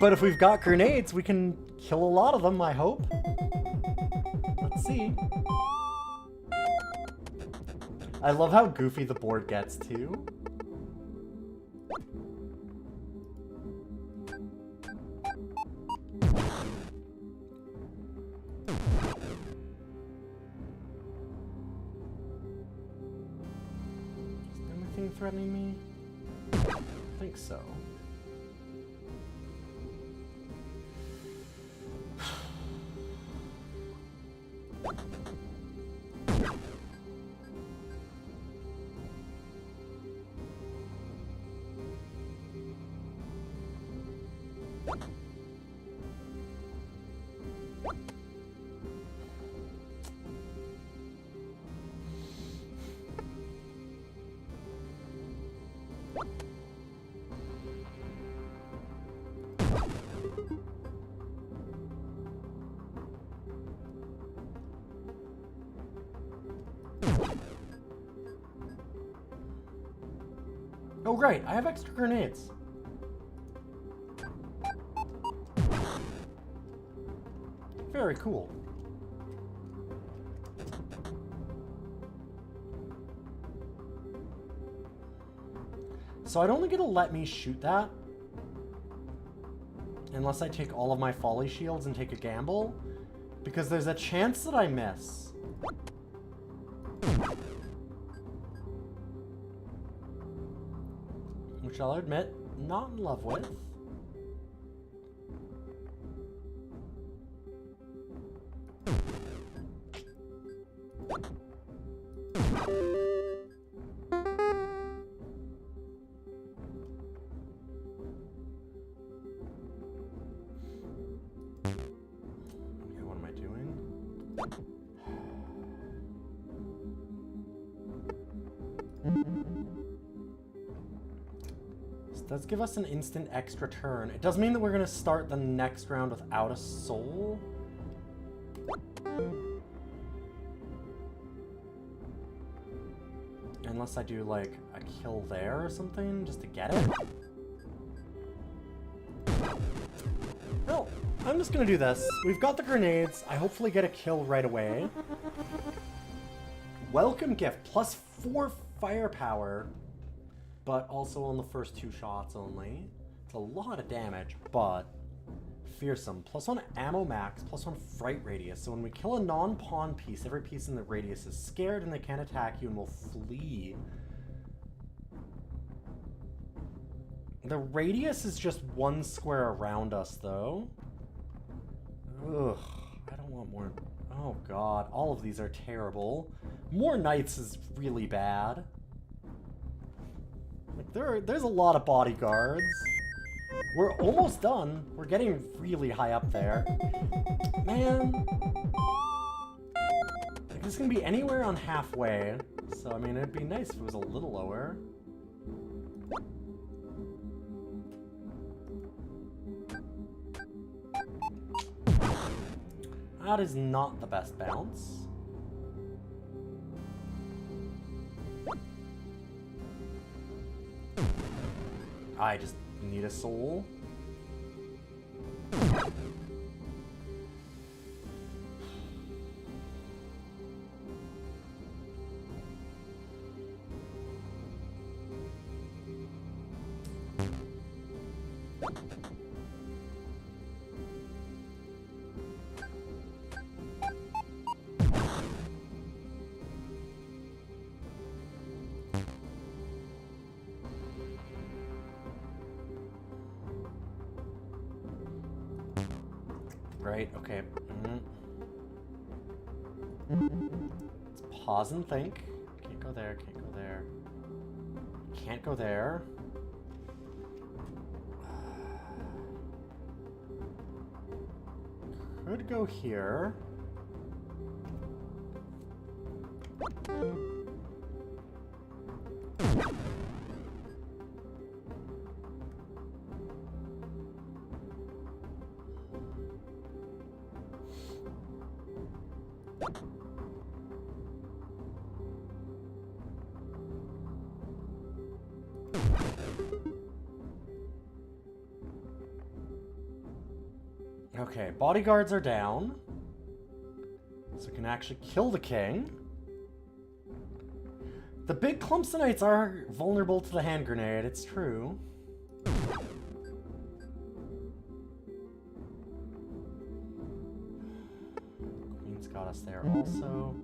But if we've got grenades, we can kill a lot of them, I hope. Let's see. I love how goofy the board gets, too. anything threatening me? I think so. Oh, right, I have extra grenades. Very cool. So I'd only get to let me shoot that unless I take all of my folly shields and take a gamble, because there's a chance that I miss. Which I'll admit, not in love with. Okay, what am I doing? Does give us an instant extra turn. It does mean that we're going to start the next round without a soul. Unless I do, like, a kill there or something, just to get it. No, I'm just going to do this. We've got the grenades. I hopefully get a kill right away. Welcome gift. +4 firepower. But also on the first 2 shots only. It's a lot of damage, but fearsome. +1 ammo max, +1 fright radius. So when we kill a non-pawn piece, every piece in the radius is scared and they can't attack you and will flee. The radius is just 1 square around us, though. Ugh, I don't want more. Oh god, all of these are terrible. More knights is really bad. Like there's a lot of bodyguards. We're almost done. We're getting really high up there. Man. Like, this can be anywhere on halfway. So, I mean, it'd be nice if it was a little lower. That is not the best bounce. I just need a soul. Right, okay. Let's pause and think. Can't go there, can't go there. Can't go there. Could go here. Okay, bodyguards are down. So we can actually kill the king. The big clumps of knights are vulnerable to the hand grenade, it's true. Queen's got us there also.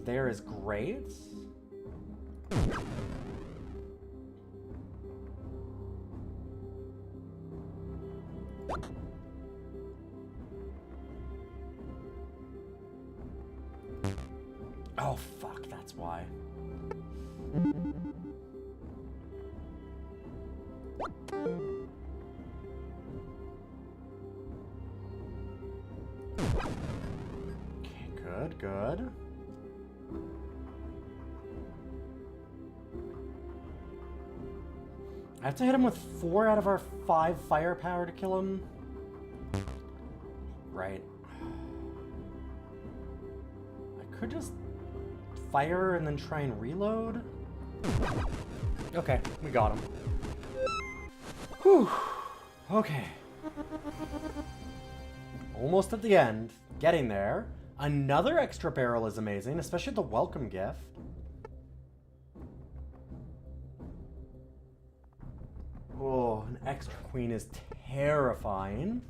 There is great. Oh, fuck, that's why. Okay, good, good. I have to hit him with 4 out of our 5 firepower to kill him. Right. I could just fire and then try and reload. Okay, we got him. Whew. Okay. Almost at the end. Getting there. Another extra barrel is amazing, especially the welcome gift. Oh, an extra queen is terrifying.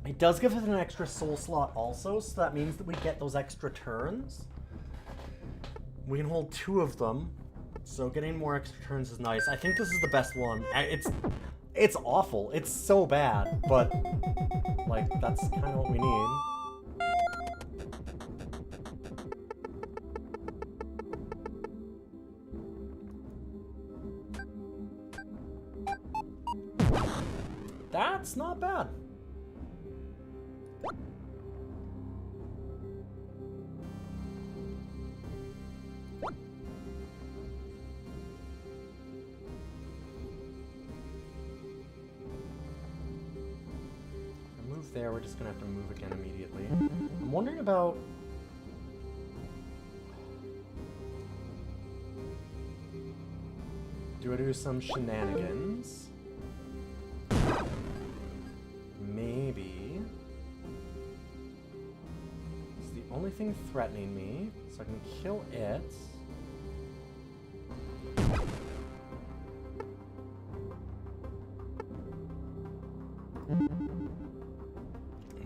It does give us an extra soul slot also, so that means that we get those extra turns. We can hold 2 of them, so getting more extra turns is nice. I think this is the best one. It's awful. It's so bad, but like that's kind of what we need. That's not bad. There, we're just gonna have to move again immediately. I'm wondering about... Do I do some shenanigans? Maybe. It's the only thing threatening me, so I can kill it.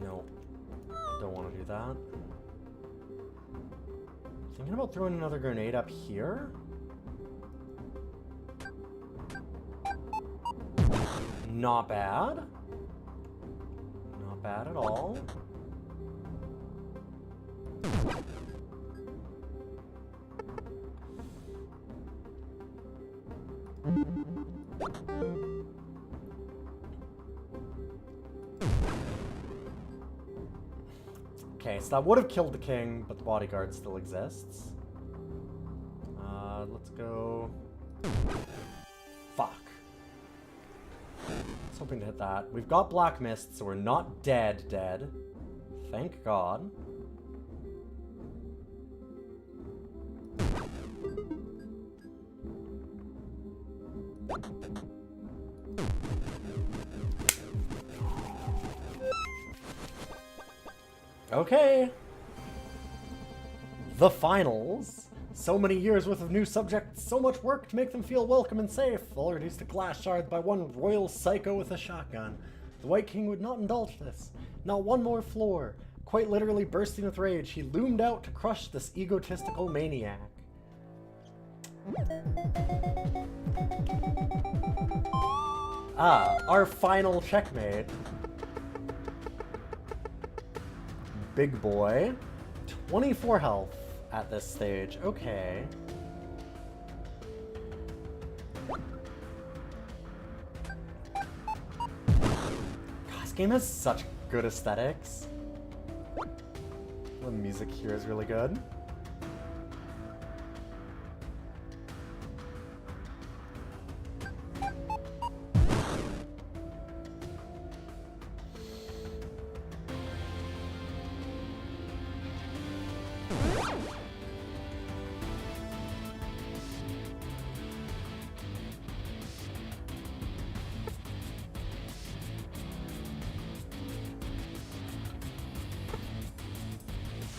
No, don't want to do that. Thinking about throwing another grenade up here. Not bad. Not bad at all. Okay, so that would have killed the king, but the bodyguard still exists. Let's go... Fuck. I was hoping to hit that. We've got Black Mist, so we're not dead. Thank God. Okay. The finals. So many years worth of new subjects, so much work to make them feel welcome and safe, all reduced to glass shards by one royal psycho with a shotgun. The White King would not indulge this. Not one more floor. Quite literally bursting with rage, he loomed out to crush this egotistical maniac. Ah, our final checkmate. Big boy. 24 health at this stage. Okay. God, this game has such good aesthetics. The music here is really good.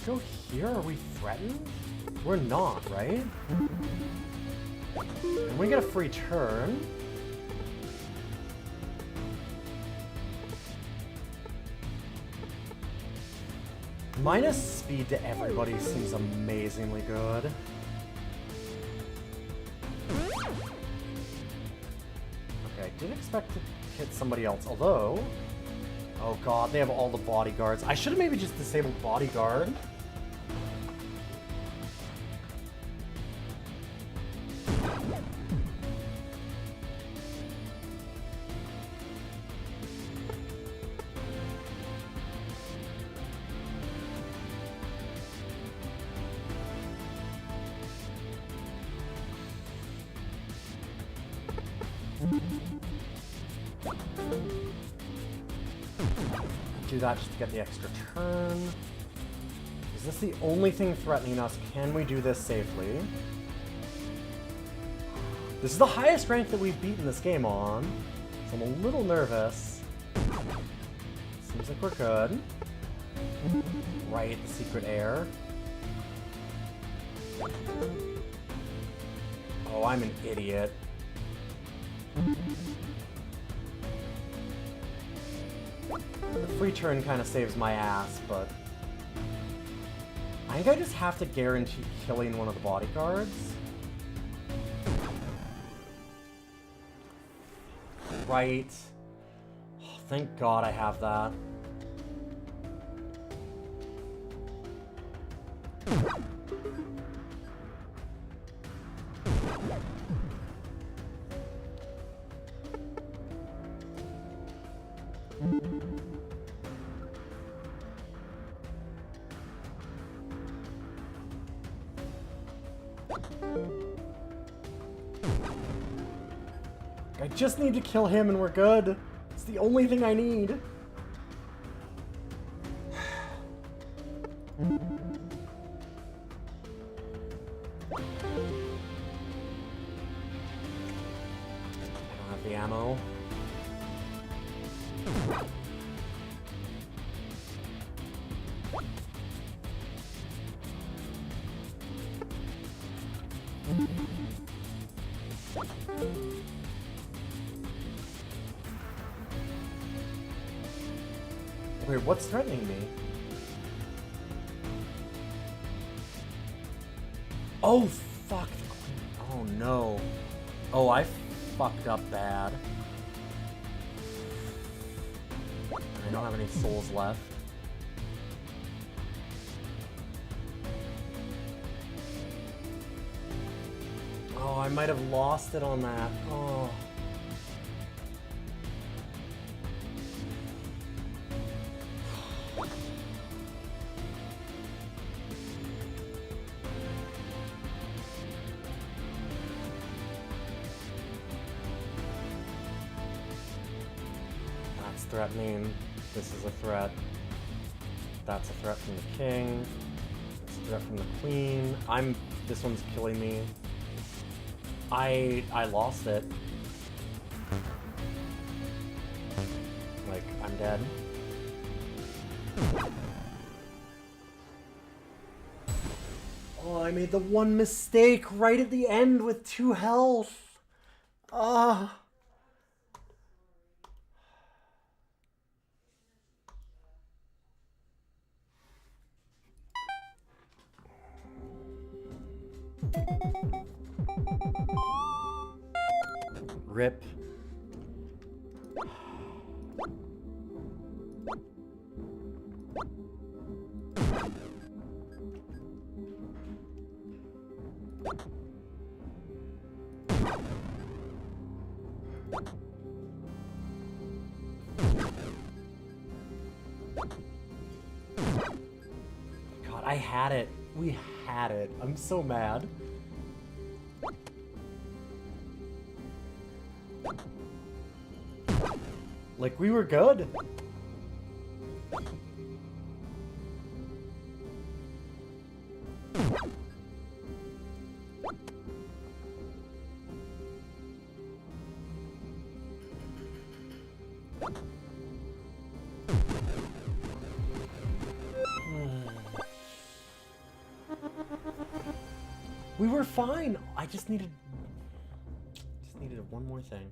Go here? Are we threatened? We're not, right? And we get a free turn. Minus speed to everybody seems amazingly good. Okay, I did expect to hit somebody else, although... Oh god, they have all the bodyguards. I should have maybe just disabled bodyguard. Do that just to get the extra turn. Is this the only thing threatening us? Can we do this safely? This is the highest rank that we've beaten this game on, so I'm a little nervous. Seems like we're good. Right, the secret air. Oh, I'm an idiot. The free turn kind of saves my ass, but... I think I just have to guarantee killing one of the bodyguards. Right. Oh, thank God I have that. I just need to kill him and we're good. It's the only thing I need. I don't have the ammo. Wait, what's threatening me? Oh, fuck the queen. Oh, no. Oh, I fucked up bad. I don't have any souls left. Oh, I might have lost it on that. Oh. Threatening. This is a threat. That's a threat from the king. It's a threat from the queen. This one's killing me. I lost it. Like, I'm dead. Oh, I made the one mistake right at the end with 2 health. Ah. Rip. God, I had it. We had it. I'm so mad. Like, we were good. We were fine. I just needed one more thing.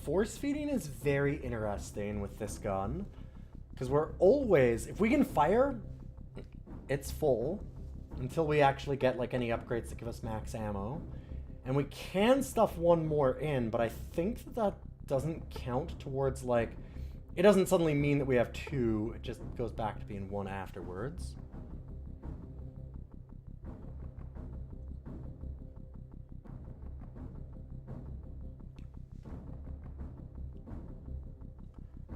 Force feeding is very interesting with this gun. Because we're always... If we can fire, it's full. Until we actually get, like, any upgrades that give us max ammo. And we can stuff one more in, but I think that that doesn't count towards, like... It doesn't suddenly mean that we have two. It just goes back to being one afterwards.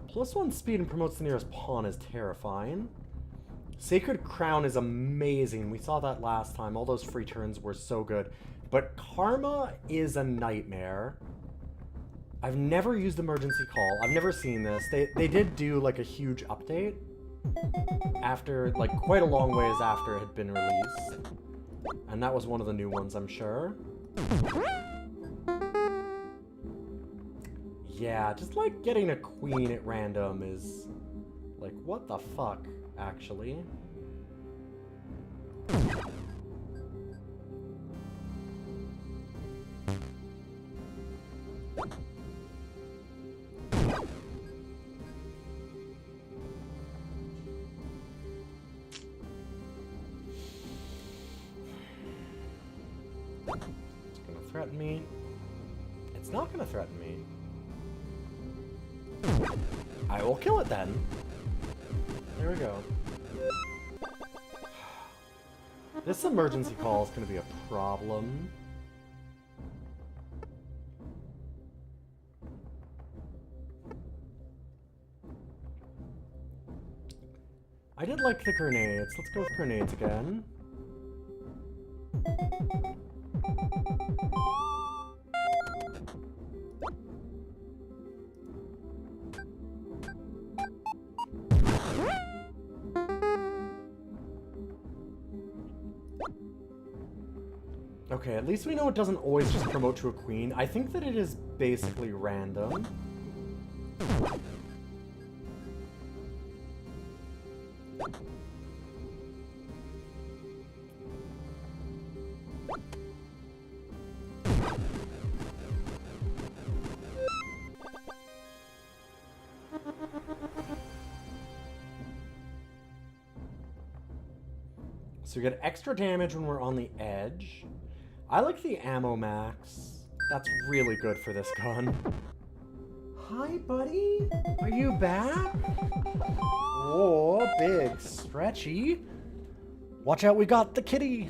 +1 speed and promotes the nearest pawn is terrifying. Sacred Crown is amazing. We saw that last time. All those free turns were so good. But Karma is a nightmare. I've never used Emergency Call. I've never seen this. They did do like a huge update after, like, quite a long ways after it had been released. And that was one of the new ones, I'm sure. Yeah, just like getting a queen at random is like, what the fuck, actually. It's gonna threaten me. It's not gonna threaten me. I will kill it then. There we go. This emergency call is going to be a problem. I did like the grenades. Let's go with grenades again. Okay, at least we know it doesn't always just promote to a queen. I think that it is basically random. So we get extra damage when we're on the edge. I like the ammo max. That's really good for this gun. Hi, buddy. Are you back? Oh, big stretchy. Watch out, we got the kitty.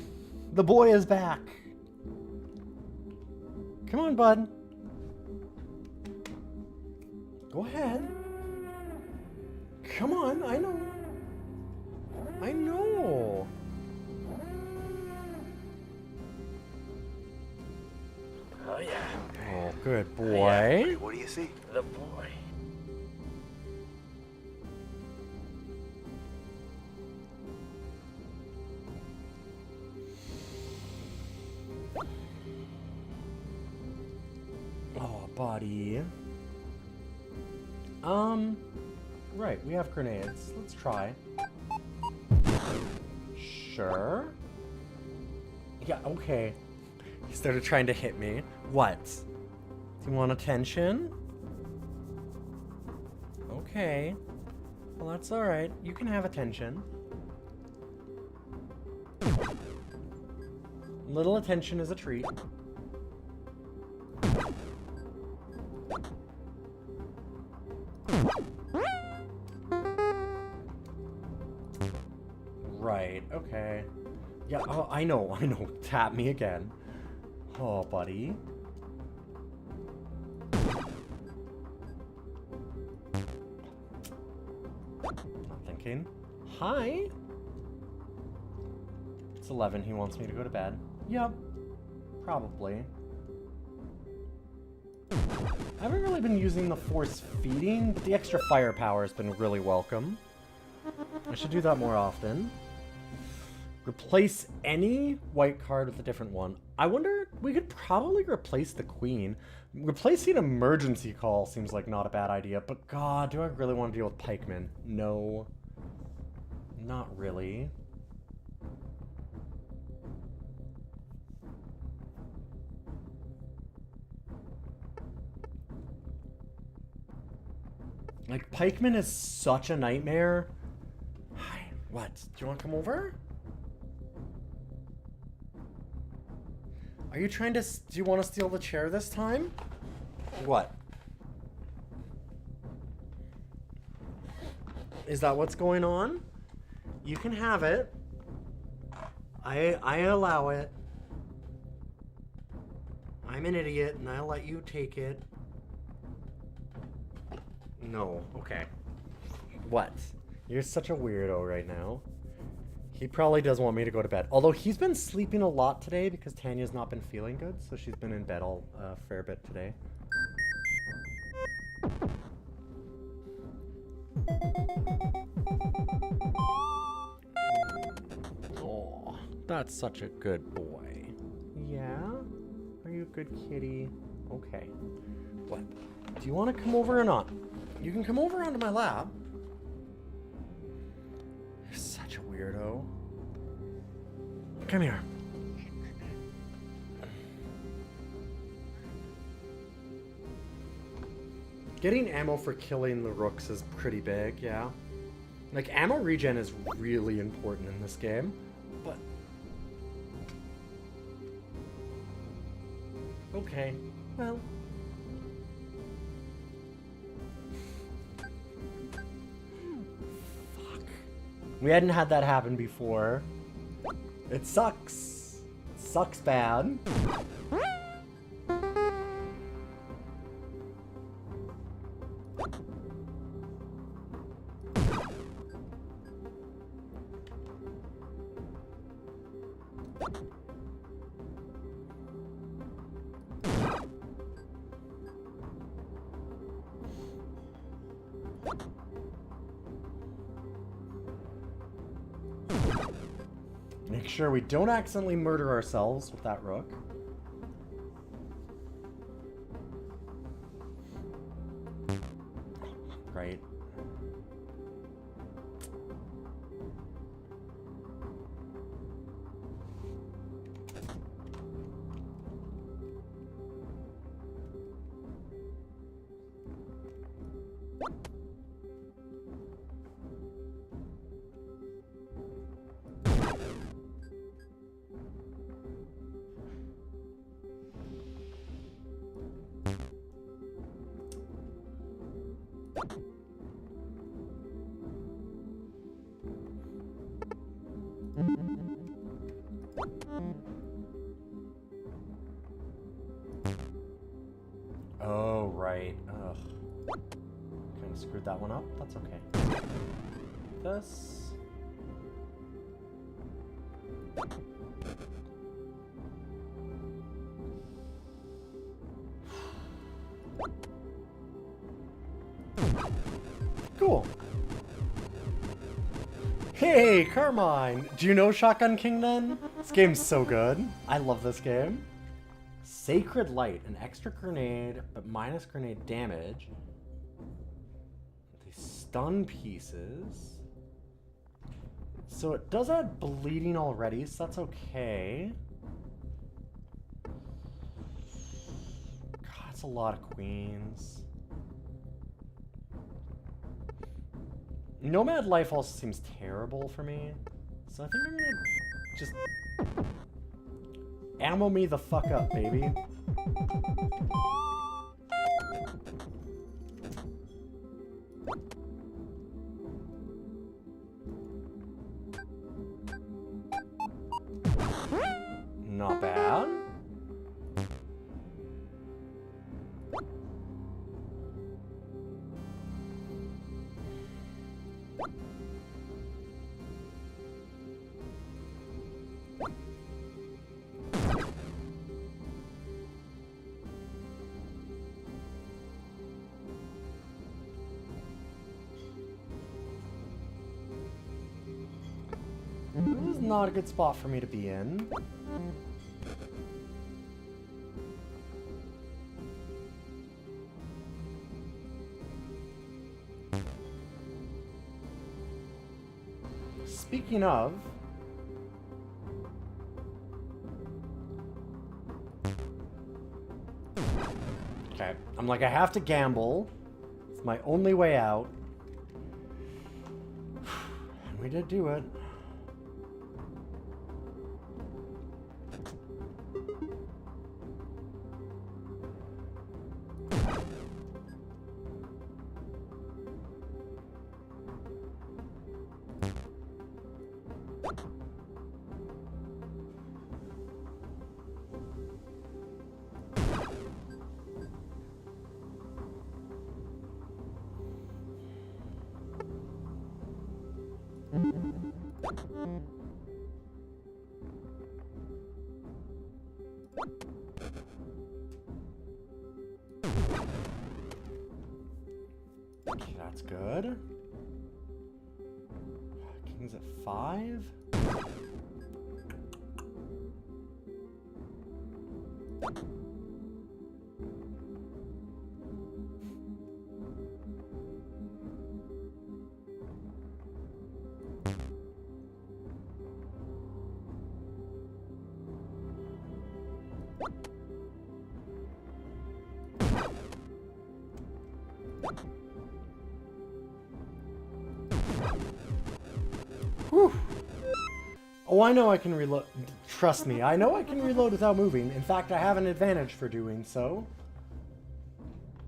The boy is back. Come on, bud. Go ahead. Come on, I know. I know. Oh, yeah. Oh, good boy. Hey, what do you see? The boy. Oh, buddy. Right, we have grenades. Let's try. Sure. Yeah, okay. He started trying to hit me. What? Do you want attention? Okay. Well, that's alright. You can have attention. Little attention is a treat. Right, okay. Yeah, oh, I know. Tap me again. Oh, buddy. Not thinking. Hi? It's 11. He wants me to go to bed. Yep. Probably. I haven't really been using the force feeding, but the extra firepower has been really welcome. I should do that more often. Replace any white card with a different one. I wonder, we could probably replace the queen. Replacing emergency call seems like not a bad idea, but god, do I really want to deal with pikemen? No. Not really. Like, pikeman is such a nightmare. Hi. What? Do you want to come over? Are you trying to... Do you want to steal the chair this time? What? Is that what's going on? You can have it. I allow it. I'm an idiot, and I'll let you take it. No. Okay. What? You're such a weirdo right now. He probably does want me to go to bed. Although he's been sleeping a lot today because Tanya's not been feeling good, so she's been in bed all fair bit today. Oh, that's such a good boy. Yeah? Are you a good kitty? Okay. What? Do you want to come over or not? You can come over onto my lap. You're such a weirdo. Come here. Getting ammo for killing the rooks is pretty big, yeah. Like, ammo regen is really important in this game, but... Okay, well... Fuck. We hadn't had that happen before. It sucks. It sucks bad. Make sure we don't accidentally murder ourselves with that rook. Right. Oh, right. Ugh. Kind of screwed that one up. That's okay. This. Cool. Hey, Carmine! Do you know Shotgun King then? This game's so good. I love this game. Sacred Light, an extra grenade, but minus grenade damage. These stun pieces. So it does add bleeding already, so that's okay. God, that's a lot of queens. Nomad life also seems terrible for me, so I think I'm gonna just ammo me the fuck up, baby. Not bad. This is not a good spot for me to be in. Speaking of... Okay, I'm like, I have to gamble. It's my only way out. And we did do it. Okay, that's good. King's at 5. Whew. Oh, I know I can reload. Trust me, I know I can reload without moving. In fact, I have an advantage for doing so.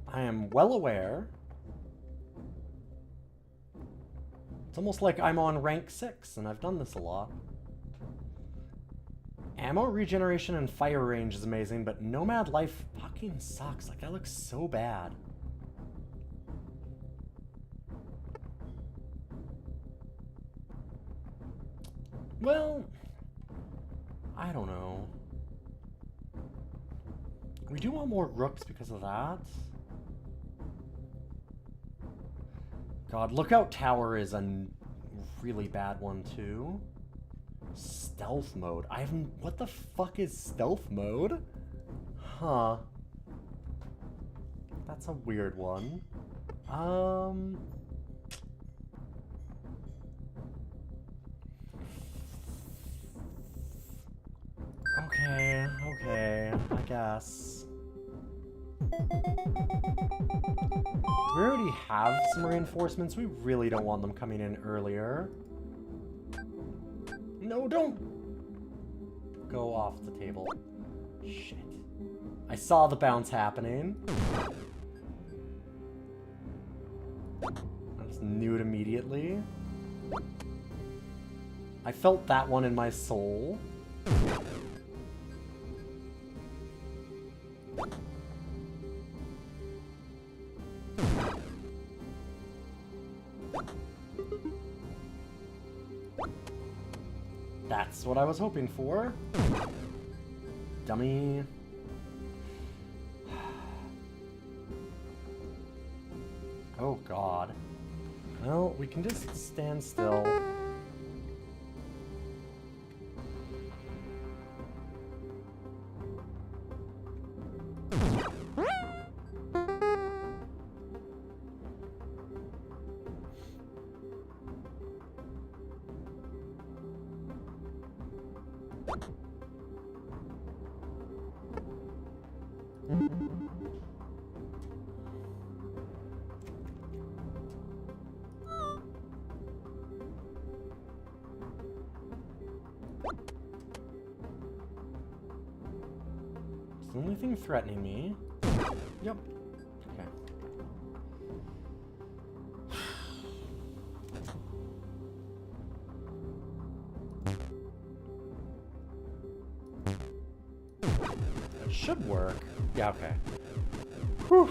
I am well aware. It's almost like I'm on rank 6, and I've done this a lot. Ammo regeneration and fire range is amazing, but Nomad Life fucking sucks. Like, that looks so bad. Well, I don't know. We do want more rooks because of that. God, Lookout Tower is a really bad one too. Stealth mode. I haven't... What the fuck is stealth mode? Huh. That's a weird one. Okay, I guess. We already have some reinforcements. We really don't want them coming in earlier. No, don't go off the table. Shit. I saw the bounce happening. I just knew it immediately. I felt that one in my soul. That's what I was hoping for. Dummy. Oh god. Well, we can just stand still. It's the only thing threatening me. Yep. Okay. It should work. Yeah, okay. Whew.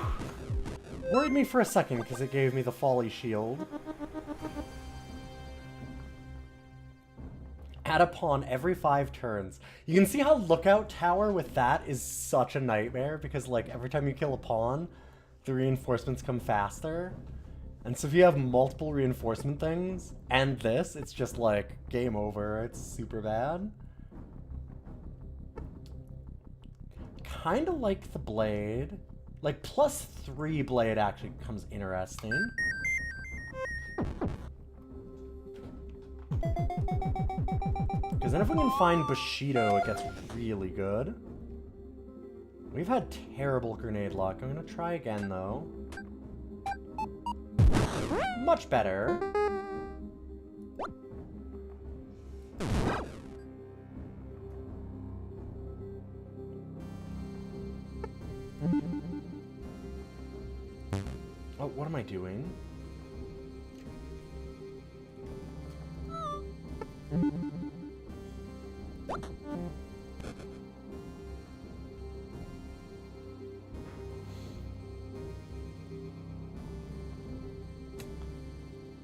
Worried me for a second because it gave me the folly shield. Add a pawn every 5 turns. You can see how Lookout Tower with that is such a nightmare because, like, every time you kill a pawn, the reinforcements come faster. And so if you have multiple reinforcement things and this, it's just like game over. It's super bad. Kind of like the blade. Like, +3 blade actually becomes interesting. Because then if we can find Bushido, it gets really good. We've had terrible grenade luck. I'm going to try again, though. Much better. Oh, what am I doing?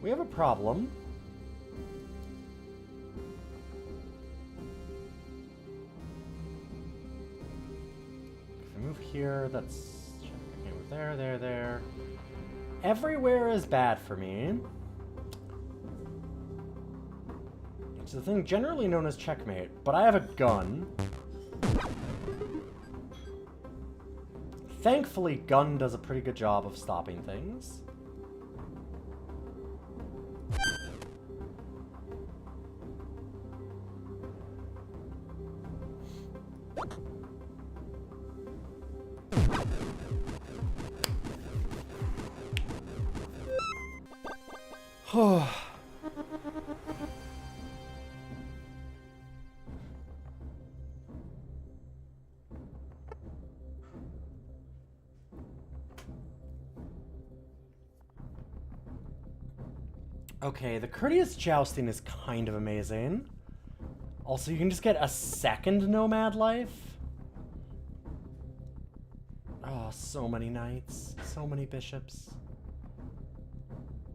We have a problem. If I move here, that's... Okay, move there. Everywhere is bad for me. It's the thing generally known as checkmate, but I have a gun. Thankfully, gun does a pretty good job of stopping things. Okay, the courteous jousting is kind of amazing. Also, you can just get a second nomad life. Oh, so many knights, so many bishops.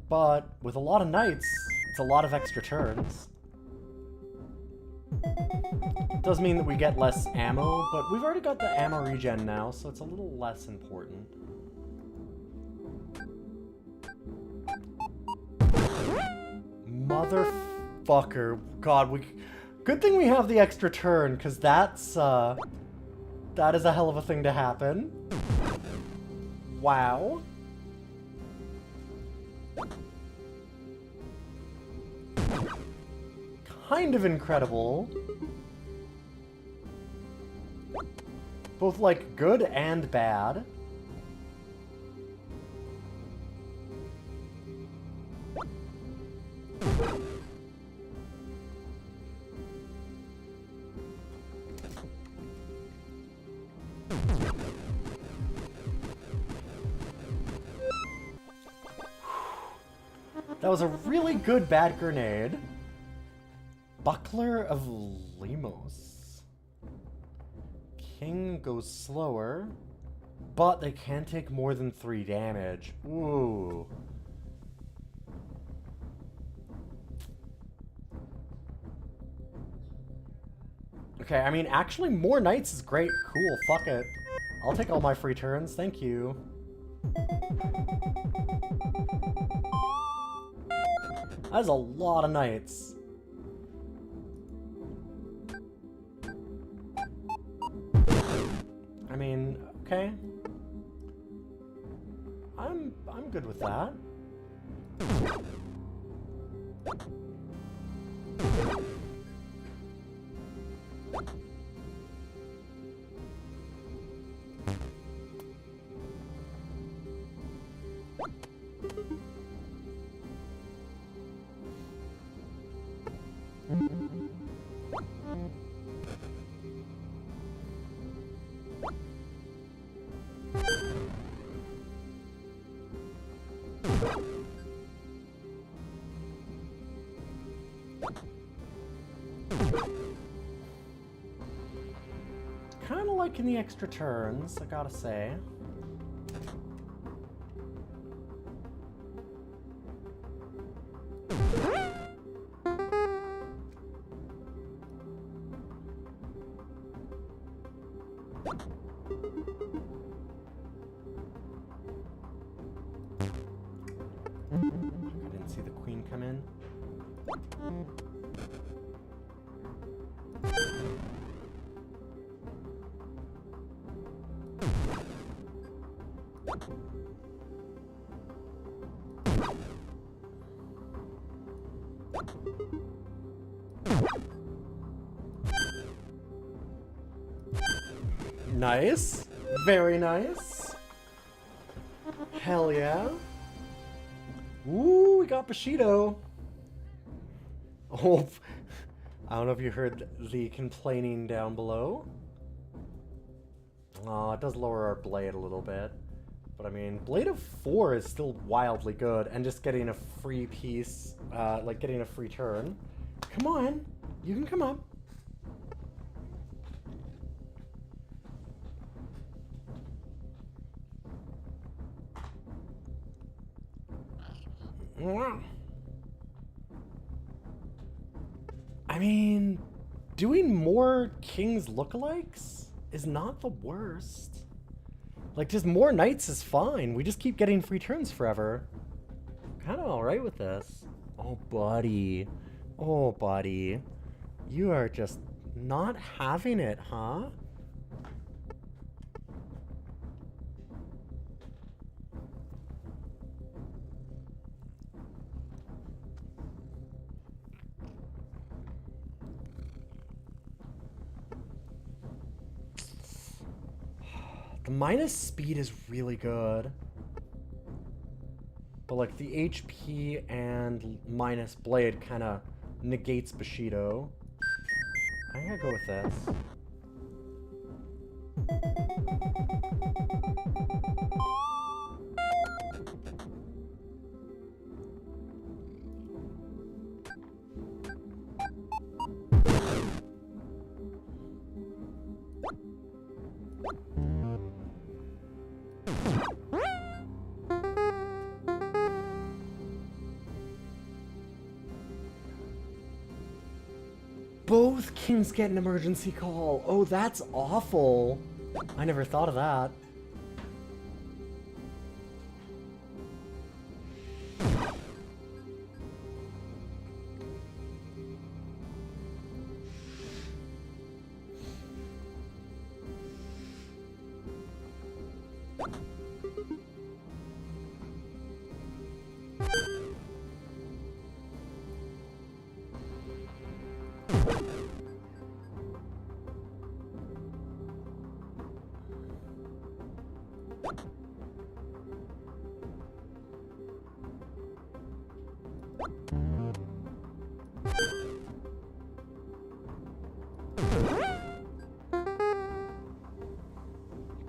But with a lot of knights, it's a lot of extra turns. It does mean that we get less ammo, but we've already got the ammo regen now, so it's a little less important. Motherfucker. God, good thing we have the extra turn, because that is a hell of a thing to happen. Wow. Kind of incredible. Both, like, good and bad. That was a really good bad grenade. Buckler of Lemos. King goes slower, but they can't take more than 3 damage. Ooh. Okay, I mean, actually, more knights is great. Cool, fuck it. I'll take all my free turns, thank you. That is a lot of knights. I mean, okay. I'm good with that. Kinda liking the extra turns, I gotta say. I didn't see the queen come in. Nice. Very nice. Hell yeah. Ooh, we got Bushido. Oh, I don't know if you heard the complaining down below. Oh, it does lower our blade a little bit. But I mean, Blade of 4 is still wildly good, and just getting a free piece, like getting a free turn. Come on, you can come up. I mean, doing more King's lookalikes is not the worst. Like, just more knights is fine. We just keep getting free turns forever. Kind of alright with this. Oh, buddy. Oh, buddy. You are just not having it, huh? The minus speed is really good. But like the HP and minus blade kind of negates Bushido. I'm gonna go with this. Both kings get an emergency call. Oh, that's awful. I never thought of that.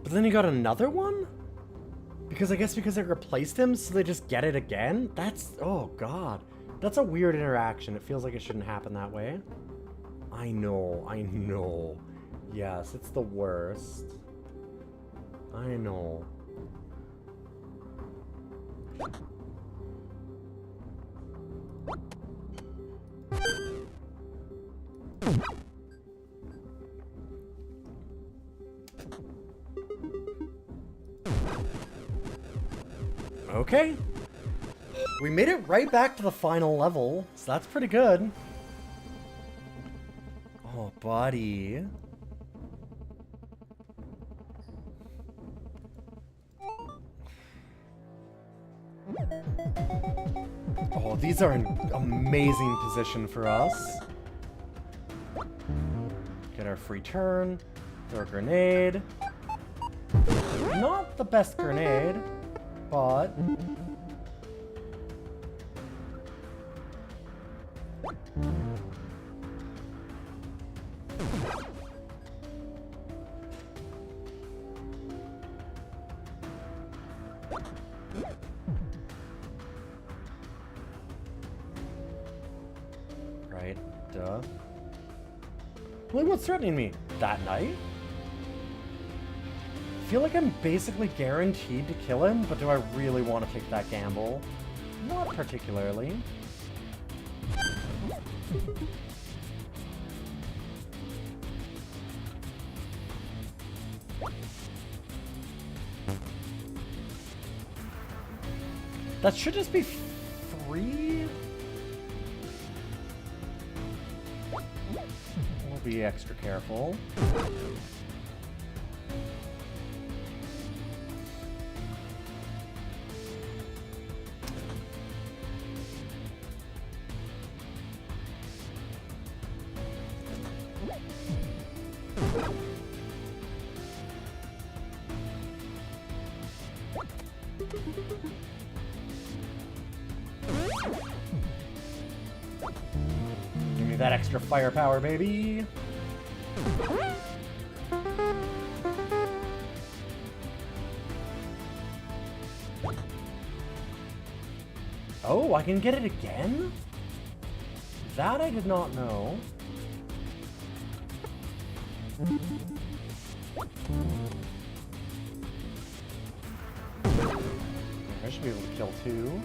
But then he got another one? Because I guess because it replaced him, so they just get it again? That's... oh god. That's a weird interaction. It feels like it shouldn't happen that way. I know, I know. Yes, it's the worst. I know. Okay. We made it right back to the final level, so that's pretty good. Oh, buddy. Oh, these are an amazing position for us. Get our free turn. Throw a grenade. Not the best grenade, but... right, duh. Well, what's threatening me? That knight? I feel like I'm basically guaranteed to kill him, but do I really want to take that gamble? Not particularly. That should just be free. We'll be extra careful. that extra firepower, baby. Oh, I can get it again? That I did not know. I should be able to kill two.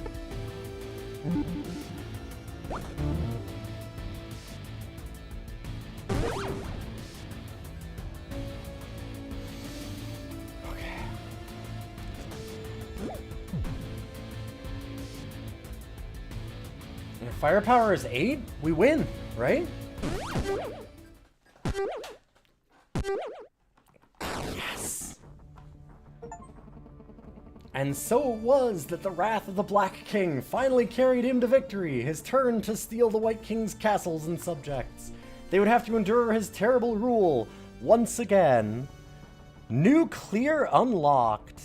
Okay. And if firepower is 8, we win, right? Yes! And so it was that the wrath of the Black King finally carried him to victory, his turn to steal the White King's castles and subjects. They would have to endure his terrible rule once again. Nuclear unlocked.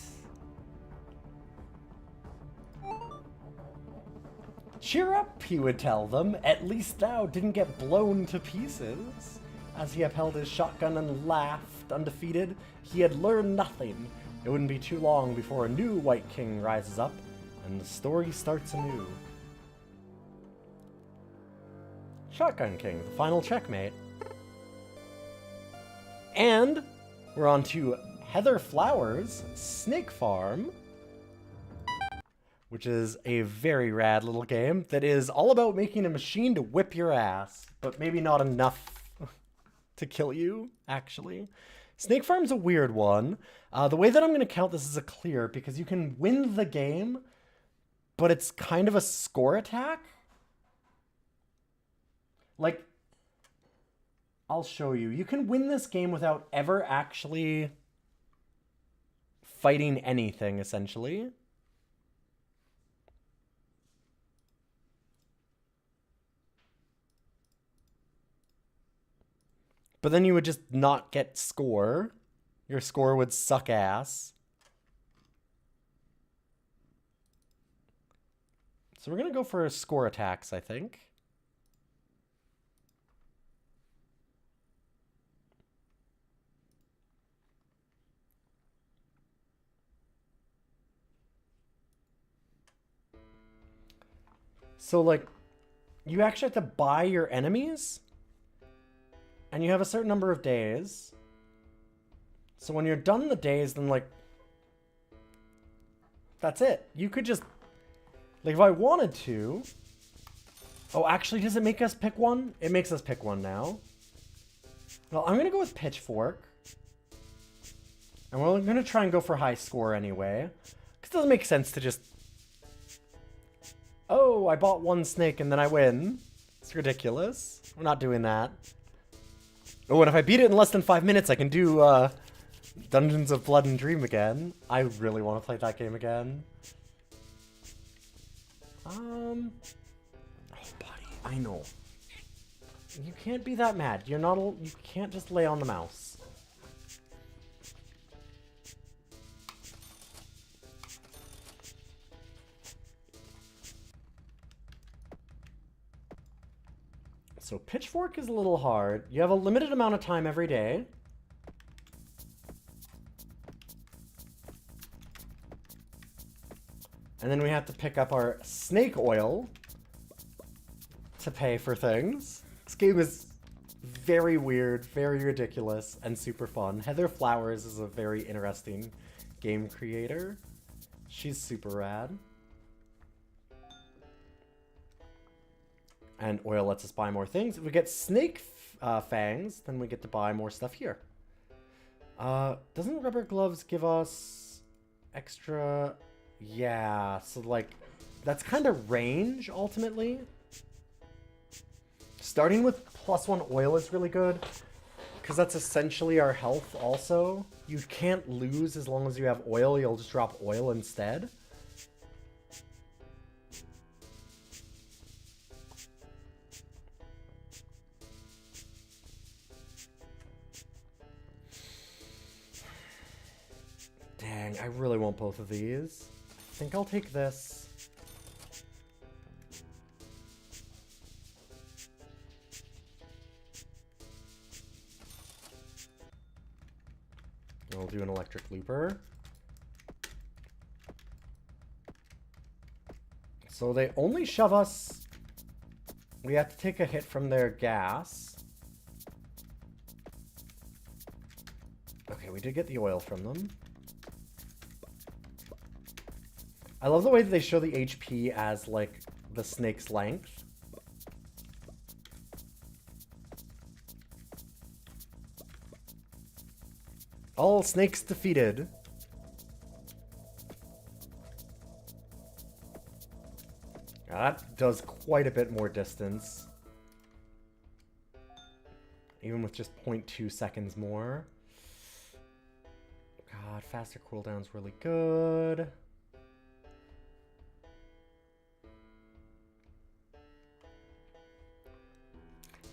Cheer up, he would tell them. At least thou didn't get blown to pieces. As he upheld his shotgun and laughed, undefeated, he had learned nothing. It wouldn't be too long before a new White King rises up, and the story starts anew. Shotgun King, the final checkmate. And we're on to Heather Flowers' Snake Farm, which is a very rad little game that is all about making a machine to whip your ass, but maybe not enough to kill you, actually. Snake Farm's a weird one. The way that I'm going to count this is a clear, because you can win the game, but it's kind of a score attack. Like, I'll show you. You can win this game without ever actually fighting anything, essentially. But then you would just not get score. Your score would suck ass. So we're going to go for score attacks, I think. So, like, you actually have to buy your enemies. And you have a certain number of days. So when you're done the days, then, like, that's it. You could just, like, if I wanted to. Oh, actually, does it make us pick one? It makes us pick one now. Well, I'm going to go with Pitchfork. And we're going to try and go for high score anyway. Because it doesn't make sense to just... Oh, I bought one snake and then I win. It's ridiculous. We're not doing that. Oh, and if I beat it in less than 5 minutes, I can do Dungeons of Blood and Dream again. I really want to play that game again. Oh, buddy, I know. You can't be that mad. You're not. You can't just lay on the mouse. So Pitchfork is a little hard. You have a limited amount of time every day. And then we have to pick up our snake oil to pay for things. This game is very weird, very ridiculous, and super fun. Heather Flowers is a very interesting game creator. She's super rad. And oil lets us buy more things. If we get snake fangs, then we get to buy more stuff here. Doesn't rubber gloves give us extra... Yeah, so like, that's kind of range, ultimately. Starting with +1 oil is really good, because that's essentially our health also. You can't lose as long as you have oil, you'll just drop oil instead. Dang, I really want both of these. I think I'll take this. We'll do an electric looper. So they only shove us. We have to take a hit from their gas. Okay, we did get the oil from them. I love the way that they show the HP as, like, the snake's length. All snakes defeated. That does quite a bit more distance. Even with just 0.2 seconds more. God, faster cooldown's really good.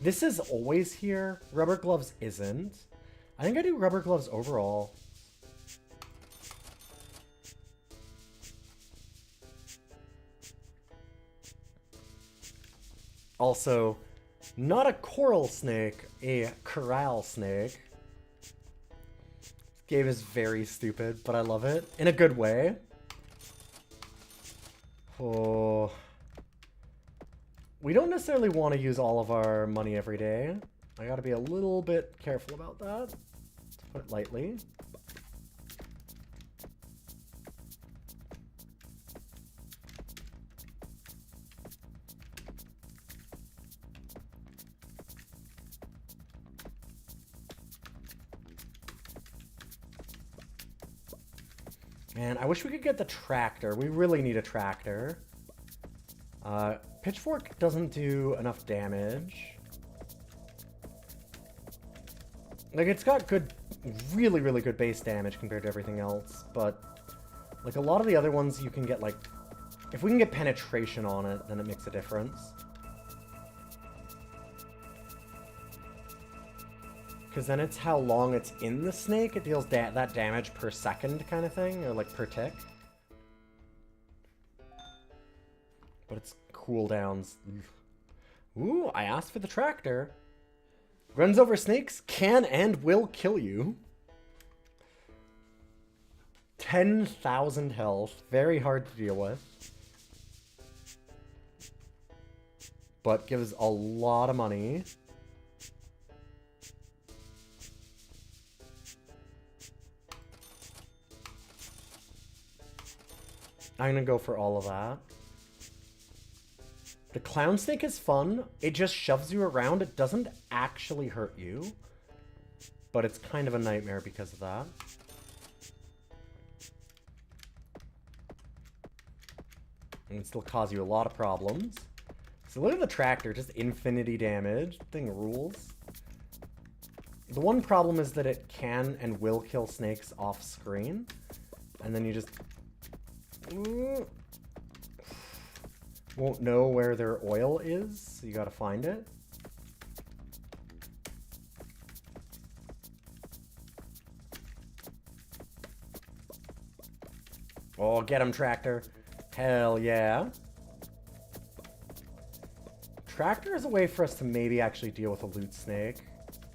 This is always here. Rubber gloves isn't. I think I do rubber gloves overall. Also, not a coral snake, a corral snake. This game is very stupid, but I love it. In a good way. Oh. We don't necessarily want to use all of our money every day. I gotta be a little bit careful about that, to put it lightly. Man, I wish we could get the tractor. We really need a tractor. Pitchfork doesn't do enough damage. Like, it's got good, really, really good base damage compared to everything else, but, like, a lot of the other ones you can get, like, if we can get penetration on it, then it makes a difference. Because then it's how long it's in the snake, it deals that damage per second kind of thing, or, like, per tick. But it's cooldowns. Ooh, I asked for the tractor. Runs over snakes, can and will kill you. 10,000 health. Very hard to deal with. But gives a lot of money. I'm gonna go for all of that. The clown snake is fun. It just shoves you around. It doesn't actually hurt you. But it's kind of a nightmare because of that. And it still cause you a lot of problems. So look at the tractor. Just infinity damage. Thing rules. The one problem is that it can and will kill snakes off screen. And then you just... won't know where their oil is, so you gotta find it. Oh, get him, tractor. Hell yeah. Tractor is a way for us to maybe actually deal with a loot snake.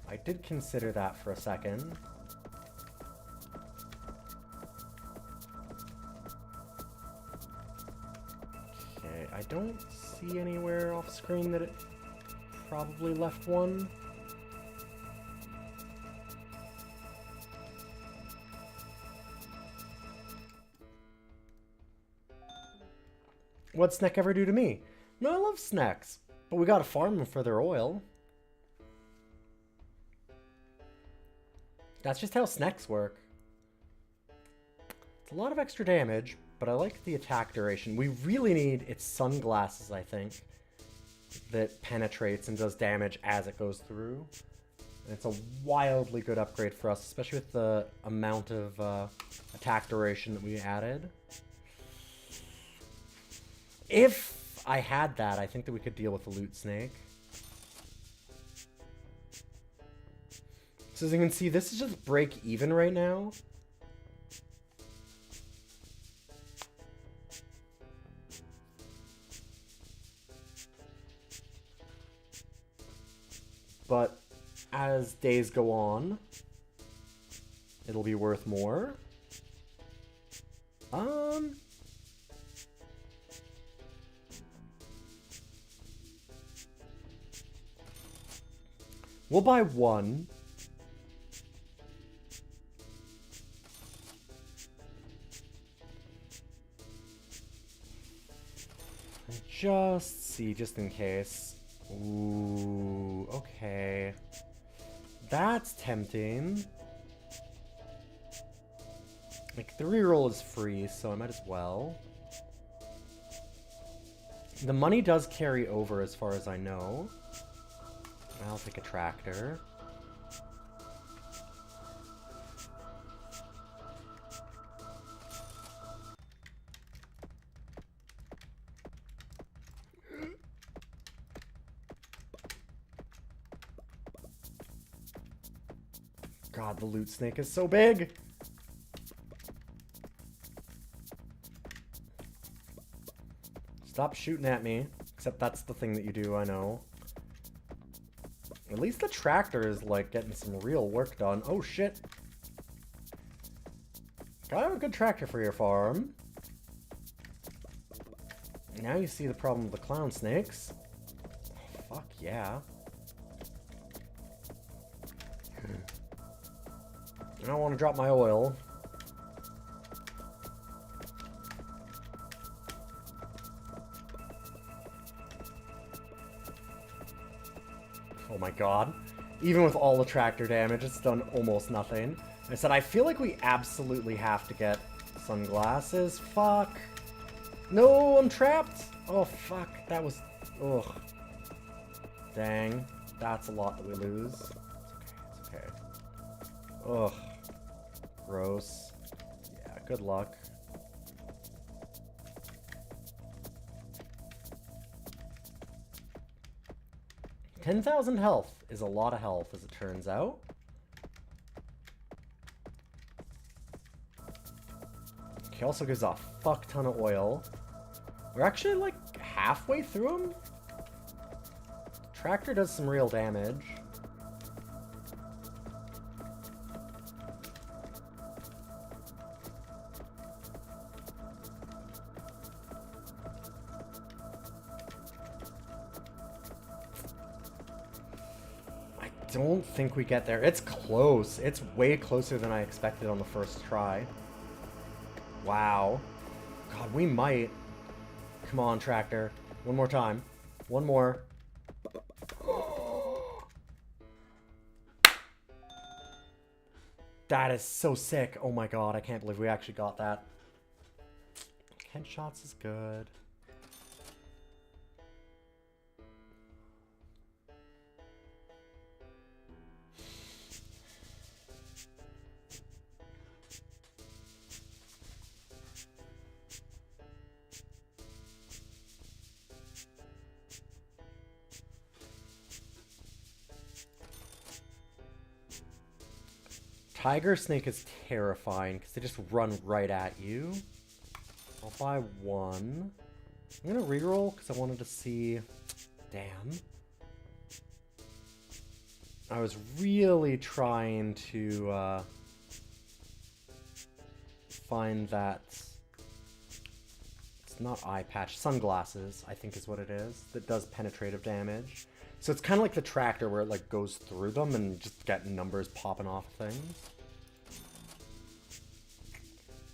I did consider that for a second. I don't see anywhere off screen that it probably left one. What'd Snack ever do to me? No, I love snacks, but we gotta farm them for their oil. That's just how snacks work. It's a lot of extra damage, but I like the attack duration. We really need its sunglasses, I think, that penetrates and does damage as it goes through. And it's a wildly good upgrade for us, especially with the amount of attack duration that we added. If I had that, I think that we could deal with the loot snake. So as you can see, this is just break even right now. But as days go on, it'll be worth more. We'll buy one. Just see, just in case. Ooh, okay. That's tempting. Like, the reroll is free, so I might as well. The money does carry over as far as I know. I'll take a tractor. God, the loot snake is so big! Stop shooting at me. Except that's the thing that you do, I know. At least the tractor is, like, getting some real work done. Oh, shit. Gotta have a good tractor for your farm. Now you see the problem with the clown snakes. Oh, fuck yeah. I don't want to drop my oil. Oh my god. Even with all the tractor damage, it's done almost nothing. I said, I feel like we absolutely have to get sunglasses. Fuck. No, I'm trapped. Oh, fuck. That was... Ugh. Dang. That's a lot that we lose. It's okay. It's okay. Ugh. Gross. Yeah, good luck. $10,000 health is a lot of health, as it turns out. He also gives a fuck ton of oil. We're actually, like, halfway through him. Tractor does some real damage. I don't think we get there. It's close. It's way closer than I expected on the first try. Wow. God, we might. Come on, tractor. One more time. One more. That is so sick. Oh my god, I can't believe we actually got that. Headshots is good. Tiger snake is terrifying because they just run right at you. I'll buy one. I'm gonna reroll because I wanted to see. Damn. I was really trying to find that. It's not eye patch. Sunglasses, I think is what it is. That does penetrative damage. So it's kind of like the tractor where it like goes through them and just get numbers popping off things.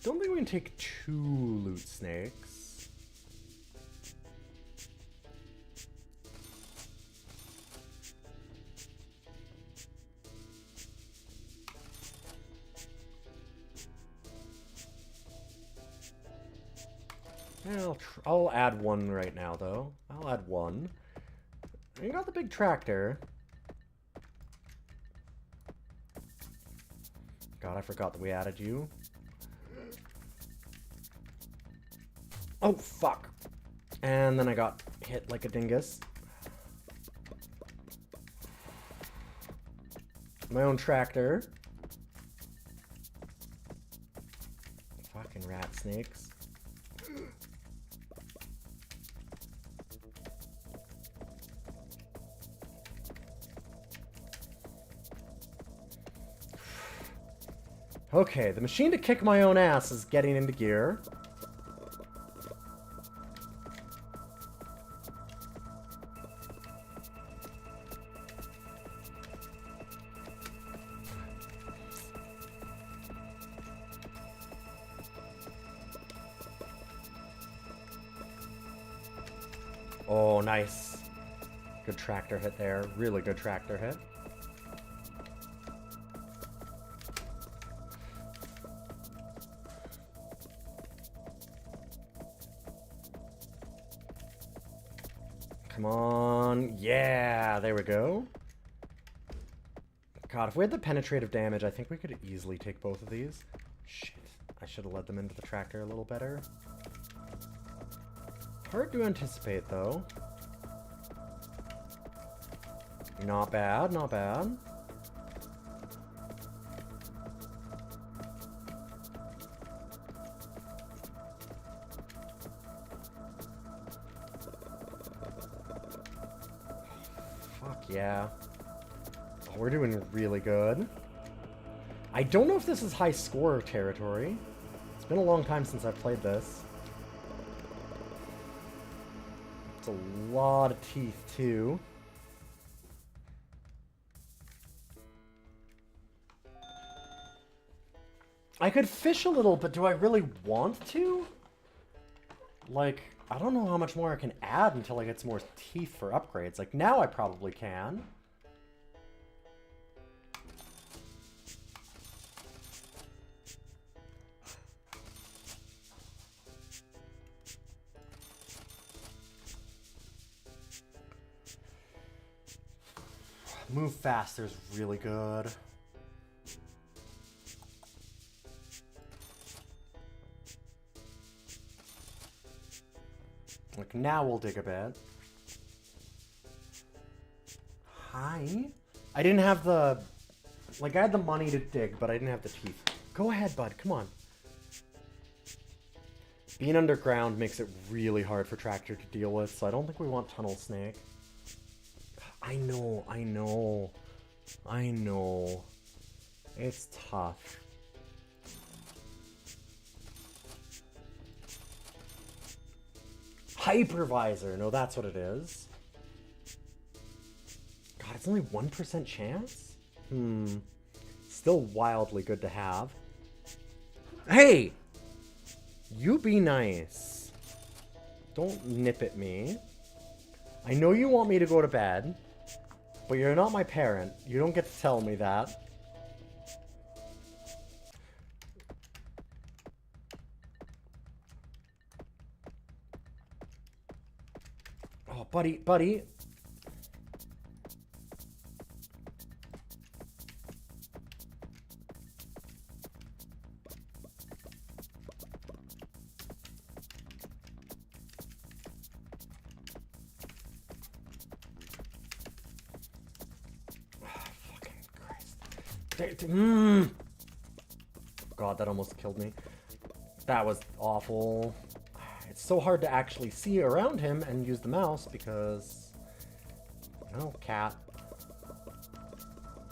Don't think we can take 2 loot snakes. Yeah, I'll add one right now, though. I'll add one. You got the big tractor. God, I forgot that we added you. Oh, fuck. And then I got hit like a dingus. My own tractor. Fucking rat snakes. Okay, the machine to kick my own ass is getting into gear. Oh, nice. Good tractor hit there. Really good tractor hit. Come on. Yeah, there we go. God, if we had the penetrative damage, I think we could easily take both of these. Shit. I should have led them into the tractor a little better. Hard to anticipate, though. Not bad, not bad. Fuck yeah. Oh, we're doing really good. I don't know if this is high score territory. It's been a long time since I've played this. It's a lot of teeth, too. I could fish a little, but do I really want to? Like, I don't know how much more I can add until I get some more teeth for upgrades. Like, now I probably can. Move faster is really good. Like, now we'll dig a bit. Hi? I didn't have the... Like, I had the money to dig, but I didn't have the teeth. Go ahead, bud. Come on. Being underground makes it really hard for Tractor to deal with, so I don't think we want Tunnel Snake. I know, I know. I know. It's tough. Hypervisor. No, that's what it is. God, it's only 1% chance? Still wildly good to have. Hey! You be nice. Don't nip at me. I know you want me to go to bed, but you're not my parent. You don't get to tell me that. Oh, buddy, buddy. God, that almost killed me. That was awful. It's so hard to actually see around him and use the mouse because... Oh, cat.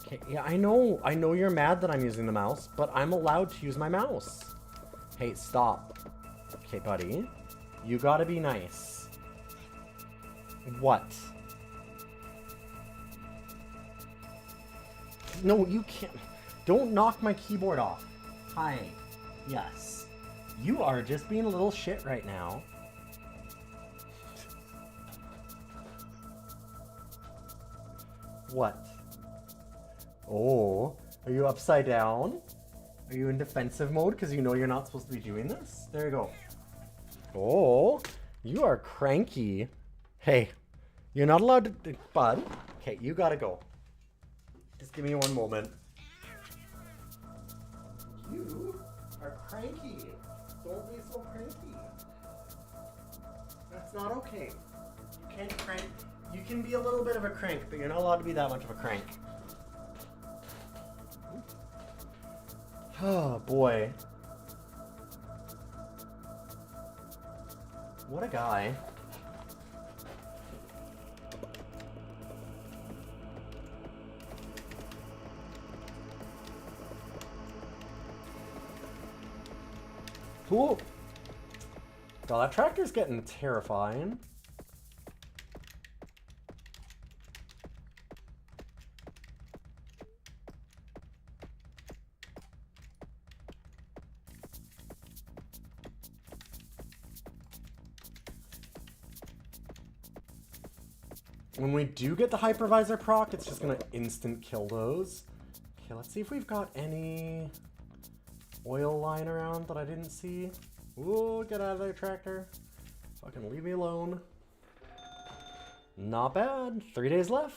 Okay, yeah, I know you're mad that I'm using the mouse, but I'm allowed to use my mouse. Hey, stop. Okay, buddy. You gotta be nice. What? No, you can't. Don't knock my keyboard off. Hi. Yes. You are just being a little shit right now. What? Oh, are you upside down? Are you in defensive mode because you know you're not supposed to be doing this? There you go. Oh, you are cranky. Hey, you're not allowed to... Bud, okay, you gotta go. Just give me one moment. You are cranky. Don't be so cranky. That's not okay. You can't crank. You can be a little bit of a crank, but you're not allowed to be that much of a crank. Oh, boy. What a guy. Cool. God, that tractor's getting terrifying. When we do get the hypervisor proc, it's just gonna instant kill those. Okay, let's see if we've got any oil lying around that I didn't see. Ooh, get out of there, tractor. Fucking leave me alone. Not bad. 3 days left.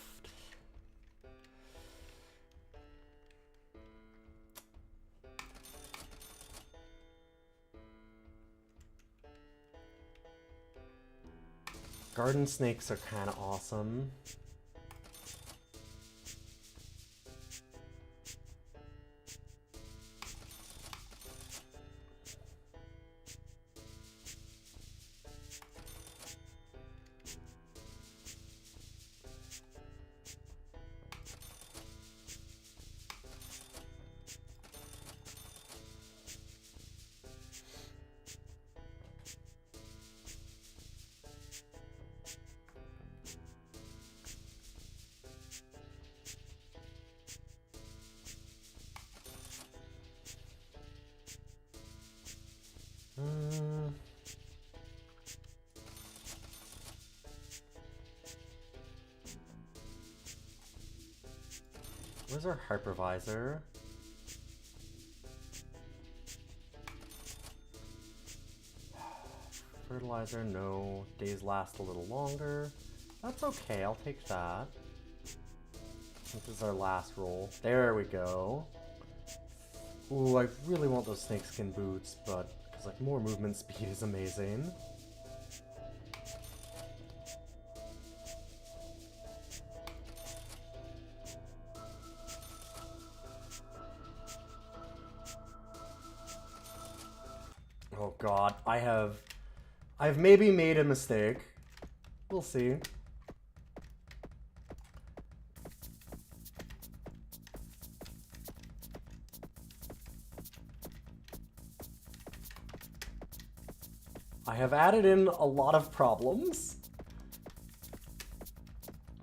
Garden snakes are kind of awesome. Where's our hypervisor? Fertilizer, no. Days last a little longer. That's okay, I'll take that. This is our last roll. There we go. Ooh, I really want those snakeskin boots, but because like more movement speed is amazing. Oh god, I've maybe made a mistake. We'll see. I have added in a lot of problems.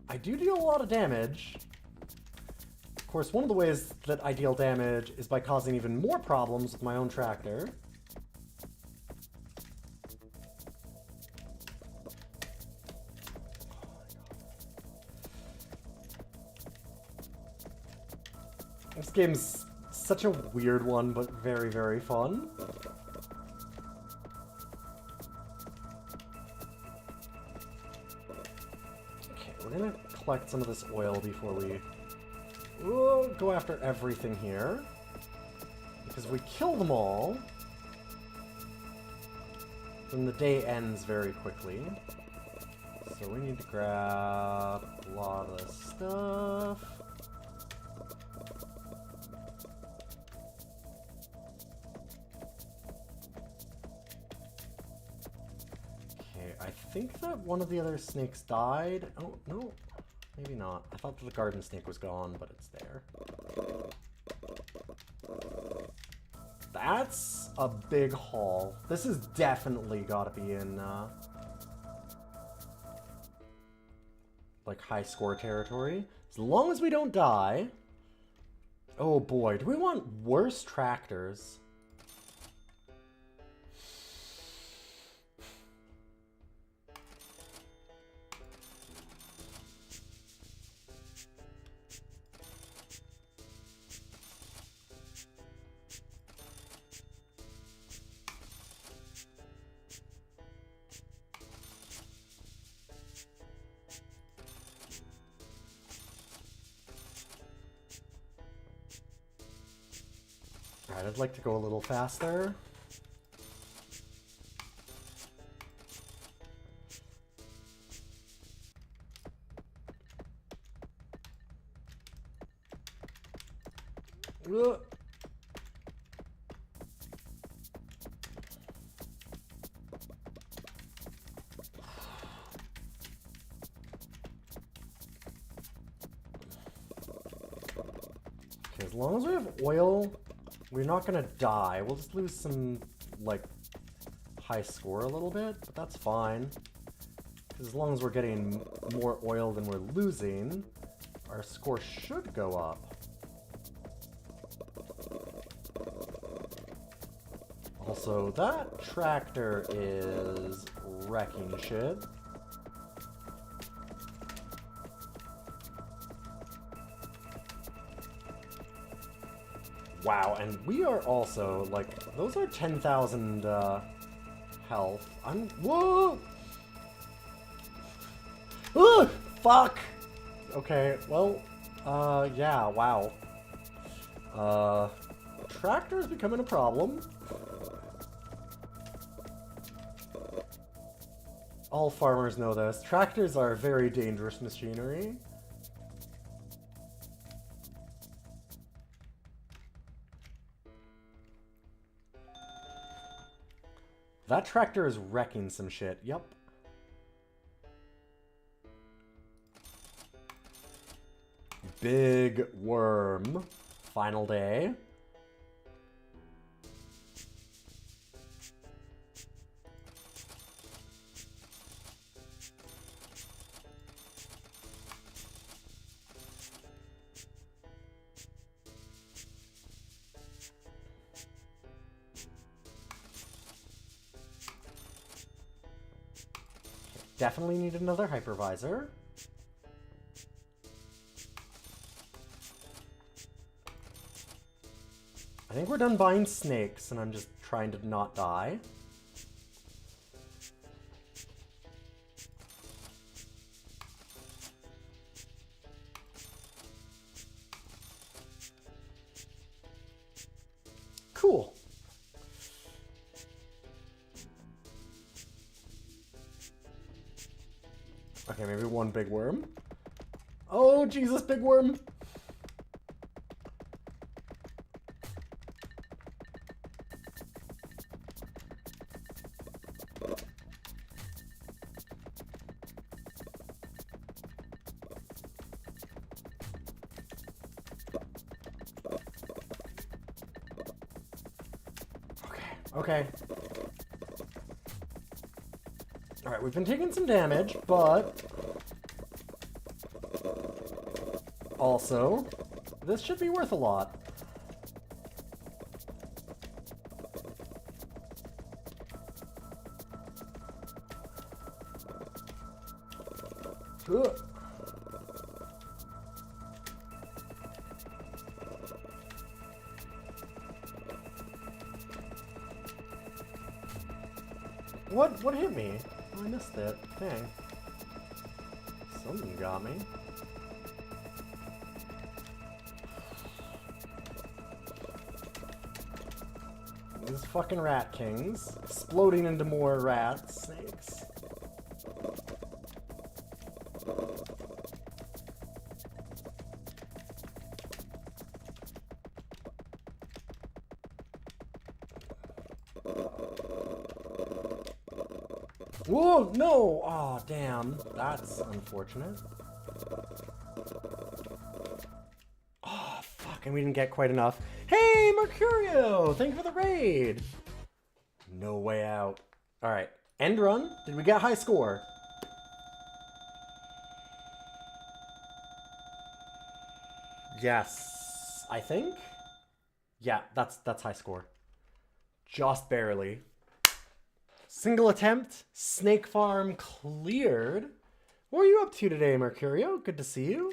I do deal a lot of damage. Of course, one of the ways that I deal damage is by causing even more problems with my own tractor. This game's such a weird one, but very, very fun. Okay, we're gonna collect some of this oil before we go after everything here. Because if we kill them all, then the day ends very quickly. So we need to grab a lot of this stuff. I think that one of the other snakes died. Oh, no. Maybe not. I thought the garden snake was gone, but it's there. That's a big haul. This has definitely got to be in, like, high score territory. As long as we don't die. Oh boy, do we want worse tractors? Alright, I'd like to go a little faster. Ugh. Okay, as long as we have oil, we're not gonna die. We'll just lose some, like, high score a little bit, but that's fine. As long as we're getting more oil than we're losing, our score should go up. Also, that tractor is wrecking shit. Wow, and we are also, like, those are 10,000 health. Whoa! Ugh! Fuck! Okay, well, yeah, wow. Tractor's becoming a problem. All farmers know this. Tractors are very dangerous machinery. That tractor is wrecking some shit. Yup. Big worm. Final day. Definitely need another hypervisor. I think we're done buying snakes, and I'm just trying to not die. Cool. Okay, maybe one big worm. Oh, Jesus, big worm! Okay. Alright, we've been taking some damage, but also, this should be worth a lot. Ugh. What hit me? Oh, I missed it. Dang. Something got me. These fucking rat kings exploding into more rat snakes. Whoa, no! Aw, damn. That's unfortunate. Oh, fuck, and we didn't get quite enough. Hey, Mercurio! Thank you for the raid! No way out. Alright, end run. Did we get high score? Yes, I think? Yeah, that's high score. Just barely. Single attempt, snake farm cleared. What are you up to today, Mercurio? Good to see you.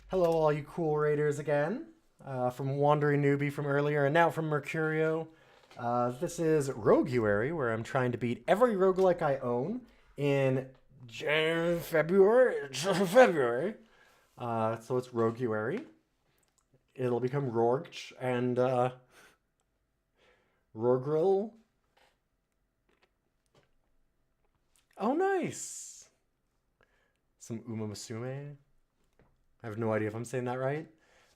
Hello, all you cool raiders again. From Wandering Newbie from earlier, and now from Mercurio. This is Roguary, where I'm trying to beat every roguelike I own in February. So it's Roguary. It'll become Rorgch and Rogrill. Oh, nice. Some Uma Musume. I have no idea if I'm saying that right.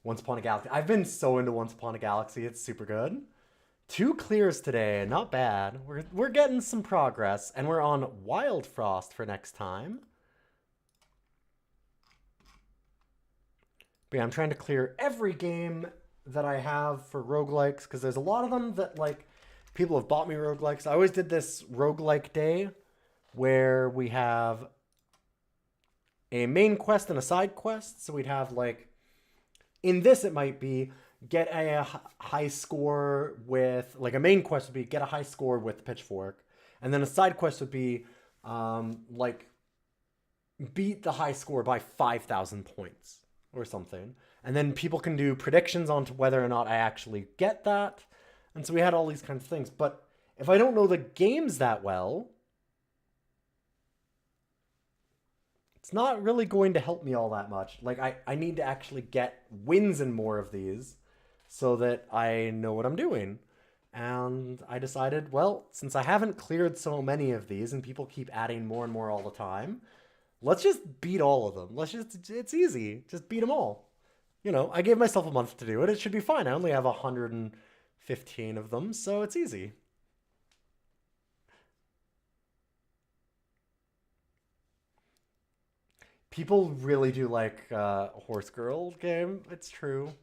Once Upon a Galaxy. I've been so into Once Upon a Galaxy. It's super good. 2 clears today. Not bad. We're getting some progress. And we're on Wild Frost for next time. But yeah, I'm trying to clear every game that I have for roguelikes, because there's a lot of them that, like, people have bought me roguelikes. I always did this roguelike day where we have a main quest and a side quest. So we'd have, like, in this it might be get a high score with, like, a main quest would be get a high score with the pitchfork. And then a side quest would be, like, beat the high score by 5,000 points or something. And then people can do predictions on whether or not I actually get that. And so we had all these kinds of things. But if I don't know the games that well, it's not really going to help me all that much. Like, I need to actually get wins in more of these so that I know what I'm doing. And I decided, well, since I haven't cleared so many of these and people keep adding more and more all the time, let's just beat all of them. It's easy. Just beat them all. You know, I gave myself a month to do it. It should be fine. I only have 115 of them, so it's easy. People really do like Horse Girl game. It's true.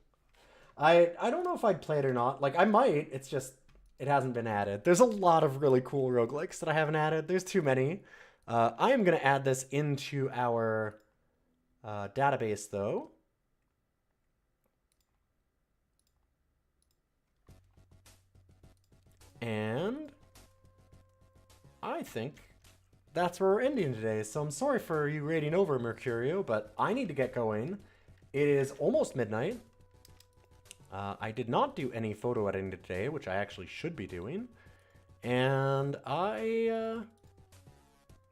I don't know if I'd play it or not. Like, I might. It's just, it hasn't been added. There's a lot of really cool roguelikes that I haven't added. There's too many. I am going to add this into our database, though. And I think that's where we're ending today. So I'm sorry for you raiding over, Mercurio, but I need to get going. It is almost midnight. I did not do any photo editing today, which I actually should be doing. And I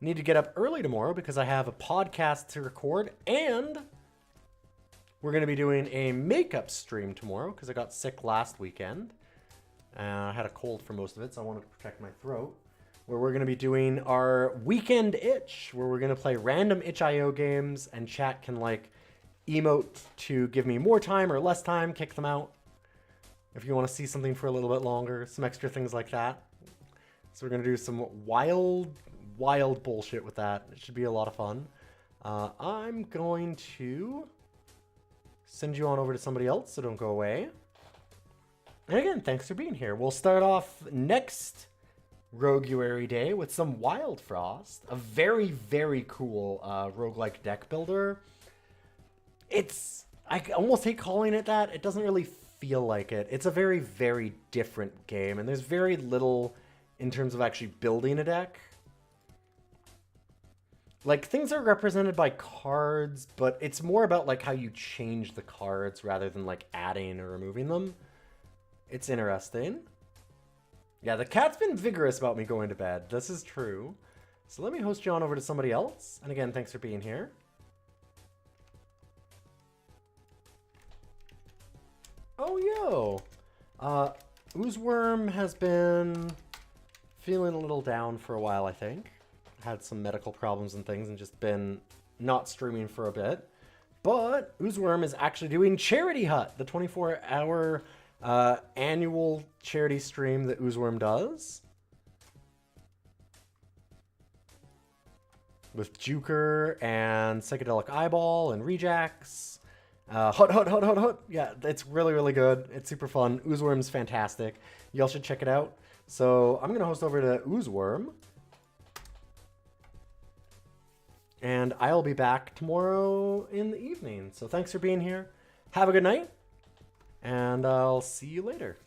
need to get up early tomorrow because I have a podcast to record, and we're going to be doing a makeup stream tomorrow because I got sick last weekend. I had a cold for most of it, so I wanted to protect my throat. Where we're going to be doing our weekend itch, where we're going to play random itch.io games, and chat can, like, emote to give me more time or less time, kick them out. If you want to see something for a little bit longer, some extra things like that. So we're going to do some wild bullshit with that. It should be a lot of fun. I'm going to send you on over to somebody else, so don't go away. And again, thanks for being here. We'll start off next Roguary day with some Wild Frost, a very, very cool roguelike deck builder. I almost hate calling it that. It doesn't really feel like it. It's a very, very different game, and there's very little in terms of actually building a deck. Like, things are represented by cards, but it's more about, like, how you change the cards rather than, like, adding or removing them. It's interesting. Yeah, the cat's been vigorous about me going to bed. This is true. So let me host you on over to somebody else. And again, thanks for being here. Oh, yo. Oozeworm has been feeling a little down for a while, I think. Had some medical problems and things and just been not streaming for a bit. But Oozeworm is actually doing Charity Hut, the 24-hour annual charity stream that Oozeworm does. With Juker and Psychedelic Eyeball and Rejax. Hut. Yeah, it's really, really good. It's super fun. Oozeworm's fantastic. Y'all should check it out. So I'm going to host over to Oozeworm. And I'll be back tomorrow in the evening. So thanks for being here. Have a good night. And I'll see you later.